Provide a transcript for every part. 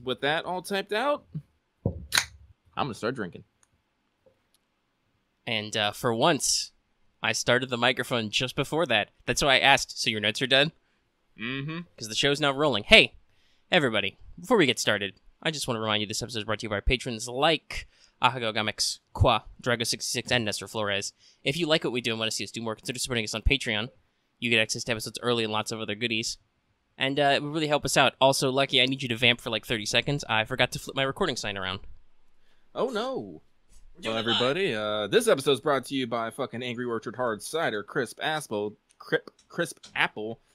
with that all typed out, I'm gonna start drinking. And for once, I started the microphone just before that. That's why I asked, so your notes are done? Mm-hmm. Because the show's now rolling. Hey, everybody, before we get started, I just want to remind you this episode is brought to you by patrons like Ahago Gamix, Qua, Drago66, and Nestor Flores. If you like what we do and want to see us do more, consider supporting us on Patreon. You get access to episodes early and lots of other goodies. And it would really help us out. Also, Lucky, I need you to vamp for like 30 seconds. I forgot to flip my recording sign around. Oh, no. Well, everybody, this episode is brought to you by fucking Angry Orchard Hard Cider, Crisp Apple,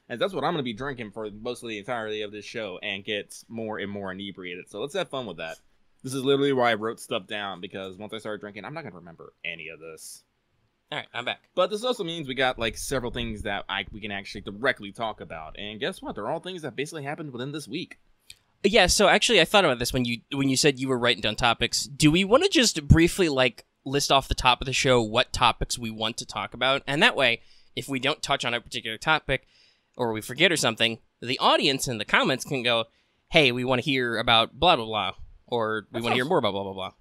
and that's what I'm going to be drinking for most of the entirety of this show and get more and more inebriated. So let's have fun with that. This is literally why I wrote stuff down, because once I started drinking, I'm not going to remember any of this. All right, I'm back. But this also means we got like several things that we can actually directly talk about. And guess what? They're all things that basically happened within this week. Yeah, so actually I thought about this when you said you were writing down topics. Do we want to just briefly like list off the top of the show what topics we want to talk about? And that way, if we don't touch on a particular topic or we forget or something, the audience in the comments can go, hey, we want to hear about blah, blah, blah. Or we want to hear more about blah, blah, blah.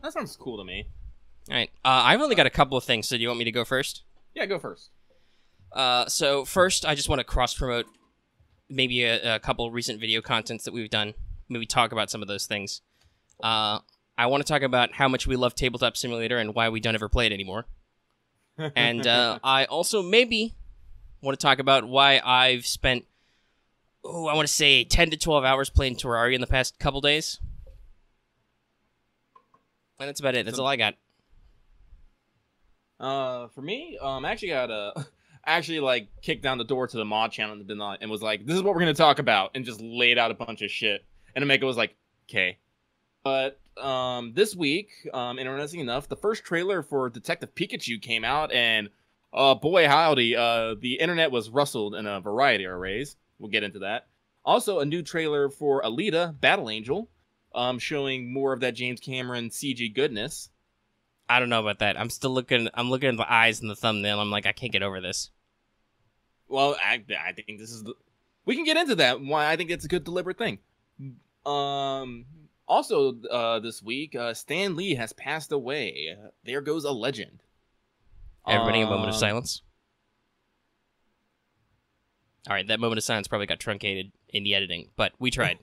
That sounds cool to me. All right. I've only got a couple of things, so do you want me to go first? Yeah, go first. So first, I just want to cross-promote maybe a couple recent video contents that we've done. Maybe talk about some of those things. I want to talk about how much we love Tabletop Simulator and why we don't ever play it anymore. And I also maybe want to talk about why I've spent, I want to say 10 to 12 hours playing Terraria in the past couple days. And that's about it. That's all I got. For me, I actually got actually like kicked down the door to the mod channel and was like, this is what we're gonna talk about, and just laid out a bunch of shit. And Omega was like, okay. But this week, interesting enough, the first trailer for Detective Pikachu came out, and boy howdy, the internet was rustled in a variety of ways. We'll get into that. Also, a new trailer for Alita: Battle Angel, showing more of that James Cameron CG goodness. I don't know about that. I'm looking at the eyes in the thumbnail. I'm like, I can't get over this. Well, I think this is we can get into that. Why I think it's a good deliberate thing. Also, this week, Stan Lee has passed away. There goes a legend. Everybody, a moment of silence. All right, that moment of silence probably got truncated in the editing, but we tried.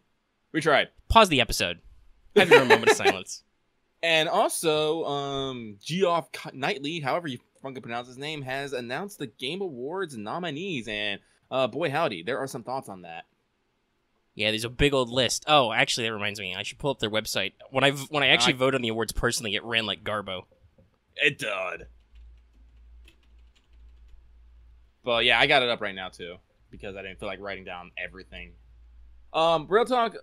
We tried. Pause the episode. Have your moment of silence. And also, Geoff Knightley, however you fucking pronounce his name, has announced the Game Awards nominees, and boy howdy, there are some thoughts on that. Yeah, there's a big old list. Oh, actually, that reminds me, I should pull up their website. When I actually voted on the awards personally, it ran like Garbo. It did. But yeah, I got it up right now too, because I didn't feel like writing down everything. Real talk,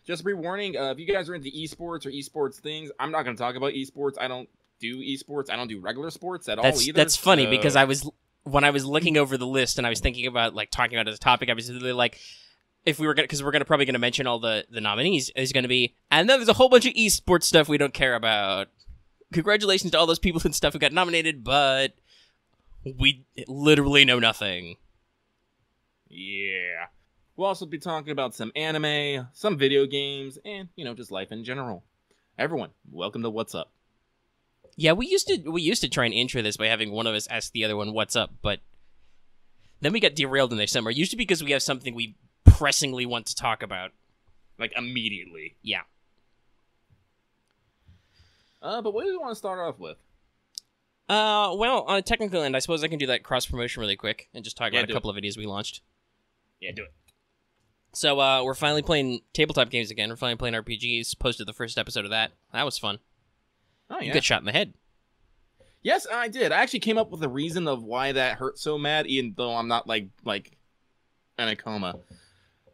just a pre-warning, if you guys are into esports or esports things, I'm not going to talk about esports. I don't do esports. I don't do regular sports at all either. That's funny, because when I was looking over the list and I was thinking about like talking about it as a topic, I was really like, if we were going to, because we're probably going to mention all the nominees, is going to be, and then there's a whole bunch of esports stuff we don't care about. Congratulations to all those people and stuff who got nominated, but we literally know nothing. Yeah. We'll also be talking about some anime, some video games, and, just life in general. Everyone, welcome to What's Up. Yeah, we used to try and intro this by having one of us ask the other one what's up, but then we got derailed in there somewhere. Usually because we have something we pressingly want to talk about. Like, immediately. Yeah. But what do we want to start off with? Well, on a technical end, I suppose I can do that cross-promotion really quick and just talk about a couple of videos we launched. Yeah, do it. So, we're finally playing tabletop games again. We're finally playing RPGs. Posted the first episode of that. That was fun. Oh, yeah. You got shot in the head. Yes, I did. I actually came up with a reason of why that hurt so mad, even though I'm not, like in a coma.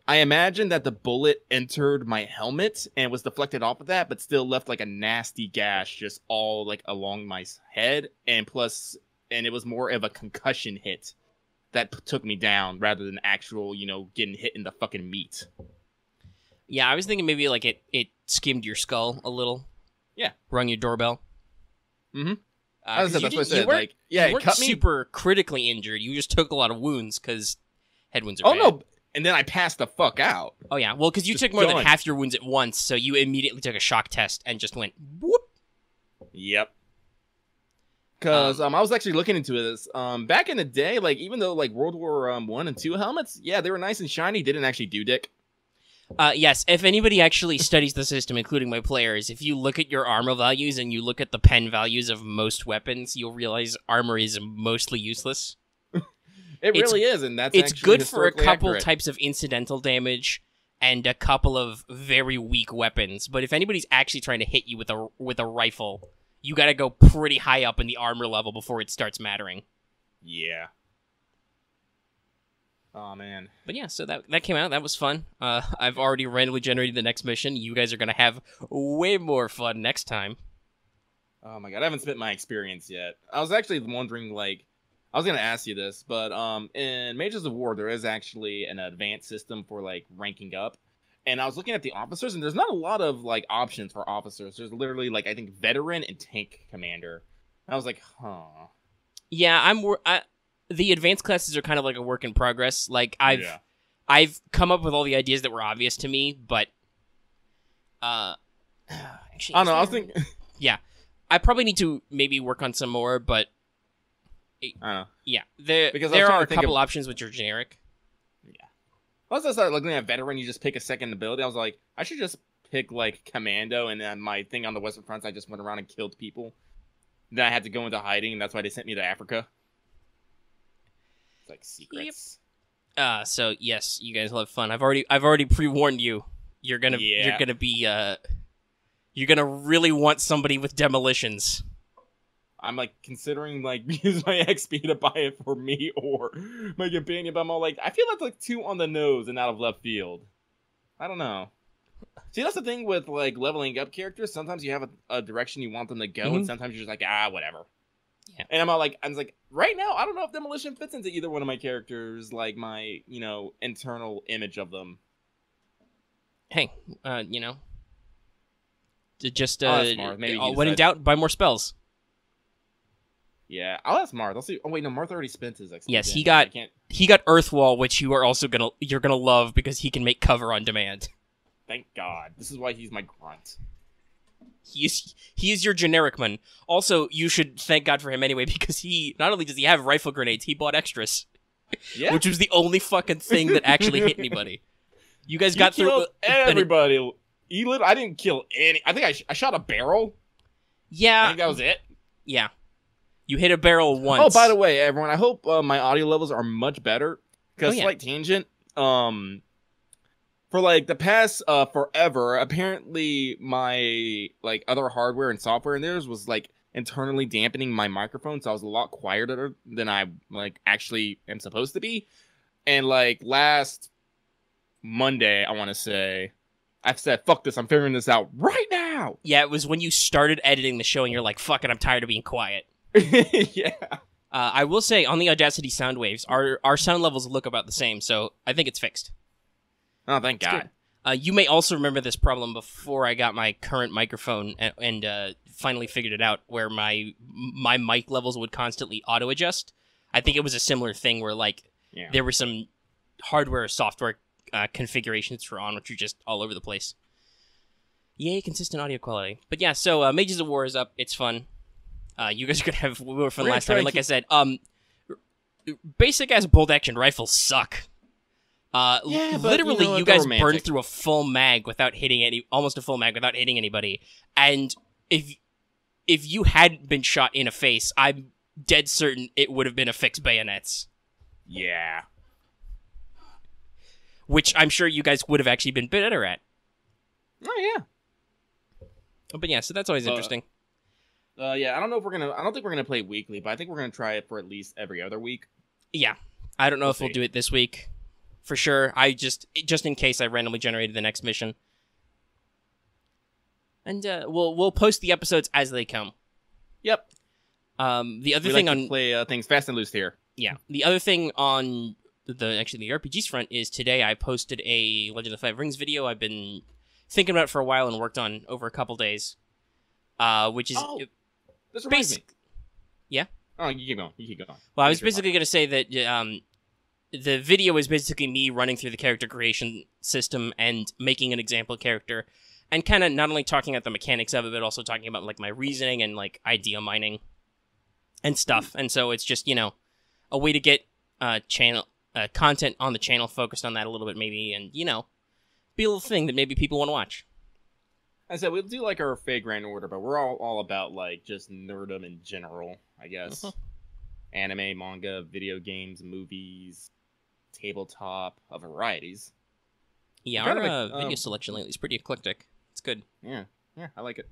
I imagine that the bullet entered my helmet and was deflected off of that, but still left, like, a nasty gash just all, like, along my head. And it was more of a concussion hit that took me down rather than actual, getting hit in the fucking meat. Yeah, I was thinking maybe like it skimmed your skull a little. Yeah. Rung your doorbell. Mm-hmm. That's what I said. You weren't cut me super critically injured. You just took a lot of wounds because head wounds are bad. No. and then I passed the fuck out. Oh yeah, well, because you Just took more than done. half your wounds at once, so you immediately took a shock test and just went whoop. Yep. Because I was actually looking into this. Back in the day, like even though like World War 1 and 2 helmets, yeah, they were nice and shiny, didn't actually do dick. Yes, if anybody actually studies the system, including my players, if you look at your armor values and you look at the pen values of most weapons, you'll realize armor is mostly useless. It really is, and that's it's actually good for a historically couple accurate. types of incidental damage and a couple of very weak weapons. But if anybody's actually trying to hit you with a rifle, you got to go pretty high up in the armor level before it starts mattering. Yeah. Oh man. But yeah, so that came out. That was fun. I've already randomly generated the next mission. You guys are gonna have way more fun next time. Oh my god, I haven't spent my experience yet. I was actually wondering, like, I was gonna ask you this, but in Mages of War there is actually an advanced system for like ranking up, and I was looking at the officers, and there's not a lot of like options for officers. There's literally like I think veteran and tank commander. And I was like, huh. Yeah, the advanced classes are kind of like a work in progress. Like I've come up with all the ideas that were obvious to me, but actually, I don't know. I was thinking. Yeah, I probably need to maybe work on some more, but I don't know. yeah, Because I was there trying are to a think couple of- options which are generic. Once I started looking at veteran, you just pick a second ability. I was like, I should just pick like commando, and then my thing on the Western Front, I just went around and killed people. Then I had to go into hiding, and that's why they sent me to Africa. It's like secrets. So yes, you guys will have fun. I've already pre-warned you. You're gonna really want somebody with demolitions. I'm like considering like use my XP to buy it for me or my companion, but I'm all like, I feel that's like too on the nose and out of left field. I don't know. See, that's the thing with like leveling up characters. Sometimes you have a direction you want them to go, and sometimes you're just like, whatever. Yeah. And I'm like, right now, I don't know if demolition fits into either one of my characters, like my, internal image of them. Hey, just that's smart. Maybe you when in decide. doubt, buy more spells. Yeah, I'll ask Marth. I'll see. Oh wait, no, Marth already spent his XP. Yes, then. he got I can't. he got Earthwall, which you're gonna love because he can make cover on demand. Thank God. This is why he's my grunt. He is your generic man. Also, you should thank God for him anyway because he not only does he have rifle grenades, he bought extras. Yeah. Which was the only fucking thing that actually hit anybody. You guys got through everybody. I didn't kill any. I think I shot a barrel. Yeah. I think that was it. Yeah. You hit a barrel once. Oh, by the way, everyone, I hope my audio levels are much better. Because slight tangent. For like the past forever, apparently my like other hardware and software in theirs was like internally dampening my microphone, so I was a lot quieter than I like actually am supposed to be. And like last Monday, I want to say, I said, "Fuck this! I'm figuring this out right now." Yeah, it was when you started editing the show, and you're like, "Fuck it, I'm tired of being quiet." Yeah. I will say on the Audacity sound waves, our sound levels look about the same, so I think it's fixed. Oh, thank God. You may also remember this problem before I got my current microphone and finally figured it out, where my mic levels would constantly auto adjust. I think it was a similar thing where there were some hardware or software configurations for on which are just all over the place. Yay, consistent audio quality. But yeah, so Mages of War is up. It's fun. You guys are gonna have more fun last time. And like I said, basic ass bolt action rifles suck. Literally, you guys burned through a full mag without hitting almost a full mag without hitting anybody. And if you hadn't been shot in a face, I'm dead certain it would have been a fixed bayonets. Yeah. Which I'm sure you guys would have actually been better at. Oh yeah. But yeah, so that's always interesting. Yeah, I don't think we're gonna play weekly, but I think we're gonna try it for at least every other week. Yeah. I don't know if we'll do it this week. For sure. I just in case I randomly generated the next mission. And we'll post the episodes as they come. Yep. The other thing to play things fast and loose here. Yeah. The other thing on the RPGs front is today I posted a Legend of the Five Rings video I've been thinking about for a while and worked on over a couple days. Which is this reminds me. Yeah. Oh, you keep going. Well, I was basically going to say that the video is basically me running through the character creation system and making an example character, and kind of not only talking about the mechanics of it, but also talking about like my reasoning and like idea mining and stuff. And so it's just, you know, a way to get channel content on the channel focused on that a little bit, maybe, and, you know, be a little thing that maybe people want to watch. I said we'll do like our Fate/Grand Order, but we're all about like just nerdom in general, I guess. Anime, manga, video games, movies, tabletop, varieties. Yeah, our video selection lately is pretty eclectic. It's good. Yeah, I like it.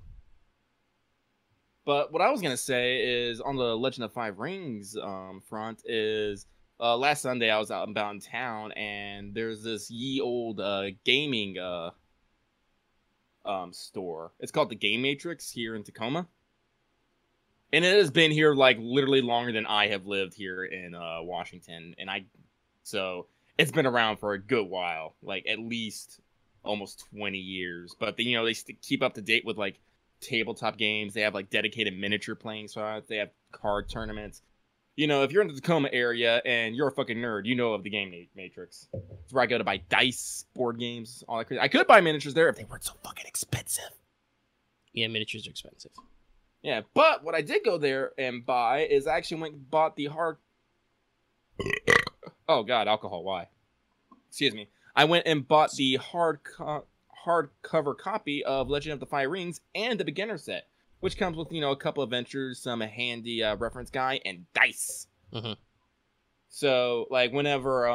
But what I was gonna say is on the Legend of Five Rings front is last Sunday I was out about in town, and there's this ye old gaming store. It's called the Game Matrix here in Tacoma, and it has been here like literally longer than I have lived here in Washington, and so it's been around for a good while, like at least almost 20 years. But you know, they keep up to date with like tabletop games. They have like dedicated miniature playing spots. They have card tournaments. You know, if you're in the Tacoma area and you're a fucking nerd, you know of the Game Matrix. It's where I go to buy dice, board games, all that crazy. I could buy miniatures there if they weren't so fucking expensive. Yeah, miniatures are expensive. Yeah, but what I did go there and buy is I actually went and bought the hard... Oh, God, alcohol, why? Excuse me. I went and bought the hardcover copy of Legend of the Five Rings and the beginner set, which comes with, you know, a couple adventures, some handy reference guide, and dice. Mm-hmm. So, like, whenever,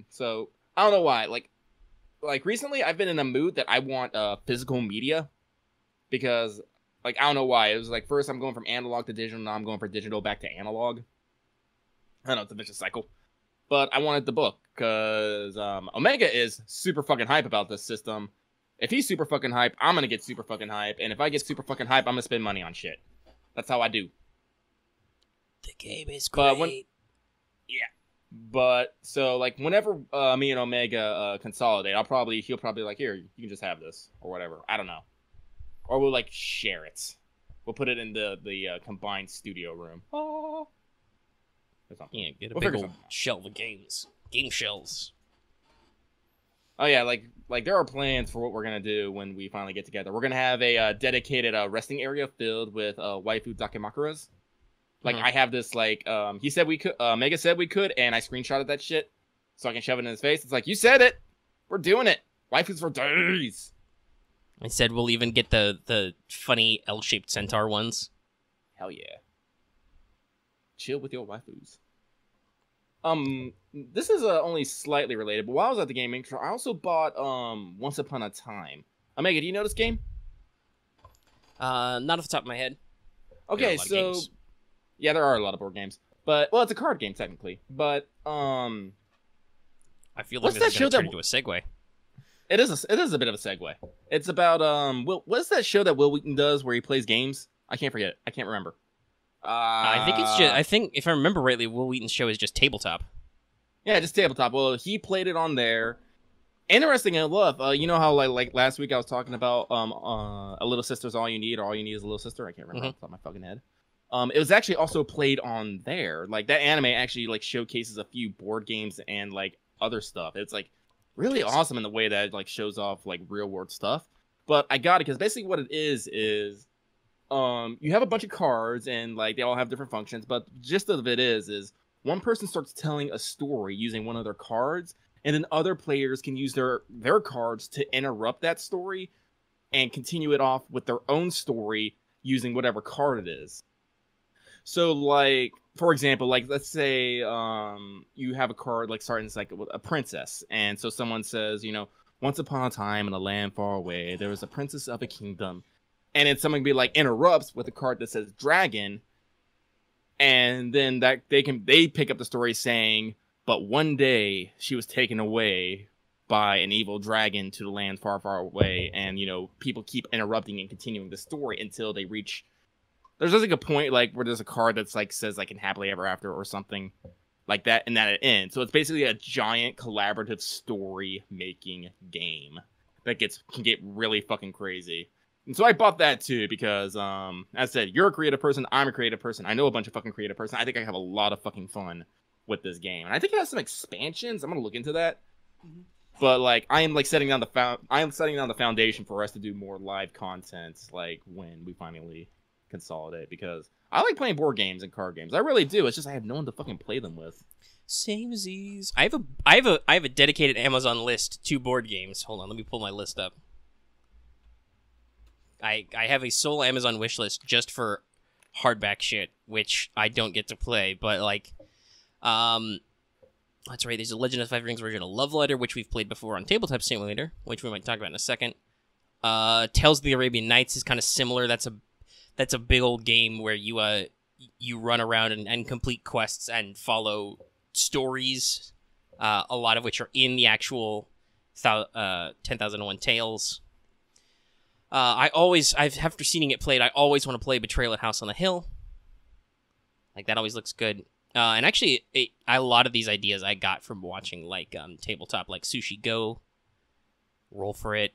so, I don't know why, like, recently I've been in a mood that I want physical media, because, like, I don't know why. It was like, first I'm going from analog to digital, now I'm going from digital back to analog. I don't know, it's a vicious cycle. But I wanted the book, because Omega is super fucking hype about this system. If he's super fucking hype, I'm gonna get super fucking hype. And if I get super fucking hype, I'm gonna spend money on shit. That's how I do. The game is great. But, so, like, whenever me and Omega consolidate, he'll probably like, here, you can just have this, or whatever. I don't know. Or we'll, like, share it. We'll put it in the combined studio room. Oh. Yeah, get a big old shelf of games. Game shelves. Oh, yeah, like there are plans for what we're going to do when we finally get together. We're going to have a dedicated resting area filled with waifu dakimakuras. Like, I have this, like, he said we could, Mega said we could, and I screenshotted that shit so I can shove it in his face. It's like, you said it! We're doing it! Waifus for days! I said we'll even get the funny L-shaped centaur ones. Hell yeah. Chill with your waifus. This is only slightly related, but while I was at the gaming, I also bought Once Upon a Time. Omega, do you know this game? Not off the top of my head. Okay, so yeah, there are a lot of board games, but well, it's a card game technically. But I feel like this is going to turn into a segue. It is a bit of a segue. It's about what's that show that Will Wheaton does where he plays games? I can't remember. I think if I remember rightly, Will Wheaton's show is just tabletop. Yeah, just tabletop. Well, he played it on there. Interesting enough, you know how like last week I was talking about A Little Sister's All You Need, or All You Need Is a Little Sister. I can't remember off the top of my fucking head. It was actually also played on there. Like that anime actually like showcases a few board games and like other stuff. It's like really awesome in the way that it like shows off like real world stuff. But I got it because basically what it is you have a bunch of cards and like they all have different functions, but the gist of it is one person starts telling a story using one of their cards, and then other players can use their cards to interrupt that story and continue it off with their own story using whatever card it is. So like, for example, like let's say you have a card like starting like a princess, and so someone says, you know, once upon a time in a land far away, there was a princess of a kingdom. And then someone can be like interrupts with a card that says dragon, and then that they pick up the story saying, but one day she was taken away by an evil dragon to the land far, far away, and you know people keep interrupting and continuing the story until they reach. There's like a point like where there's a card that's like says like in happily ever after or something like that, and that it ends. So it's basically a giant collaborative story making game that can get really fucking crazy. And so I bought that too because, as I said, you're a creative person, I'm a creative person, I know a bunch of fucking creative person. I think I have a lot of fucking fun with this game, and I think it has some expansions. I'm gonna look into that. But like, I am like setting down the foundation for us to do more live content, like when we finally consolidate. Because I like playing board games and card games. I really do. It's just I have no one to fucking play them with. Same as these. I have a dedicated Amazon list to board games. Hold on, let me pull my list up. I have a sole Amazon wish list just for hardback shit, which I don't get to play. But like, that's right. There's a Legend of Five Rings version of Love Letter, which we've played before on Tabletop Simulator, which we might talk about in a second. Tales of the Arabian Nights is kind of similar. That's a big old game where you run around and complete quests and follow stories, a lot of which are in the actual 10,001 Tales. After seeing it played, I always want to play Betrayal at House on the Hill. Like, that always looks good. And actually, a lot of these ideas I got from watching, like, tabletop, like Sushi Go, Roll For It,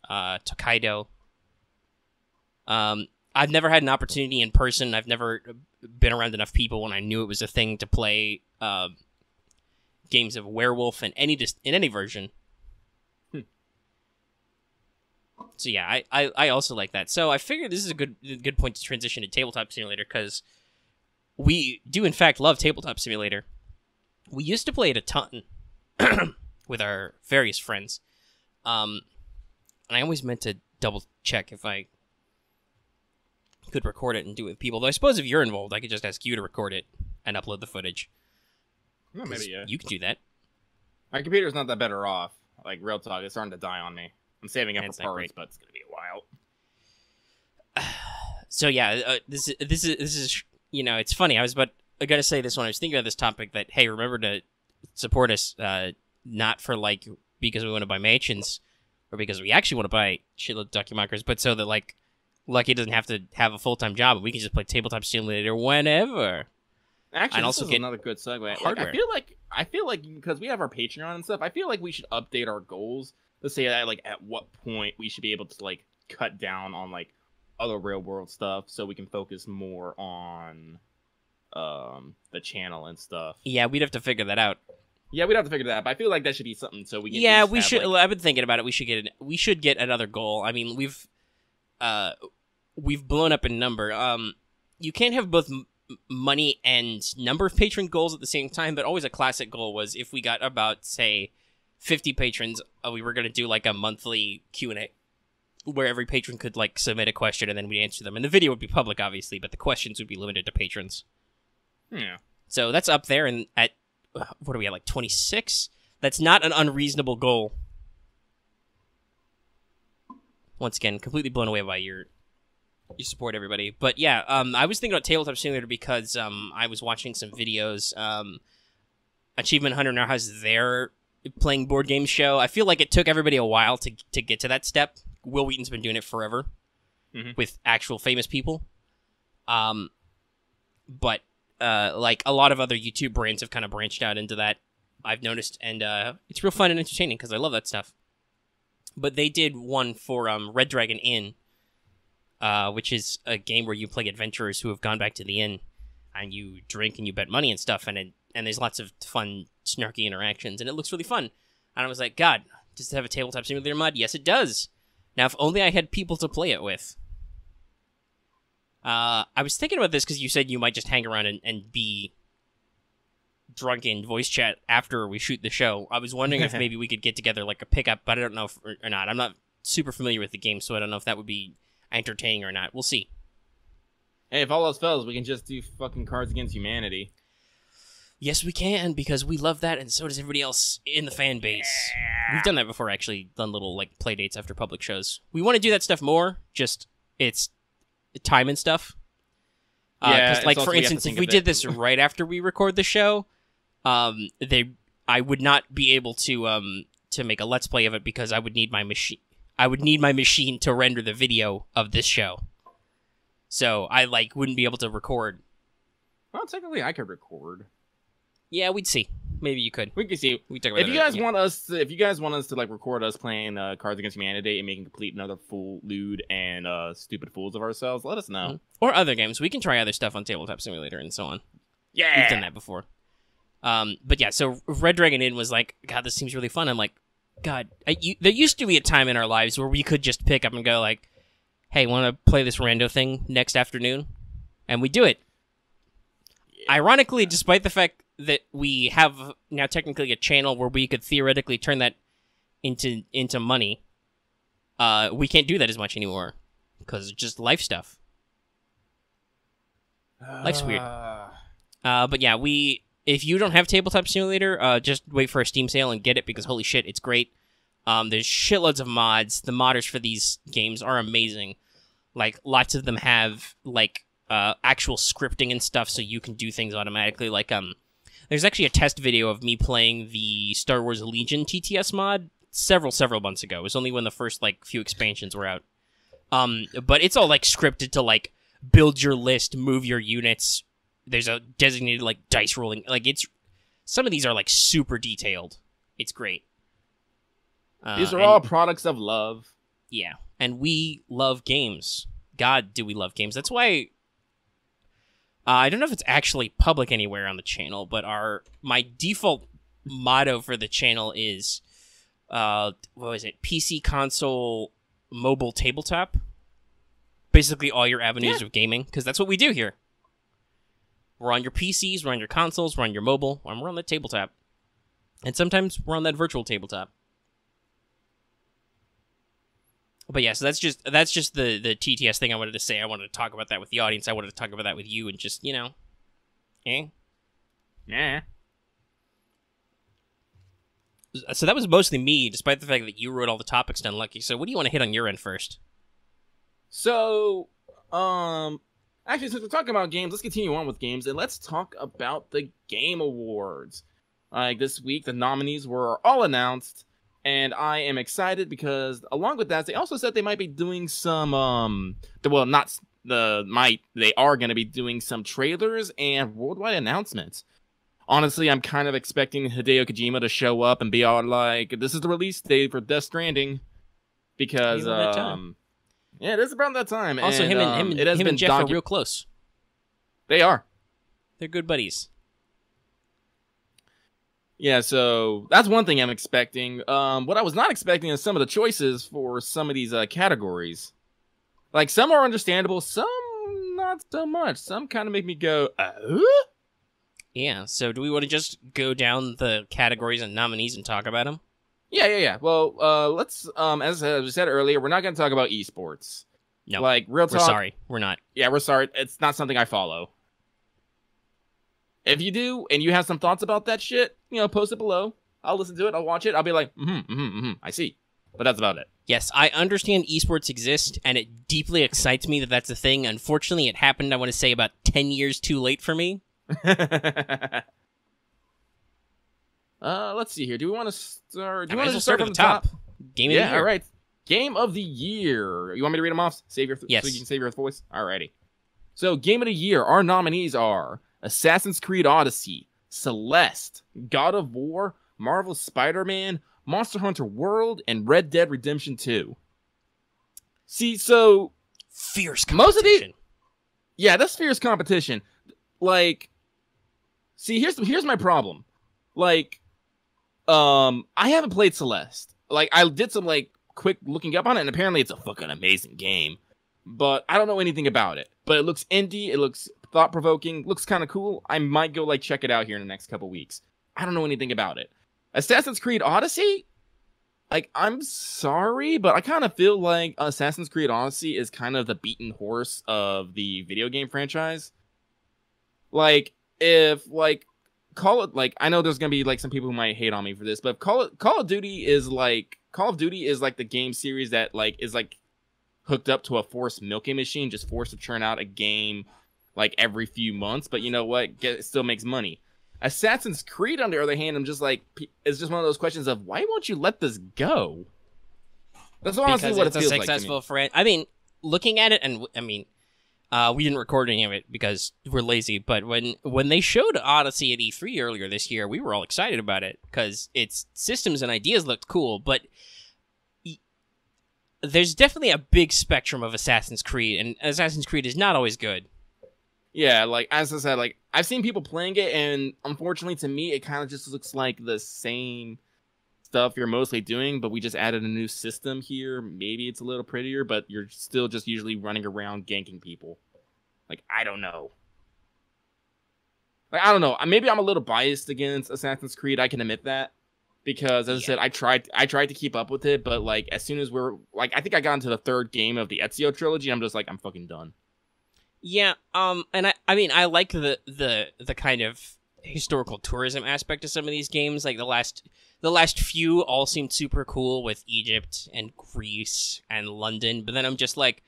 Tokaido. I've never had an opportunity in person. I've never been around enough people when I knew it was a thing to play games of Werewolf in any version. So yeah, I also like that. So I figured this is a good point to transition to Tabletop Simulator, because we do in fact love Tabletop Simulator. We used to play it a ton with our various friends. And I always meant to double check if I could record it and do it with people. Though I suppose if you're involved, I could just ask you to record it and upload the footage. Well, maybe, yeah. You could do that. My computer's not that better off. Like, real talk, it's starting to die on me. I'm saving up for parts, but it's gonna be a while. So yeah, this is it's funny. I gotta say this when I was thinking about this topic, that hey, remember to support us, not for like because we want to buy mansions or because we actually want to buy shitload of Documonkers, but so that like Lucky doesn't have to have a full-time job, and we can just play Tabletop Simulator whenever. Actually, and this also is get another good segue. Like, hardware. I feel like because we have our Patreon and stuff, I feel like we should update our goals to say that like at what point we should be able to like cut down on like other real world stuff so we can focus more on the channel and stuff. Yeah, we'd have to figure that out. Yeah, we'd have to figure that out. But I feel like that should be something so we can. Yeah, we should. Like... I've been thinking about it. We should get another goal. I mean, we've blown up in number. You can't have both money and number of patron goals at the same time. But always a classic goal was if we got about say 50 patrons, we were gonna do like a monthly Q&A where every patron could like submit a question and then we'd answer them. And the video would be public, obviously, but the questions would be limited to patrons. Yeah. So that's up there, and at what are we at, like 26? That's not an unreasonable goal. Once again, completely blown away by your support, everybody. But yeah, I was thinking about Tabletop Simulator because I was watching some videos. Achievement Hunter now has their playing board games show. I feel like it took everybody a while to get to that step. Will Wheaton's been doing it forever with actual famous people. But like a lot of other YouTube brands have kind of branched out into that, I've noticed, and it's real fun and entertaining because I love that stuff. But they did one for Red Dragon Inn, which is a game where you play adventurers who have gone back to the inn, and you drink and you bet money and stuff, and there's lots of fun, snarky interactions, and it looks really fun. And I was like, God, does it have a Tabletop Simulator mod? Yes, it does. Now, if only I had people to play it with. I was thinking about this because you said you might just hang around and be drunk in voice chat after we shoot the show. I was wondering if maybe we could get together like a pickup, but I don't know if or not. I'm not super familiar with the game, so I don't know if that would be entertaining or not. We'll see. Hey, if all else fails, we can just do fucking Cards Against Humanity. Yes, we can, because we love that, and so does everybody else in the fan base. Yeah. We've done that before, actually. Done little like play dates after public shows. We want to do that stuff more. Just it's time and stuff. Yeah, like for instance, if we did this right after we record the show, I would not be able to make a let's play of it because I would need my machine. I would need my machine to render the video of this show. So I like wouldn't be able to record. Well, technically, I could record. Yeah, we'd see. Maybe you could. We can see. We talk about if you guys want us to like record us playing Cards Against Humanity and making complete another full lewd and stupid fools of ourselves, let us know. Or other games. We can try other stuff on Tabletop Simulator and so on. Yeah, we've done that before. But yeah, so Red Dragon Inn was like, God, this seems really fun. I'm like, God, there used to be a time in our lives where we could just pick up and go like, hey, want to play this rando thing next afternoon? And we do it. Yeah. Ironically, despite the fact that we have now technically a channel where we could theoretically turn that into money, we can't do that as much anymore because just life stuff. Life's weird. But yeah, if you don't have Tabletop Simulator, just wait for a Steam sale and get it because holy shit, it's great. There's shitloads of mods. The modders for these games are amazing. Like, lots of them have, like, actual scripting and stuff so you can do things automatically. Like, there's actually a test video of me playing the Star Wars Legion TTS mod several months ago. It was only when the first, like, few expansions were out. But it's all, like, scripted to, like, build your list, move your units. There's a designated, like, dice rolling. Like, some of these are, like, super detailed. It's great. These are all products of love. Yeah. And we love games. God, do we love games. That's why... I don't know if it's actually public anywhere on the channel, but my default motto for the channel is... what was it? PC, console, mobile, tabletop. Basically all your avenues of gaming, because that's what we do here. We're on your PCs, we're on your consoles, we're on your mobile, and we're on the tabletop. And sometimes we're on that virtual tabletop. But yeah, so that's just the TTS thing I wanted to say. I wanted to talk about that with the audience. I wanted to talk about that with you, and just, Nah. So that was mostly me, despite the fact that you wrote all the topics down, Lucky. So what do you want to hit on your end first? So, actually, since we're talking about games, let's continue on with games, and let's talk about the Game Awards. Like, this week, the nominees were all announced, and I am excited because, along with that, they also said they might be doing some, they are going to be doing some trailers and worldwide announcements. Honestly, I'm kind of expecting Hideo Kojima to show up and be all like, this is the release date for Death Stranding, because, yeah, it is around that time. Also, and, him and Jeff are real close. They are. They're good buddies. Yeah, so that's one thing I'm expecting. What I was not expecting is some of the choices for some of these categories. Like, some are understandable, some not so much. Some kind of make me go, Yeah, so do we want to just go down the categories and nominees and talk about them? Yeah. Well, let's, as we said earlier, we're not going to talk about esports. No. Like, real talk. We're sorry. We're not. Yeah, we're sorry. It's not something I follow. If you do, and you have some thoughts about that shit, post it below. I'll listen to it. I'll watch it. I'll be like, I see. But that's about it. Yes, I understand esports exist, and it deeply excites me that that's a thing. Unfortunately, it happened, I want to say, about 10 years too late for me. Let's see here. Do we want to start? Do you want want to to start from from the top? Game of the year. All right. Game of the year. You want me to read them off? Yes. So you can save your voice? Alrighty. So, Game of the Year. Our nominees are Assassin's Creed Odyssey, Celeste, God of War, Marvel's Spider-Man, Monster Hunter World, and Red Dead Redemption 2. See, so... Fierce competition. Most of these... Yeah, that's fierce competition. Like... See, here's my problem. Like... I haven't played Celeste. Like, I did some, like, quick looking up on it, and apparently it's a fucking amazing game. But I don't know anything about it. But it looks indie, it looks thought-provoking, looks kind of cool. I might go, like, check it out here in the next couple weeks. I don't know anything about it. Assassin's Creed Odyssey? Like, I'm sorry, but I kind of feel like Assassin's Creed Odyssey is kind of the beaten horse of the video game franchise. Like, if, like, I know there's gonna be, like, some people who might hate on me for this, but if Call of Duty is, like, the game series that, like, is, like, hooked up to a forced milking machine, just forced to churn out a game, like, every few months, but you know what? It still makes money. Assassin's Creed, on the other hand, it's just one of those questions of, why won't you let this go? That's honestly what it feels like to me. Successful I mean, looking at it, and I mean, we didn't record any of it because we're lazy, but when they showed Odyssey at E3 earlier this year, we were all excited about it because its systems and ideas looked cool, but there's definitely a big spectrum of Assassin's Creed, and Assassin's Creed is not always good. Yeah, like as I said, like I've seen people playing it, and unfortunately to me, it kind of just looks like the same stuff you're mostly doing, but we just added a new system here. Maybe it's a little prettier, but you're still just usually running around ganking people. Like, I don't know. Like, I don't know. Maybe I'm a little biased against Assassin's Creed. I can admit that. Because, as I said, I tried to keep up with it, but, like, as soon as like, I think I got into the third game of the Ezio trilogy, I'm just like, I'm fucking done. Yeah, and I mean, I like the kind of historical tourism aspect of some of these games. Like, the last few all seemed super cool with Egypt and Greece and London, but then I'm just like,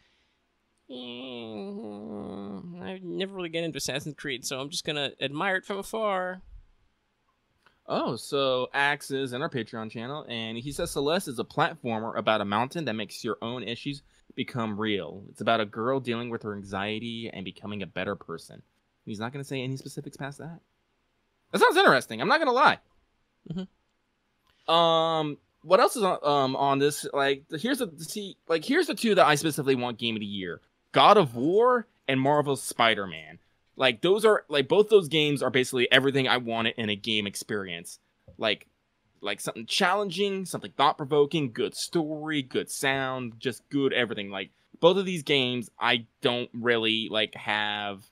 I never really get into Assassin's Creed, so I'm just gonna admire it from afar. Oh, so Axe is in our Patreon channel, and he says Celeste is a platformer about a mountain that makes your own issues become real. It's about a girl dealing with her anxiety and becoming a better person. He's not going to say any specifics past that. That sounds interesting. I'm not going to lie. Mm-hmm. What else is on this? Like, here's the two that I specifically want Game of the Year: God of War and Marvel's Spider-Man. Like, those are, like, both those games are basically everything I wanted in a game experience. Like something challenging, something thought-provoking, good story, good sound, just good everything. Like, both of these games I don't really, like, have,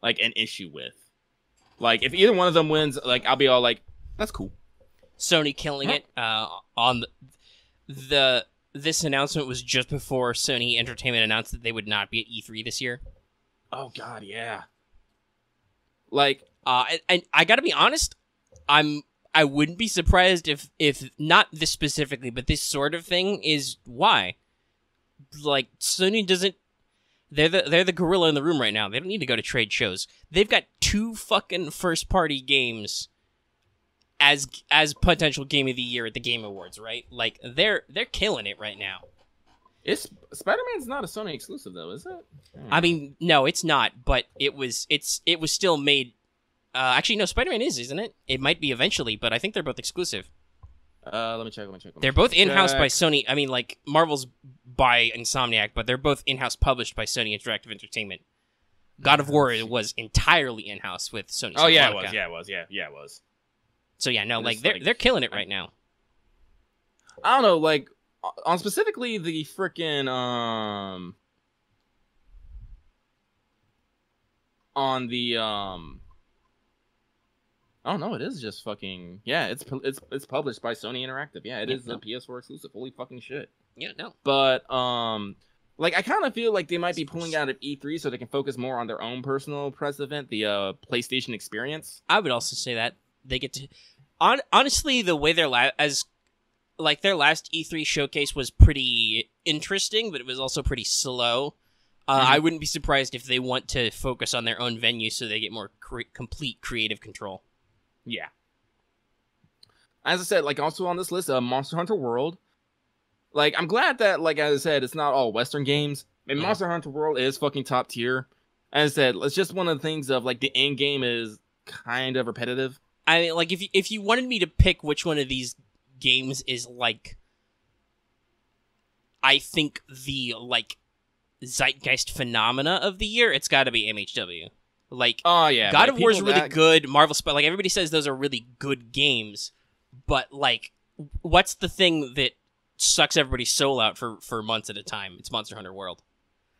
like, an issue with. Like, if either one of them wins, like, I'll be all like, that's cool. Sony killing it. On this announcement was just before Sony Entertainment announced that they would not be at E3 this year. Oh God, yeah. Like, and I gotta be honest, I wouldn't be surprised if not this specifically, but this sort of thing is why. Like, Sony doesn't. They're the gorilla in the room right now. They don't need to go to trade shows. They've got 2 fucking first party games as potential Game of the Year at the Game Awards, right? Like, they're killing it right now. Spider-Man's not a Sony exclusive though, is it? I mean, no, it's not, but it was still made. Actually, no, Spider-Man isn't it? It might be eventually, but I think they're both exclusive. Let me check. They're both in-house by Sony. I mean, like, Marvel's by Insomniac, but they're both in-house published by Sony Interactive Entertainment. God of War was entirely in-house with Sony. Oh yeah, it was. Yeah, it was. So yeah, no, like they're killing it right now. I don't know, like on specifically the freaking on the I don't know, it is just fucking it's published by Sony Interactive. Yeah, it is a PS4 exclusive. Holy fucking shit. Yeah, no. But like I kind of feel like they might be pulling out of E3 so they can focus more on their own personal press event, the PlayStation Experience. I would also say that they get to honestly, the way their last E3 showcase was pretty interesting, but it was also pretty slow. I wouldn't be surprised if they want to focus on their own venue so they get more complete creative control. Yeah. As I said, like also on this list, Monster Hunter World. Like, I'm glad that, like as I said, it's not all Western games. I mean, Monster Hunter World is fucking top tier. As I said, it's just one of the things of, like, the end game is kind of repetitive. I mean, like, if you wanted me to pick which one of these games is, like, I think the, like, zeitgeist phenomena of the year, it's got to be MHW. Like, oh yeah, God of War is really good. Marvel, like, everybody says those are really good games, but, like, what's the thing that sucks everybody's soul out for months at a time? It's Monster Hunter World.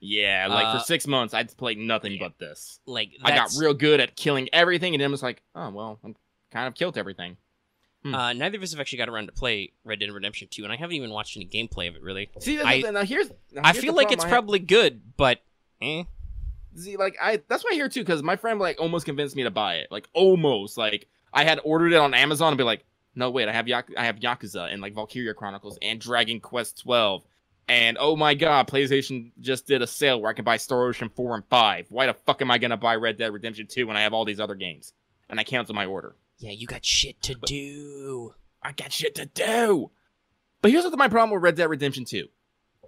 Yeah, like for 6 months, I'd played nothing but this. Like, I got real good at killing everything, and then was like, oh well, I'm kind of killed everything. Neither of us have actually got around to play Red Dead Redemption 2, and I haven't even watched any gameplay of it, really. See, I feel like it's probably probably good, but See, like, that's what I hear too, because my friend, like, almost convinced me to buy it. Like, almost. Like, I had ordered it on Amazon and be like, no, wait, I have Yakuza and, like, Valkyria Chronicles and Dragon Quest 12. And, oh my god, PlayStation just did a sale where I can buy Star Ocean 4 and 5. Why the fuck am I gonna buy Red Dead Redemption 2 when I have all these other games? And I canceled my order. Yeah, you got shit to do. I got shit to do! But here's my problem with Red Dead Redemption 2.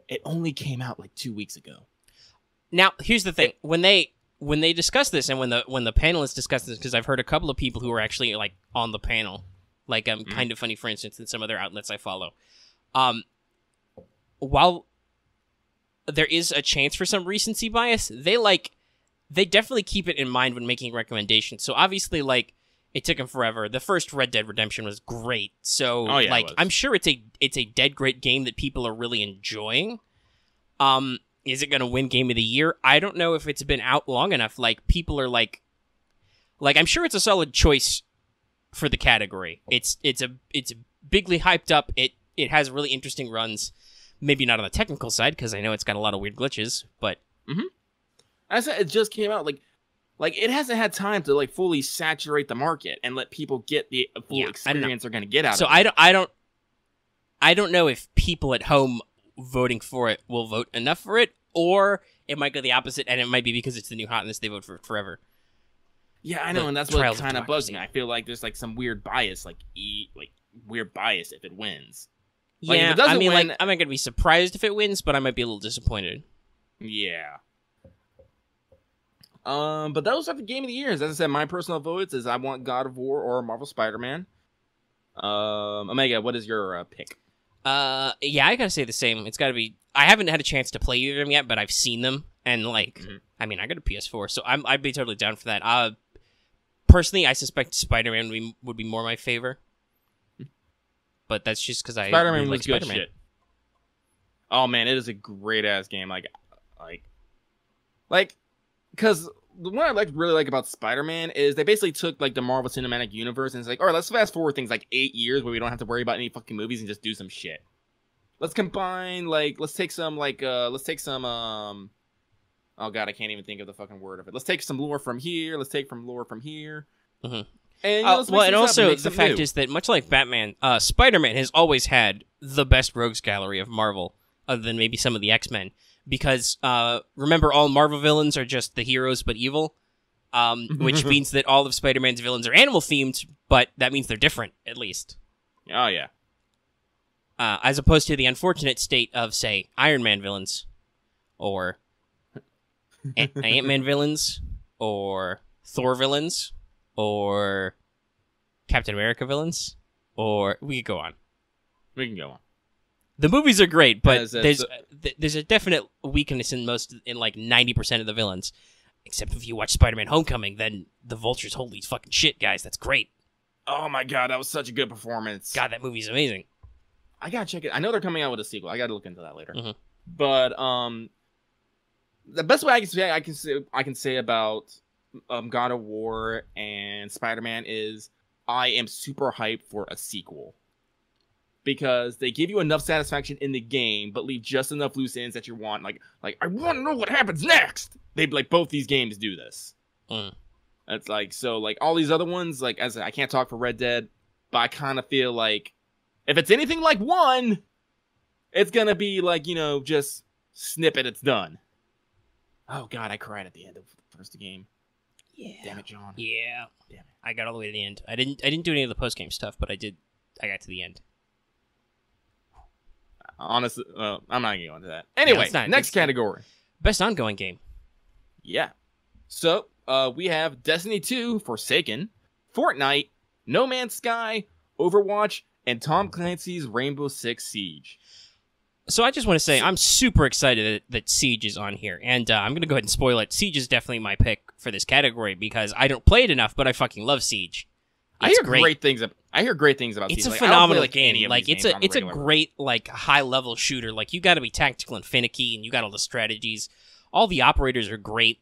It only came out, like, 2 weeks ago. Now, here's the thing. When they discuss this, and when the panelists discuss this, because I've heard a couple of people who are actually, like, on the panel, like, Kind of Funny, for instance, and some other outlets I follow, while there is a chance for some recency bias, they, like, they definitely keep it in mind when making recommendations. So obviously, like, it took them forever. The first Red Dead Redemption was great. So, like, I'm sure it's a dead great game that people are really enjoying. Is it going to win Game of the Year? I don't know if it's been out long enough. Like, people are like, I'm sure it's a solid choice for the category. It's bigly hyped up. It has really interesting runs. Maybe not on the technical side, because I know it's got a lot of weird glitches, but... Mm-hmm. I said it just came out, like it hasn't had time to, like, fully saturate the market and let people get the full experience they're going to get out of it. So I don't know if people at home voting for it will vote enough for it, or it might go the opposite, and it might be because it's the new hotness, they vote for it forever. Yeah, I know, and that's what kind of bugs me. I feel like there's, like, some weird bias, weird bias if it wins. Like, yeah, if it doesn't win, like, I'm not gonna be surprised if it wins, but I might be a little disappointed. Yeah. But those are the Game of the Years. As I said, my personal votes is I want God of War or Marvel Spider-Man. Omega, what is your pick? Yeah, I gotta say the same. It's gotta be. I haven't had a chance to play either of them yet, but I've seen them, and like, I mean, I got a PS4, so I'd be totally down for that. Personally, I suspect Spider-Man would be more my favor. But that's just because Spider-Man really was like good Spider-Man. shit. Oh man, it is a great ass game. Like, because what I really like about Spider-Man is they basically took, like, the Marvel Cinematic Universe and it's like, all right, let's fast forward things like 8 years where we don't have to worry about any fucking movies and just do some shit. Let's combine, like, let's take some oh god, I can't even think of the fucking word of it. Let's take some lore from here. Let's take from lore from here. Mm-hmm. And, and also the fact is that much like Batman, Spider-Man has always had the best rogues gallery of Marvel, other than maybe some of the X-Men. Because remember, all Marvel villains are just the heroes but evil, which means that all of Spider-Man's villains are animal themed, but that means they're different at least. Oh yeah. As opposed to the unfortunate state of, say, Iron Man villains, or Ant-Man villains, or Thor villains, or Captain America villains, or we could go on. We can go on. The movies are great, but there's a definite weakness in like 90% of the villains. Except if you watch Spider-Man: Homecoming, then the Vulture's holy fucking shit, guys. That's great. Oh my god, that was such a good performance. God, that movie's amazing. I gotta check it. I know they're coming out with a sequel. I gotta look into that later. Mm-hmm. But the best way I can say about God of War and Spider-Man is I am super hyped for a sequel. Because they give you enough satisfaction in the game, but leave just enough loose ends that you want. Like I want to know what happens next. Both these games do this. It's like, so, like, all these other ones, like, as I can't talk for Red Dead, but I kind of feel like if it's anything like 1, it's gonna be like, just snippet, it's done. Oh god, I cried at the end of the first game. Yeah. Damn it, John. Yeah. Damn it. I got all the way to the end. I didn't do any of the post game stuff, but I got to the end. Honestly, I'm not gonna go into that. Anyway, next category. Best ongoing game. Yeah. So, we have Destiny 2, Forsaken, Fortnite, No Man's Sky, Overwatch, and Tom Clancy's Rainbow Six Siege. So I just want to say I'm super excited that Siege is on here, and I'm going to go ahead and spoil it. Siege is definitely my pick for this category because I don't play it enough, but I fucking love Siege. I hear great things about Siege. It's a phenomenal game. Like, it's a great, like, high-level shooter. Like, you got to be tactical and finicky, and you got all the strategies. All the operators are great.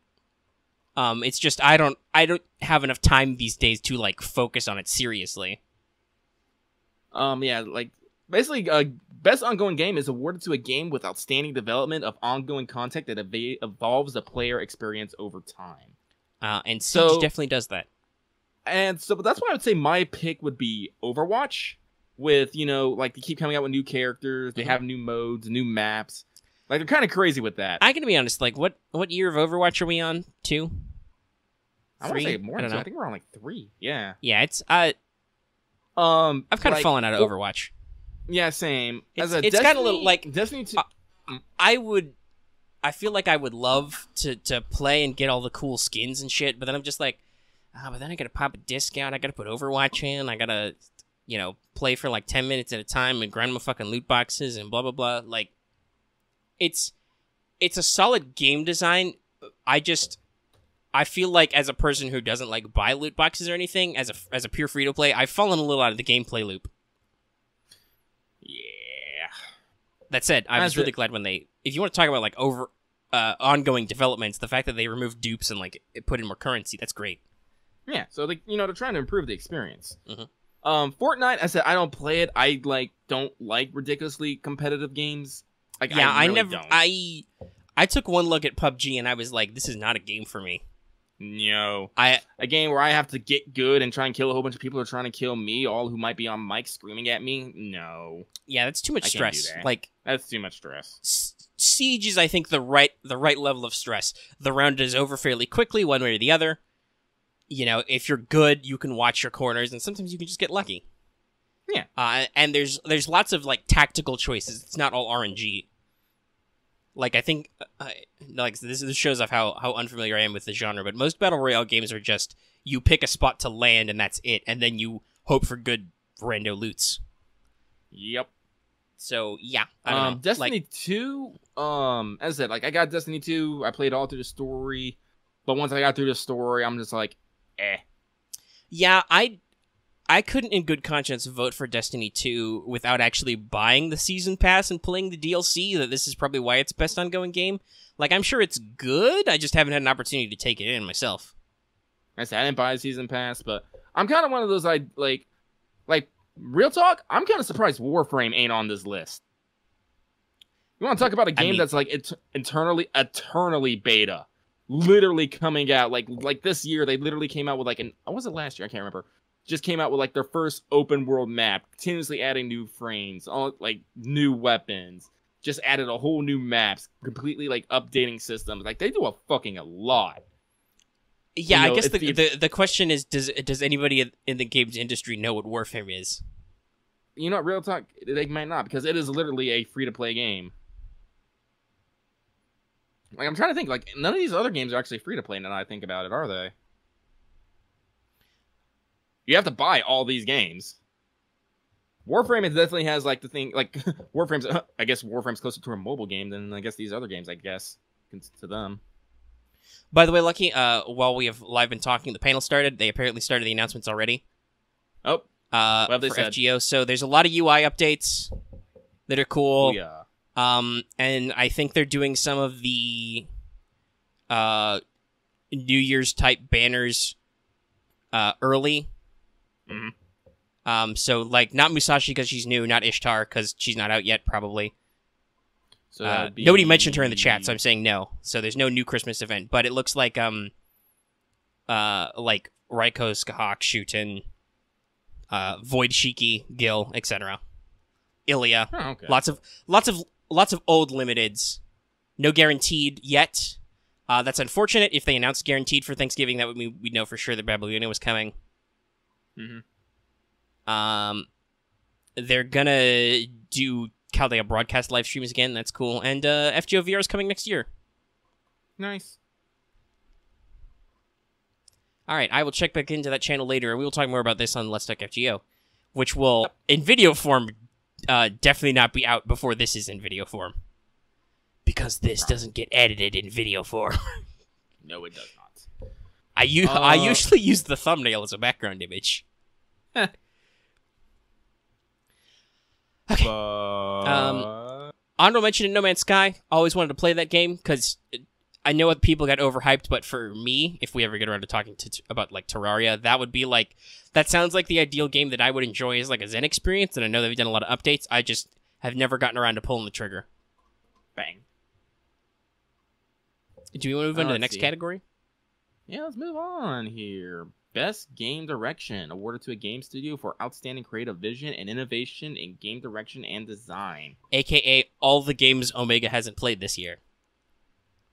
It's just I don't have enough time these days to, like, focus on it seriously. Yeah, like, basically, best ongoing game is awarded to a game with outstanding development of ongoing content that evolves the player experience over time. And Siege definitely does that. And so, but that's why I would say my pick would be Overwatch. With, like, they keep coming out with new characters, they have new modes, new maps. Like, they're kind of crazy with that. I gotta be honest, like, what year of Overwatch are we on? 2? I want to say more than 2. I think we're on, like, 3. Yeah. Yeah, it's, I've kind of fallen out of Overwatch. Yeah, same. It's kind of a little, like, Destiny 2. I feel like I would love to play and get all the cool skins and shit, but then I'm just like, but then I gotta pop a disc out, I gotta put Overwatch in, I gotta, play for like 10 minutes at a time and grind my fucking loot boxes and blah, blah, blah. Like, it's a solid game design. I just, I feel like as a person who doesn't like buy loot boxes or anything, as a pure free to play, I've fallen a little out of the gameplay loop. Yeah. That said, I was really glad when they. If you want to talk about like ongoing developments, the fact that they removed dupes and like put in more currency, that's great. Yeah, so they're trying to improve the experience. Mm-hmm. Fortnite, I said I don't play it. I don't like ridiculously competitive games. Like, yeah, I really never. don't. I took one look at PUBG and I was like, this is not a game for me. No, a game where I have to get good and try and kill a whole bunch of people who are trying to kill me, all who might be on mic screaming at me. No, yeah, that's too much stress. Can't do that. Like that's too much stress. Siege is, I think, the right level of stress. The round is over fairly quickly, one way or the other. You know, if you're good, you can watch your corners, and sometimes you can just get lucky. Yeah, and there's lots of like tactical choices. It's not all RNG. Like, I think, like, this shows off how unfamiliar I am with the genre, but most Battle Royale games are just, you pick a spot to land, and that's it, and then you hope for good rando loots. Yep. So, yeah, I don't know. Destiny 2, as I said, like, I got Destiny 2, I played all through the story, but once I got through the story, I'm just like, eh. Yeah, I couldn't in good conscience vote for Destiny 2 without actually buying the Season Pass and playing the DLC, that this is probably why it's best ongoing game. Like, I'm sure it's good, I just haven't had an opportunity to take it in myself. I said I didn't buy a Season Pass, but I'm kind of one of those, like, real talk, I'm kind of surprised Warframe ain't on this list. You want to talk about a game that's, like, eternally beta. Literally coming out, like this year, they literally came out with, like, was it last year? I can't remember. Just came out with like their first open world map, continuously adding new frames, all like new weapons, just added a whole new maps, completely like updating systems. Like they do a lot. Yeah, I guess the question is, does anybody in the games industry know what Warframe is? You know what, real talk, they might not, because it is literally a free to play game. Like I'm trying to think, like none of these other games are actually free to play now that I think about it, are they? You have to buy all these games. Warframe definitely has like the thing, like Warframe's. I guess Warframe's closer to a mobile game than I guess these other games. I guess to them. By the way, Lucky, while we have live been talking, the panel started. They apparently started the announcements already. Oh, what have they for said? FGO. So there's a lot of UI updates that are cool. Oh, yeah. And I think they're doing some of the New Year's type banners early. Mm-hmm. So like not Musashi because she's new, not Ishtar because she's not out yet, probably. So nobody mentioned her in the chat, so I'm saying no. So there's no new Christmas event, but it looks like Raiko, Skahak, Shuten, Void Shiki, Gil, etc. Ilya. Oh, okay. Lots of old limiteds. No guaranteed yet. That's unfortunate. If they announced guaranteed for Thanksgiving, that would mean we'd know for sure that Babylonia was coming. Mm-hmm. They're gonna do Chaldea broadcast live streams again. That's cool. And FGO VR is coming next year. Nice. All right, I will check back into that channel later, and we will talk more about this on Let's Talk FGO, which will, in video form, definitely not be out before this is in video form. Because this doesn't get edited in video form. No, it does not. I usually use the thumbnail as a background image. Okay. Honorable mention in No Man's Sky. Always wanted to play that game because I know that people got overhyped, but for me, if we ever get around to talking about like Terraria, that sounds like the ideal game that I would enjoy as like a Zen experience. And I know they've done a lot of updates. I just have never gotten around to pulling the trigger. Bang. Do we want to move on to the next category? Yeah, let's move on here. Best Game Direction, awarded to a game studio for outstanding creative vision and innovation in game direction and design. AKA all the games Omega hasn't played this year.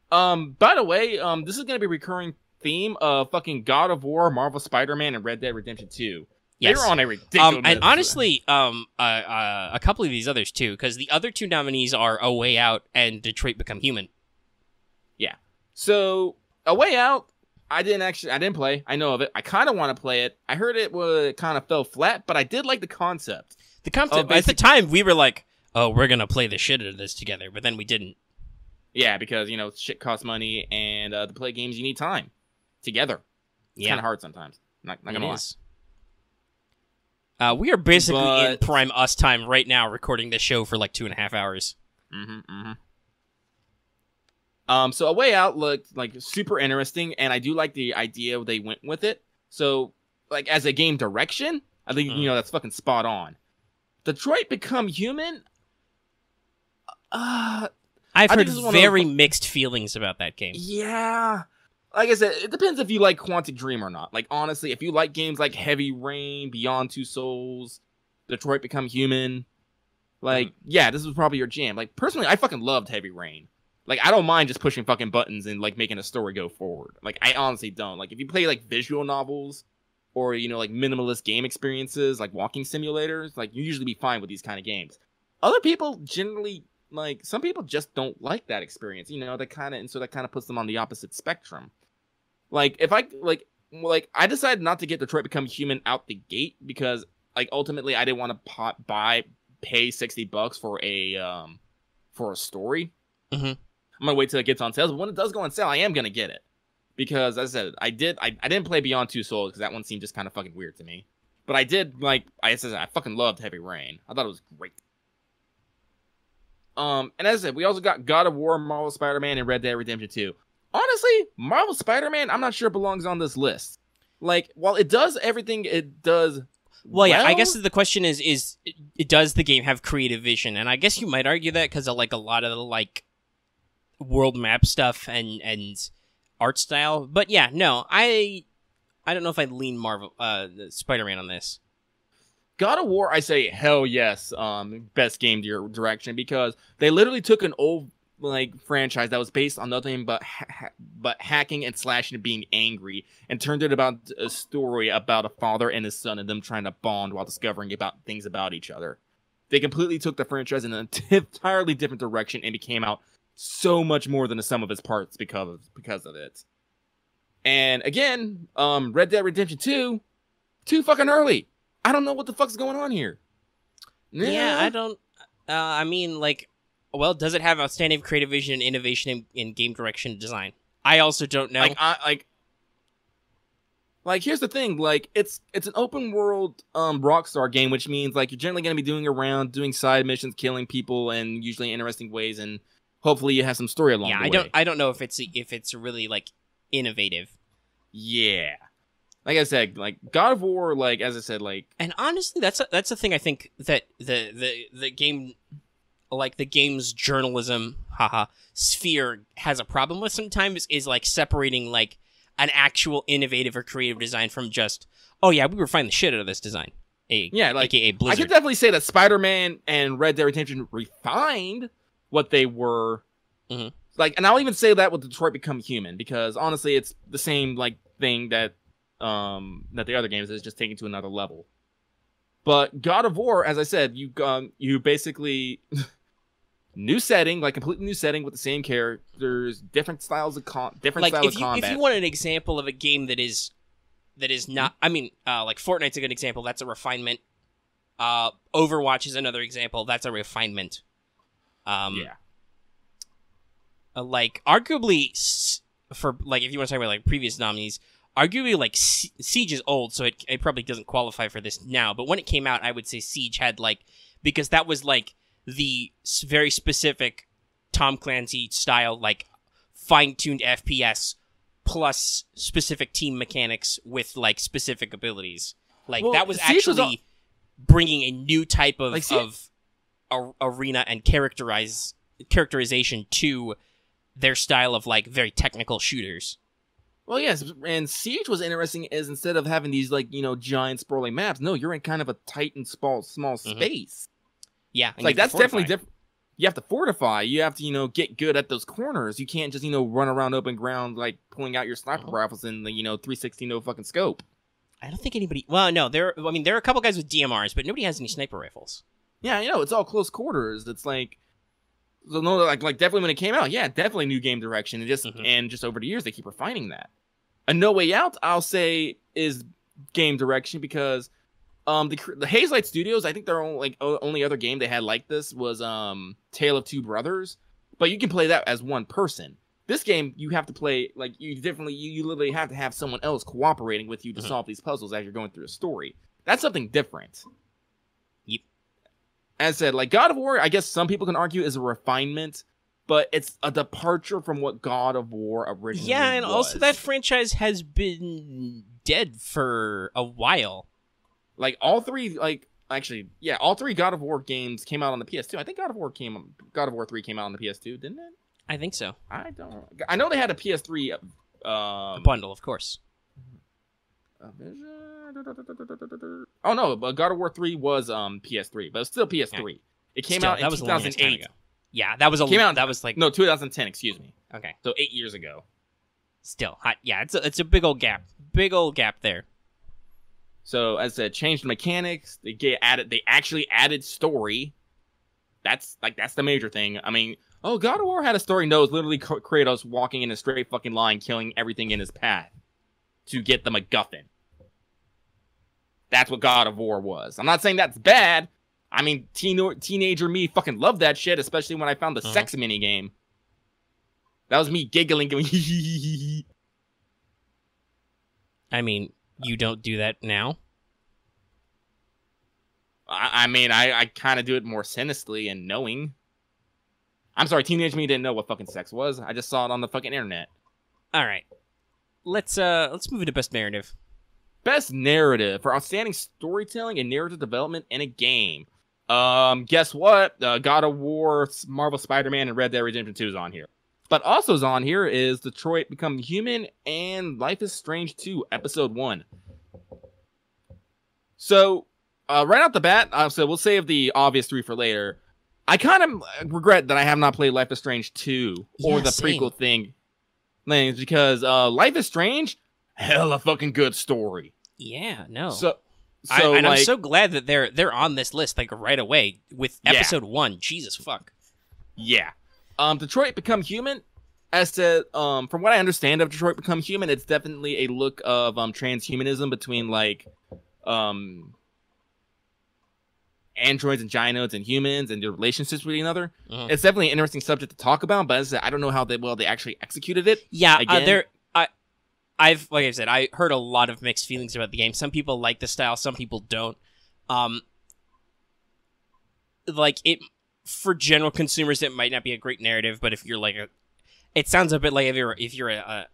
By the way, this is going to be a recurring theme of fucking God of War, Marvel Spider-Man, and Red Dead Redemption 2. Yes. They're on a ridiculous... and honestly, a couple of these others too, because the other two nominees are A Way Out and Detroit Become Human. Yeah. So, A Way Out, I didn't play. I know of it. I kind of want to play it. I heard it kind of fell flat, but I did like the concept. The concept, at the time, we were like, oh, we're going to play the shit out of this together, but then we didn't. Yeah, because, shit costs money, and to play games, you need time. together. It's Yeah. kind of hard sometimes. Not gonna lie. Is. We are basically in But- prime us time right now, recording this show for like 2.5 hours. So A Way Out looked like super interesting, and I do like the idea they went with it. So, like as a game direction, I think that's fucking spot on. Detroit Become Human. I've I heard think this is one of very those- mixed feelings about that game. Yeah. Like I said, it depends if you like Quantic Dream or not. Like, honestly, if you like games like Heavy Rain, Beyond Two Souls, Detroit Become Human, like, yeah, this was probably your jam. Like, personally, I fucking loved Heavy Rain. Like, I don't mind just pushing fucking buttons and, like, making a story go forward. Like, I honestly don't. Like, if you play, like, visual novels or, like, minimalist game experiences, like walking simulators, like, you usually be fine with these kind of games. Other people generally, like, some people just don't like that experience, that kind of, and so that kind of puts them on the opposite spectrum. Like, if I decided not to get Detroit Become Human out the gate because, like, ultimately I didn't want to pay $60 for a story. Mm-hmm. I'm gonna wait till it gets on sale. But when it does go on sale, I am gonna get it because, as I said, I didn't play Beyond Two Souls because that one seemed just kind of fucking weird to me. But I did I fucking loved Heavy Rain. I thought it was great. And as I said, we also got God of War, Marvel Spider-Man, and Red Dead Redemption 2. Honestly, Marvel Spider-Man, I'm not sure belongs on this list. Like, while it does everything it does. Well, yeah, I guess the question is does the game have creative vision? And I guess you might argue that because of like a lot of the like world map stuff and art style. But yeah, no, I don't know if I'd lean Marvel Spider-Man on this. God of War, I say hell yes, best game direction because they literally took an old franchise that was based on nothing but hacking and slashing and being angry and turned it about a story about a father and his son and them trying to bond while discovering about things about each other. They completely took the franchise in an entirely different direction and became out so much more than the sum of its parts because of it. And again, Red Dead Redemption 2, too fucking early. I don't know what the fuck's going on here. Yeah, I don't. I mean, like, well, does it have outstanding creative vision and innovation in game direction and design? I also don't know. Like, here's the thing. Like, it's an open world Rockstar game, which means like you're generally gonna be doing side missions, killing people, and usually in interesting ways, and hopefully you have some story along the way. I don't know if it's really like innovative. Yeah. Like I said, like God of War, like as I said, like, and honestly, that's the thing I think that the game, like the game's journalism, sphere has a problem with sometimes is like separating like an actual innovative or creative design from just, oh yeah, we refined the shit out of this design. AKA Blizzard. I could definitely say that Spider-Man and Red Dead Redemption refined what they were. Mm-hmm. Like, and I'll even say that with Detroit Become Human because honestly, it's the same like thing that the other games is just taken to another level. But God of War, as I said, you basically new setting, like completely new setting with the same characters, different styles of combat. If you want an example of a game that is not, I mean, like Fortnite's a good example. That's a refinement. Overwatch is another example. That's a refinement. Yeah. Like arguably for like if you want to talk about like previous nominees. Arguably, like, Siege is old, so it probably doesn't qualify for this now. But when it came out, I would say Siege had, like... Because that was, like, the very specific Tom Clancy style, like, fine-tuned FPS plus specific team mechanics with, like, specific abilities. Like, that was Siege actually bringing a new type of, like, arena and characterization to their style of, like, very technical shooters. Well, yes, and Siege was interesting is instead of having these, like, giant sprawling maps, no, you're in kind of a tight and small space. Yeah. Like, that's definitely different. You have to fortify. You have to, get good at those corners. You can't just, run around open ground, like, pulling out your sniper rifles in the, 360 no fucking scope. I don't think anybody... Well, no, there are a couple guys with DMRs, but nobody has any sniper rifles. Yeah, it's all close quarters. It's like... So, no, like definitely when it came out, yeah, definitely new game direction. And just over the years, they keep refining that. A No Way Out, I'll say, is game direction because the Hazelight Studios, I think their only other game they had like this was Tale of Two Brothers, but you can play that as one person. This game, you have to play, like, you literally have to have someone else cooperating with you to solve these puzzles as you're going through a story. That's something different. Yep. As I said, like, God of War, I guess some people can argue is a refinement, but it's a departure from what God of War originally was. Yeah, and also that franchise has been dead for a while. Like, all three, like, actually, yeah, all three God of War games came out on the PS2. I think God of War 3 came out on the PS2, didn't it? I think so. I know they had a PS3 a bundle, of course. Oh no, but God of War 3 was PS3, but it's still PS3. Yeah. It came out in 2008. Yeah, that was that was like 2010, excuse me. Okay. So 8 years ago. Still hot. Yeah, it's a big old gap. Big old gap there. So as I said, changed mechanics, they actually added story. That's the major thing. I mean, God of War had a story. No, it's literally Kratos walking in a straight fucking line, killing everything in his path to get the MacGuffin. That's what God of War was. I'm not saying that's bad. I mean, teenager me fucking loved that shit, especially when I found the sex minigame. That was me giggling, going hee hee hee hee. I mean, you don't do that now? I mean, I kind of do it more sinisterly and knowing. I'm sorry, teenage me didn't know what fucking sex was. I just saw it on the fucking internet. All right. Let's move into best narrative. Best narrative for outstanding storytelling and narrative development in a game. Guess what? God of War, Marvel Spider-Man, and Red Dead Redemption 2 is on here. But also is on here is Detroit Become Human and Life is Strange 2, Episode 1. So, right off the bat, so we'll save the obvious three for later. I kind of regret that I have not played Life is Strange 2 or the prequel thing. Because Life is Strange, hella fucking good story. Yeah, no. I'm so glad that they're on this list like right away with Episode 1. Jesus fuck. Yeah. Detroit Become Human, as said, from what I understand of Detroit Become Human, it's definitely a look of transhumanism between like androids and gynoids and humans and their relationships with each other. It's definitely an interesting subject to talk about, but as I said, I don't know how they actually executed it. Yeah, like I said, I heard a lot of mixed feelings about the game. Some people like the style, some people don't. Like it for general consumers, it might not be a great narrative, but if you're like it sounds a bit like if you're a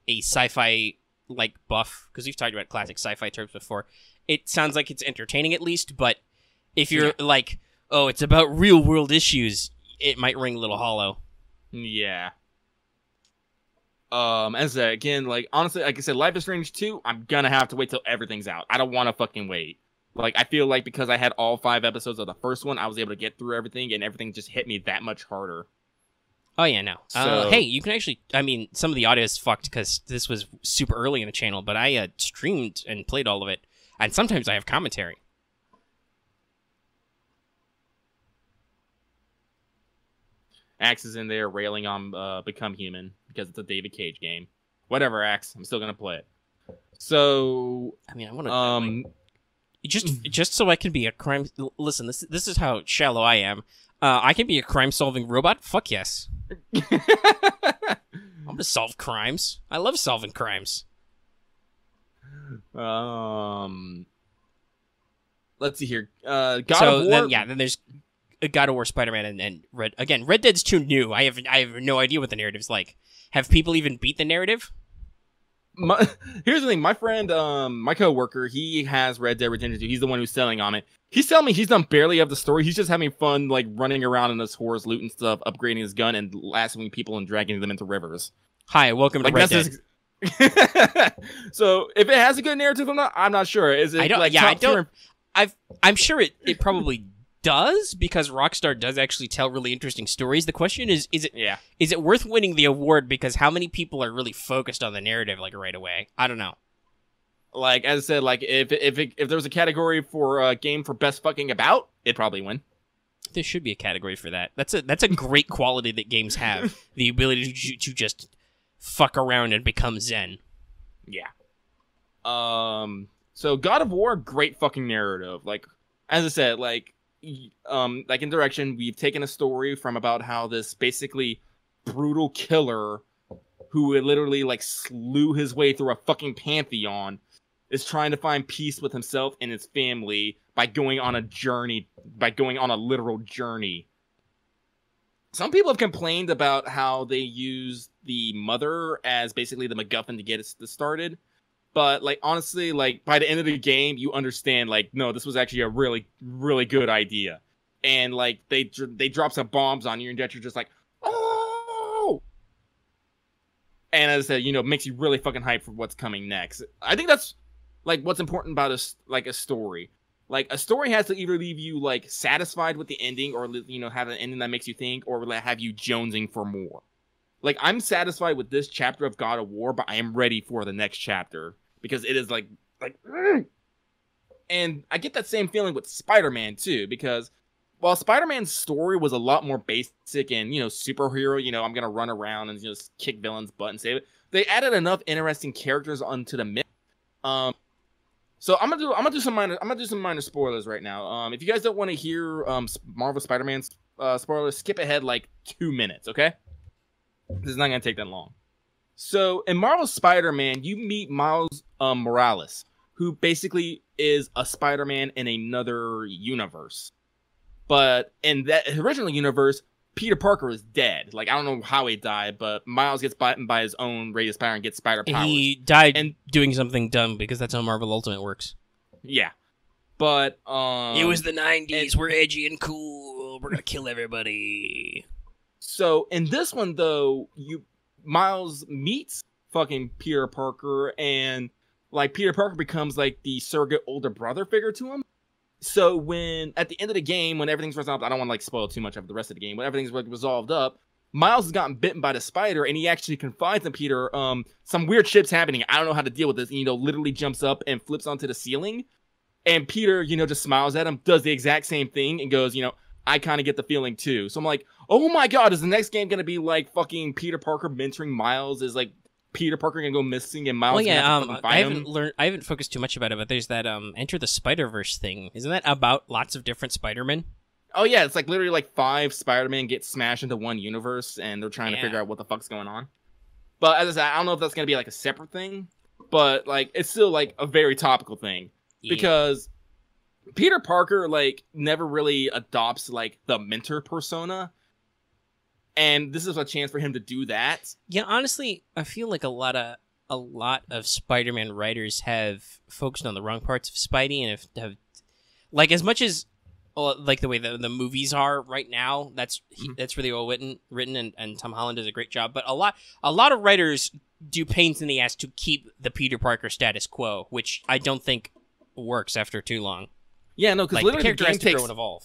sci-fi like buff, because we've talked about classic sci-fi tropes before. It sounds like it's entertaining at least, but if you're like, oh, it's about real world issues, it might ring a little hollow. Yeah. As again, like honestly, like I said, Life is Strange 2, I'm gonna have to wait till everything's out. I don't want to fucking wait. Like I feel like because I had all 5 episodes of the first one, I was able to get through everything, and everything just hit me that much harder. Oh yeah, no. Hey, you can actually. I mean, some of the audio is fucked because this was super early in the channel, but I streamed and played all of it, and sometimes I have commentary. Axe is in there railing on Become Human because it's a David Cage game. Whatever, Axe. I'm still gonna play it. So I mean, I want to just so I can be a crime. Listen, this is how shallow I am. I can be a crime-solving robot. Fuck yes. I'm gonna solve crimes. I love solving crimes. Let's see here. God of War. Then there's God of War, Spider-Man, and Red Dead's too new. I have no idea what the narrative's like. Have people even beat the narrative? Here's the thing. My friend, my coworker, he has Red Dead Redemption 2. He's the one who's selling on it. He's telling me he's done barely of the story. He's just having fun, like running around in this horse, looting stuff, upgrading his gun, and lassoing people and dragging them into rivers. Hi, welcome to Red Dead. So if it has a good narrative, I'm not sure. Is it? I'm sure it probably does, because Rockstar does actually tell really interesting stories. The question is it worth winning the award, because how many people are really focused on the narrative like right away? I don't know. Like, as I said, like if there was a category for a game for best fucking about, it'd probably win. There should be a category for that. That's a great quality that games have. The ability to just fuck around and become zen. Yeah. So God of War, great fucking narrative. Like, as I said, like in direction, we've taken a story from about how this basically brutal killer who literally like slew his way through a fucking pantheon is trying to find peace with himself and his family by going on a journey, by going on a literal journey. Some people have complained about how they use the mother as basically the MacGuffin to get it started. But, like, honestly, like, by the end of the game, you understand, like, no, this was actually a really, really good idea. And, like, they drop some bombs on you, and you're just like, oh! And as I said, you know, it makes you really fucking hyped for what's coming next. I think that's, like, what's important about a story. Like, a story has to either leave you, like, satisfied with the ending, or, you know, have an ending that makes you think, or have you jonesing for more. Like, I'm satisfied with this chapter of God of War, but I am ready for the next chapter. Because it is, like... And I get that same feeling with Spider-Man, too, because while Spider-Man's story was a lot more basic and, you know, superhero, you know, I'm gonna run around and just kick villains' butt and save it, they added enough interesting characters onto the mix. So I'm gonna do some minor spoilers right now. If you guys don't want to hear Marvel Spider-Man spoilers, skip ahead like 2 minutes, okay? This is not gonna take that long. So in Marvel Spider-Man, you meet Miles Morales, who basically is a Spider-Man in another universe. But in that original universe, Peter Parker is dead. Like, I don't know how he died, but Miles gets bitten by his own radius spider and gets spider powers. He died doing something dumb because that's how Marvel Ultimate works. Yeah. But, it was the 90s. We're edgy and cool. We're gonna kill everybody. So, in this one, though, Miles meets fucking Peter Parker, and, like, Peter Parker becomes, like, the surrogate older brother figure to him. So when, at the end of the game, when everything's resolved, I don't want to, like, spoil too much of the rest of the game, when everything's, like, resolved up, Miles has gotten bitten by the spider, and he actually confides in Peter, some weird shit's happening, I don't know how to deal with this, and, you know, literally jumps up and flips onto the ceiling, and Peter, you know, just smiles at him, does the exact same thing, and goes, you know, I kind of get the feeling too. So I'm like, oh my god, is the next game gonna be like fucking Peter Parker mentoring Miles? Is like Peter Parker gonna go missing and Miles gonna have to fucking find him? I haven't focused too much about it, but there's that Enter the Spider-Verse thing. Isn't that about lots of different Spider-Men? Oh yeah, it's like literally like 5 Spider-Man get smashed into one universe, and they're trying to figure out what the fuck's going on. But as I said, I don't know if that's gonna be like a separate thing, but like it's still like a very topical thing because Peter Parker, like, never really adopts, like, the mentor persona. And this is a chance for him to do that. Yeah, honestly, I feel like a lot of Spider-Man writers have focused on the wrong parts of Spidey and have like, as much as, like, the way the movies are right now, that's really well written and Tom Holland does a great job. But a lot of writers do pains in the ass to keep the Peter Parker status quo, which I don't think works after too long. Yeah, no, because like, literally the character has to grow and evolve.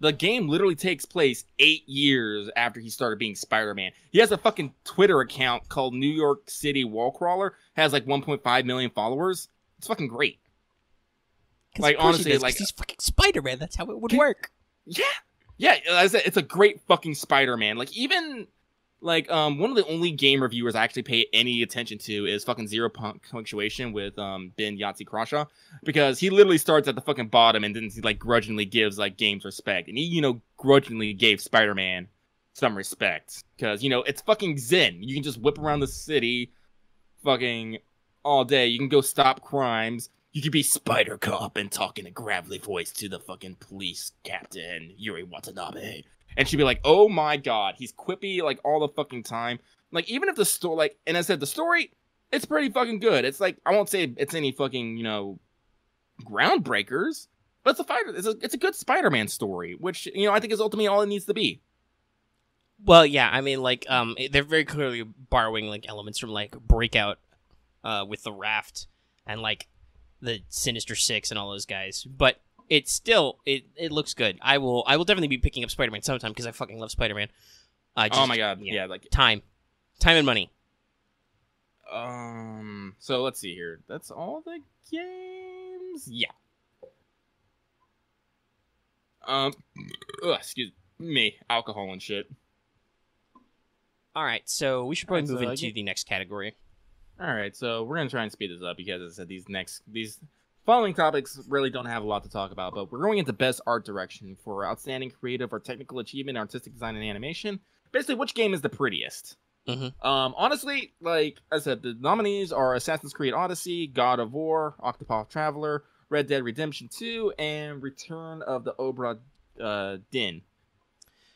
The game literally takes place 8 years after he started being Spider-Man. He has a fucking Twitter account called New York City Wallcrawler. Has like 1.5 million followers. It's fucking great. Like, honestly, like, he's fucking Spider-Man. That's how it would work. Yeah, yeah. As I said, it's a great fucking Spider-Man. Like, even like one of the only game reviewers I actually pay any attention to is fucking Zero Punctuation with Ben Yahtzee Crawshaw, because he literally starts at the fucking bottom and then he like grudgingly gives like games respect, and he, you know, grudgingly gave Spider-Man some respect because, you know, it's fucking zen. You can just whip around the city fucking all day. You can go stop crimes. You could be Spider Cop and talk in a gravelly voice to the fucking police captain, Yuri Watanabe. And she'd be like, oh my god, he's quippy, like, all the fucking time. Like, even if the story, like, and I said, the story, it's pretty fucking good. It's like, I won't say it's any fucking, you know, groundbreakers, but it's a good Spider-Man story, which, you know, I think is ultimately all it needs to be. Well, yeah, I mean, like, they're very clearly borrowing, like, elements from, like, Breakout with the Raft and, like, the Sinister Six and all those guys, but it's still, it looks good. I will definitely be picking up Spider-Man sometime because I fucking love Spider-Man. Oh my god, yeah, like time and money. So let's see here. That's all the games. Yeah. Excuse me, alcohol and shit. All right, so we should probably move into the next category. All right, so we're gonna try and speed this up because, as I said, these following topics really don't have a lot to talk about, but we're going into best art direction for outstanding creative or technical achievement, artistic design, and animation, basically which game is the prettiest. Mm-hmm. Honestly, like I said, the nominees are Assassin's Creed Odyssey, God of War, Octopath Traveler, Red Dead Redemption 2, and Return of the Obra Dinn.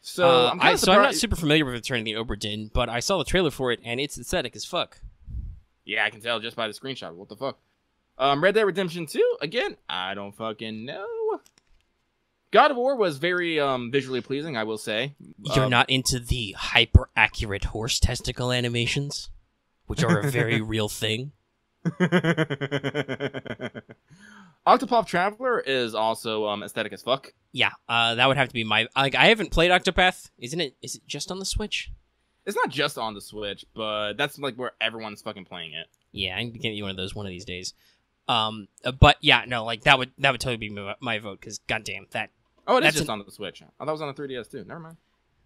So I'm not super familiar with Return of the Obra Dinn, but I saw the trailer for it, and it's aesthetic as fuck. Yeah, I can tell just by the screenshot. What the fuck? Red Dead Redemption 2, again, I don't fucking know. God of War was very visually pleasing, I will say. You're not into the hyper-accurate horse testicle animations, which are a very real thing? Octopath Traveler is also aesthetic as fuck. Yeah, that would have to be my... Like, I haven't played Octopath. Is it just on the Switch? It's not just on the Switch, but that's like where everyone's fucking playing it. Yeah, I can get you one of those one of these days. But yeah, no, like that would totally be my vote, because goddamn, that... Oh, it is just on the Switch. I thought it was on the 3DS too. Never mind.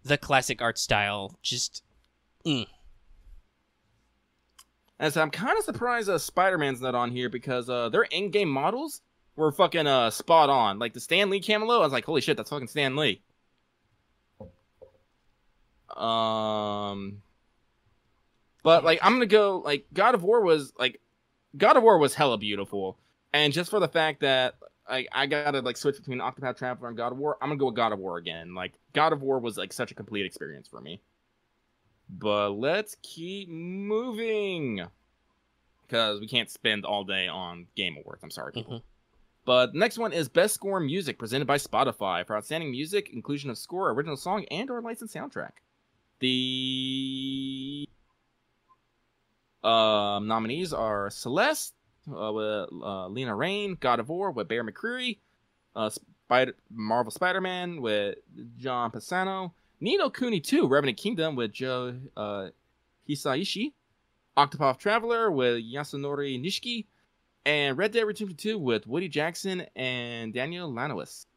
The classic art style, just... And so I'm kind of surprised Spider-Man's not on here, because their in-game models were fucking spot on. Like the Stan Lee Camelo, I was like, holy shit, that's fucking Stan Lee. But like I'm gonna go like God of War was hella beautiful, and just for the fact that I gotta like switch between Octopath Traveler and God of War, I'm gonna go with God of War again. Like God of War was like such a complete experience for me. But let's keep moving, because we can't spend all day on Game Awards. I'm sorry, people. But the next one is Best Score Music, presented by Spotify for outstanding music, inclusion of score, original song, and/or licensed soundtrack. The nominees are Celeste with Lena Raine, God of War with Bear McCreary, Marvel Spider-Man with John Pisano, Ni no Kuni 2, Revenant Kingdom with Joe Hisaishi, Octopath Traveler with Yasunori Nishiki, and Red Dead Redemption 2 with Woody Jackson and Daniel Lanois.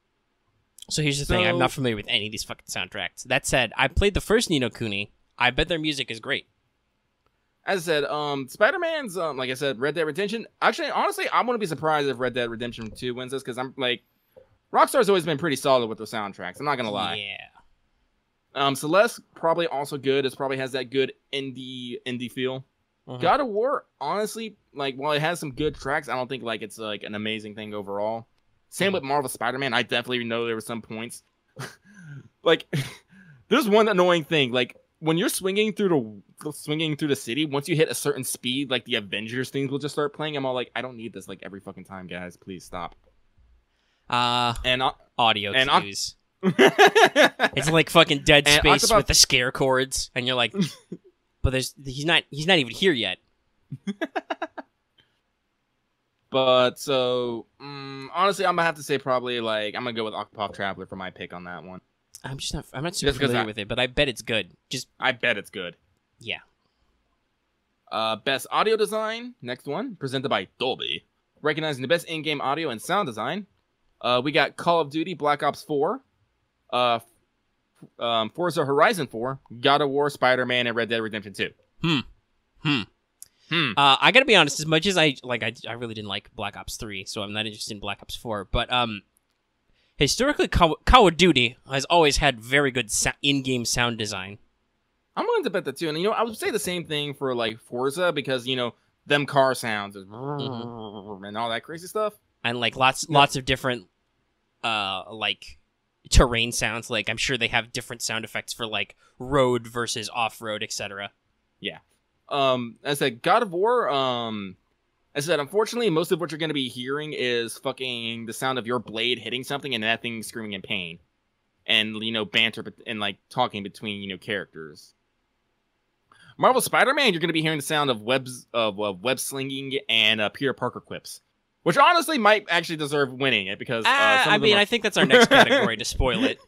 So here's the thing, I'm not familiar with any of these fucking soundtracks. That said, I played the first Ni no Kuni. I bet their music is great. As I said, Spider-Man's, like I said, Red Dead Redemption. Actually, honestly, I wouldn't be surprised if Red Dead Redemption 2 wins this, because I'm like, Rockstar's always been pretty solid with their soundtracks. I'm not gonna lie. Yeah. Celeste probably also good. It probably has that good indie feel. God of War, honestly, like while it has some good tracks, I don't think like it's like an amazing thing overall. Same with Marvel Spider-Man. I definitely know there were some points. Like, there's one annoying thing. Like when you're swinging through the city, once you hit a certain speed, like the Avengers things will just start playing. I'm all like, I don't need this like every fucking time, guys. Please stop. And audio cues. It's like fucking Dead And Space with the scare chords, and you're like, but he's not even here yet. But so honestly, I'm gonna have to say probably like I'm gonna go with Octopath Traveler for my pick on that one. I'm not super familiar with it, but I bet it's good. I bet it's good. Yeah. Best audio design, next one, presented by Dolby, recognizing the best in-game audio and sound design. We got Call of Duty Black Ops 4, Forza Horizon 4, God of War, Spider-Man, and Red Dead Redemption 2. I gotta be honest, as much as I really didn't like Black Ops 3, so I'm not interested in Black Ops 4, but historically, Call of Duty has always had very good in-game sound design. I'm willing to bet that too, and I would say the same thing for like Forza, because them car sounds and all that crazy stuff, and like lots of different like terrain sounds. Like I'm sure they have different sound effects for like road versus off-road, etc. Yeah. As I said, God of War, as I said, unfortunately, most of what you're going to be hearing is fucking the sound of your blade hitting something and that thing screaming in pain. And, banter and, like, talking between, characters. Marvel Spider-Man, you're going to be hearing the sound of web slinging and Peter Parker quips. Which, honestly, might actually deserve winning it, because... I think that's our next category to spoil it.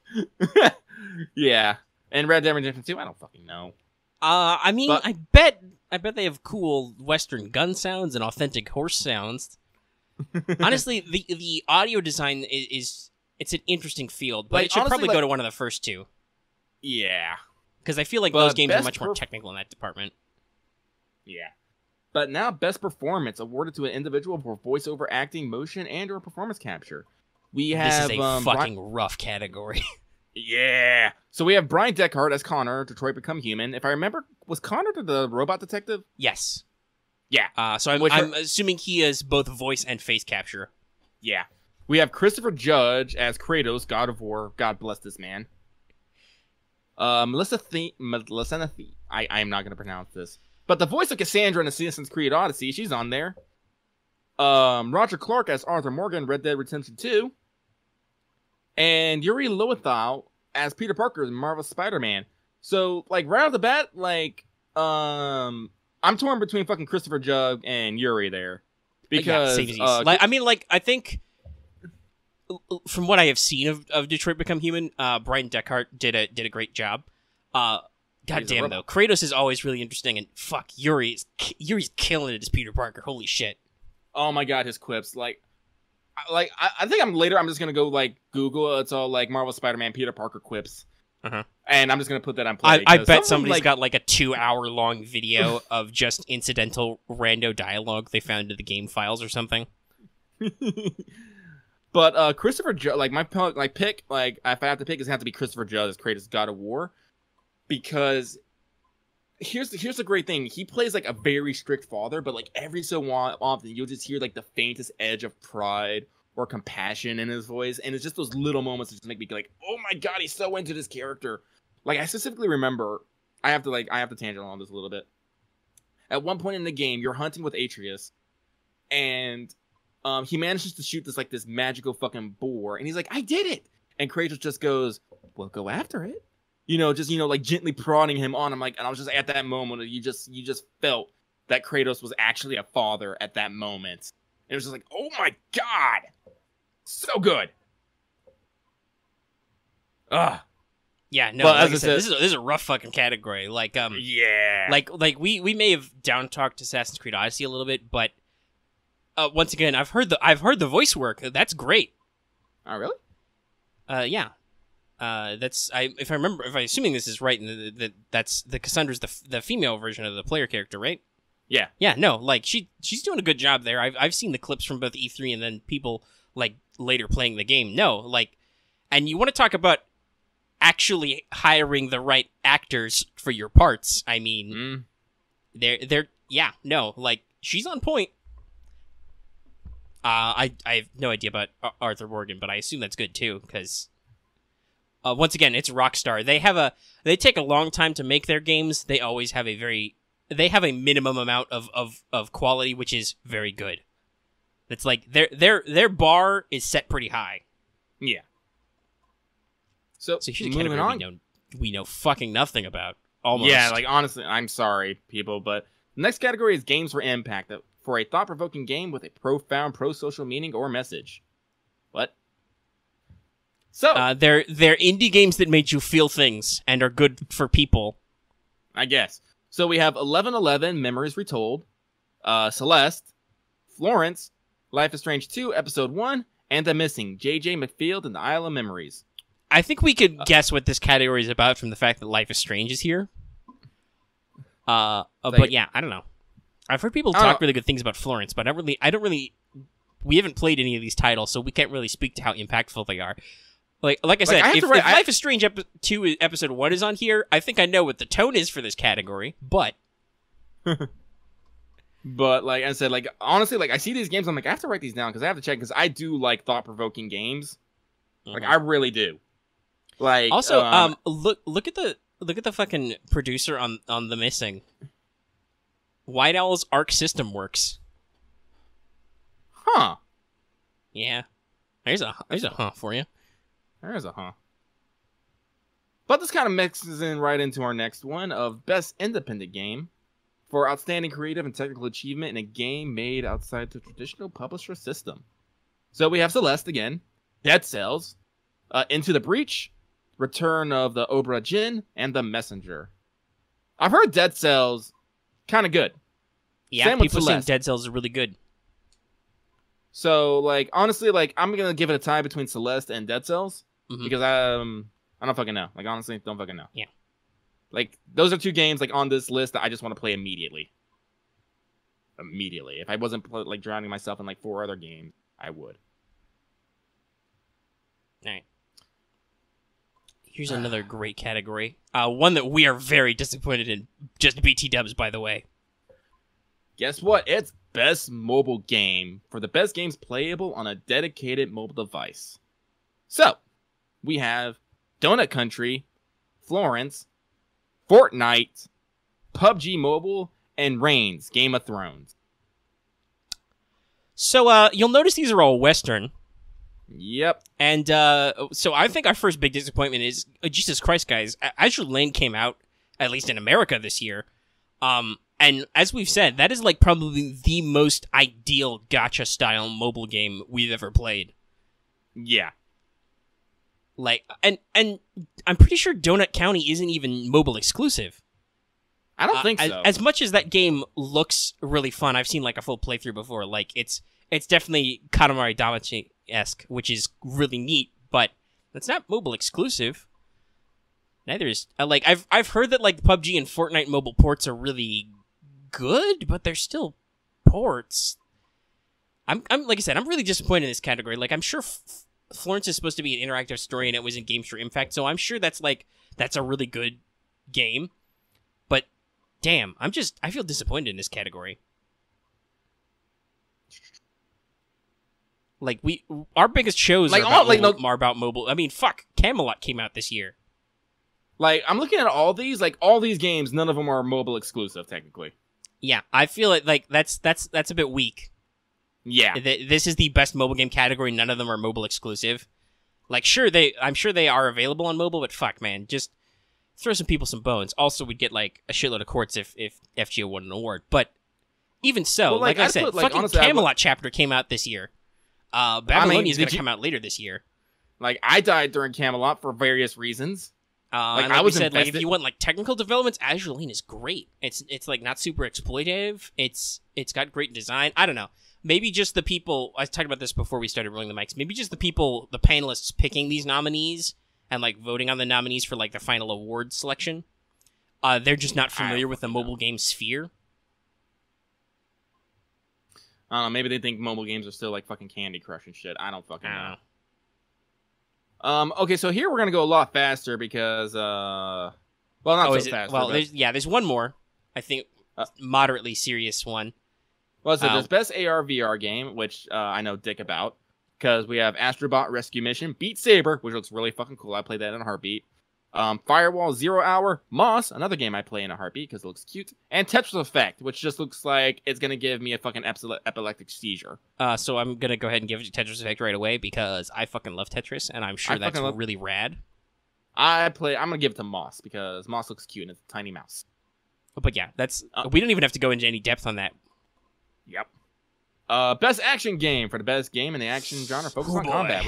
Yeah. And Red Dead Redemption 2, I don't fucking know. I bet they have cool Western gun sounds and authentic horse sounds. Honestly, the audio design it's an interesting field, but it should probably go to one of the first two. Yeah. Because I feel like those games are much more technical in that department. Yeah. But now, best performance awarded to an individual for voiceover acting, motion, and/or performance capture. We have this is a fucking rough category. Yeah. So we have Brian Deckhart as Connor, Detroit Become Human. If I remember, was Connor the robot detective? Yes. Yeah. So I'm assuming he is both voice and face capture. Yeah. We have Christopher Judge as Kratos, God of War. God bless this man. Melissa I am not going to pronounce this. But the voice of Cassandra in Assassin's Creed Odyssey, she's on there. Roger Clark as Arthur Morgan, Red Dead Redemption 2. And Yuri Lowenthal as Peter Parker in Marvel's Spider-Man. So, like, right off the bat, like, I'm torn between fucking Christopher Judge and Yuri there. Because, I think from what I have seen of Detroit Become Human, Brian Deckhart did a great job. Goddamn though, Kratos is always really interesting, and fuck, Yuri's killing it as Peter Parker. Holy shit! Oh my god, his quips, I think I'm just gonna go like Google. It's all like Marvel Spider-Man Peter Parker quips, and I'm just gonna put that on play. I bet somebody's got like a 2-hour long video of just incidental rando dialogue they found in the game files or something. But Christopher Judge, like my pick, like if I have to pick, it's gonna have to be Christopher Judge as Kratos God of War, because here's the great thing. He plays like a very strict father, but like every so often you'll just hear like the faintest edge of pride or compassion in his voice, and it's just those little moments that just make me like, oh my god, he's so into this character. Like I specifically remember, I have to tangent on this a little bit. At one point in the game, you're hunting with Atreus, and he manages to shoot this magical fucking boar, and he's like, I did it! And Kratos just goes, well, go after it. Like gently prodding him on. And I was just at that moment, you just felt that Kratos was actually a father at that moment. And it was just like, oh my god! So good! Ugh. Yeah, no, well, as I said, this is a rough fucking category. Like, yeah. Like we may have down-talked Assassin's Creed Odyssey a little bit, but once again, I've heard the voice work. That's great. Oh, really? Yeah. If I'm assuming this is right, that's the Cassandra's the female version of the player character, right? Yeah. Yeah. No, like she's doing a good job there. I've seen the clips from both E3 and then people like later playing the game. No, like, and you want to talk about actually hiring the right actors for your parts? I mean, they're yeah, no, like she's on point. I have no idea about Arthur Morgan, but I assume that's good too, because once again, it's Rockstar. They take a long time to make their games. They always have a minimum amount of quality, which is very good. It's like their bar is set pretty high. Yeah. So here's a category we know fucking nothing about. Almost. Yeah, like honestly, I'm sorry, people, but the next category is games for impact. For a thought-provoking game with a profound pro-social meaning or message. What? So they're indie games that made you feel things and are good for people, I guess. So we have 11:11 Memories Retold, Celeste, Florence, Life is Strange 2 Episode 1, and The Missing, J.J. McField and the Isle of Memories. I think we could guess what this category is about from the fact that Life is Strange is here. But yeah, I don't know. I've heard people talk really good things about Florence, but we haven't played any of these titles, so we can't really speak to how impactful they are. Like I said, if Life is Strange 2 Episode 1 is on here, I think I know what the tone is for this category, but... But, like I said, like, honestly, like, I see these games, I'm like, I have to write these down, because I have to check, because I do like thought-provoking games. Like, I really do. Like, also, look at the fucking producer on The Missing. White Owl's Arc System works. Huh. Yeah. There's a huh for you. There's a huh. But this kind of mixes in right into our next one of Best Independent Game for outstanding creative and technical achievement in a game made outside the traditional publisher system. So we have Celeste again, Dead Cells, Into the Breach, Return of the Obra Dinn, and The Messenger. I've heard Dead Cells kind of good. Yeah, people saying Dead Cells is really good. So, like, honestly, like, I'm gonna give it a tie between Celeste and Dead Cells because I don't fucking know. Like, honestly, don't fucking know. Yeah. Like, those are two games like on this list that I just want to play immediately. If I wasn't like drowning myself in like 4 other games, I would. All right. Here's another great category. One that we are very disappointed in. Just BT dubs, by the way. Guess what? It's best mobile game for the best games playable on a dedicated mobile device. So, we have Donut Country, Florence, Fortnite, PUBG Mobile, and Reigns, Game of Thrones. So, you'll notice these are all Western. Yep. And so I think our first big disappointment is, Jesus Christ, guys, Azure Lane came out, at least in America this year. And as we've said, that is like probably the most ideal gacha-style mobile game we've ever played. Yeah. Like, and I'm pretty sure Donut County isn't even mobile exclusive. I don't think so. As much as that game looks really fun, I've seen like a full playthrough before. Like, it's definitely Katamari Damacy-esque, which is really neat, but it's not mobile exclusive. Neither is like I've heard that like PUBG and Fortnite mobile ports are really good, but they're still ports. I'm like I said, I'm really disappointed in this category. Like, I'm sure Florence is supposed to be an interactive story, and it was in Games for Impact, so I'm sure that's a really good game. But damn, I feel disappointed in this category. Like, our biggest shows like, are about mobile. I mean, fuck, Camelot came out this year. Like, I'm looking at all these. Like, all these games, none of them are mobile exclusive, technically. Yeah, I feel like that's a bit weak. Yeah, this is the best mobile game category. None of them are mobile exclusive. Like, I'm sure they are available on mobile, but fuck, man, just throw some people some bones. Also, we'd get like a shitload of quartz if FGO won an award. But even so, well, like I said, fucking honestly, Camelot chapter came out this year. Babylonia is going to come out later this year. Like, I died during Camelot for various reasons. Like I was said, like, if you want like technical developments, Azure Lane is great. It's like not super exploitative. It's got great design. I don't know. Maybe just the people. I talked about this before we started rolling the mics. Maybe just the people, the panelists picking these nominees and like voting on the nominees for like the final award selection. They're just not familiar with the mobile game sphere. I don't know. Maybe they think mobile games are still like fucking Candy Crush and shit. I don't fucking know. Okay, so here we're gonna go a lot faster because, well, not so fast. Well, there's one more. I think moderately serious one. Well, so there's best AR VR game, which I know dick about, because we have Astrobot Rescue Mission, Beat Saber, which looks really fucking cool. I played that in a heartbeat. Firewall Zero Hour, Moss, another game I play in a heartbeat because it looks cute, and Tetris Effect, which just looks like it's gonna give me a fucking epileptic seizure. So I'm gonna go ahead and give it to Tetris Effect right away because I fucking love Tetris, and I'm sure that's really rad. I'm gonna give it to Moss because Moss looks cute and it's a tiny mouse. But yeah, we don't even have to go into any depth on that. Yep. Best action game for the best game in the action genre focused on combat.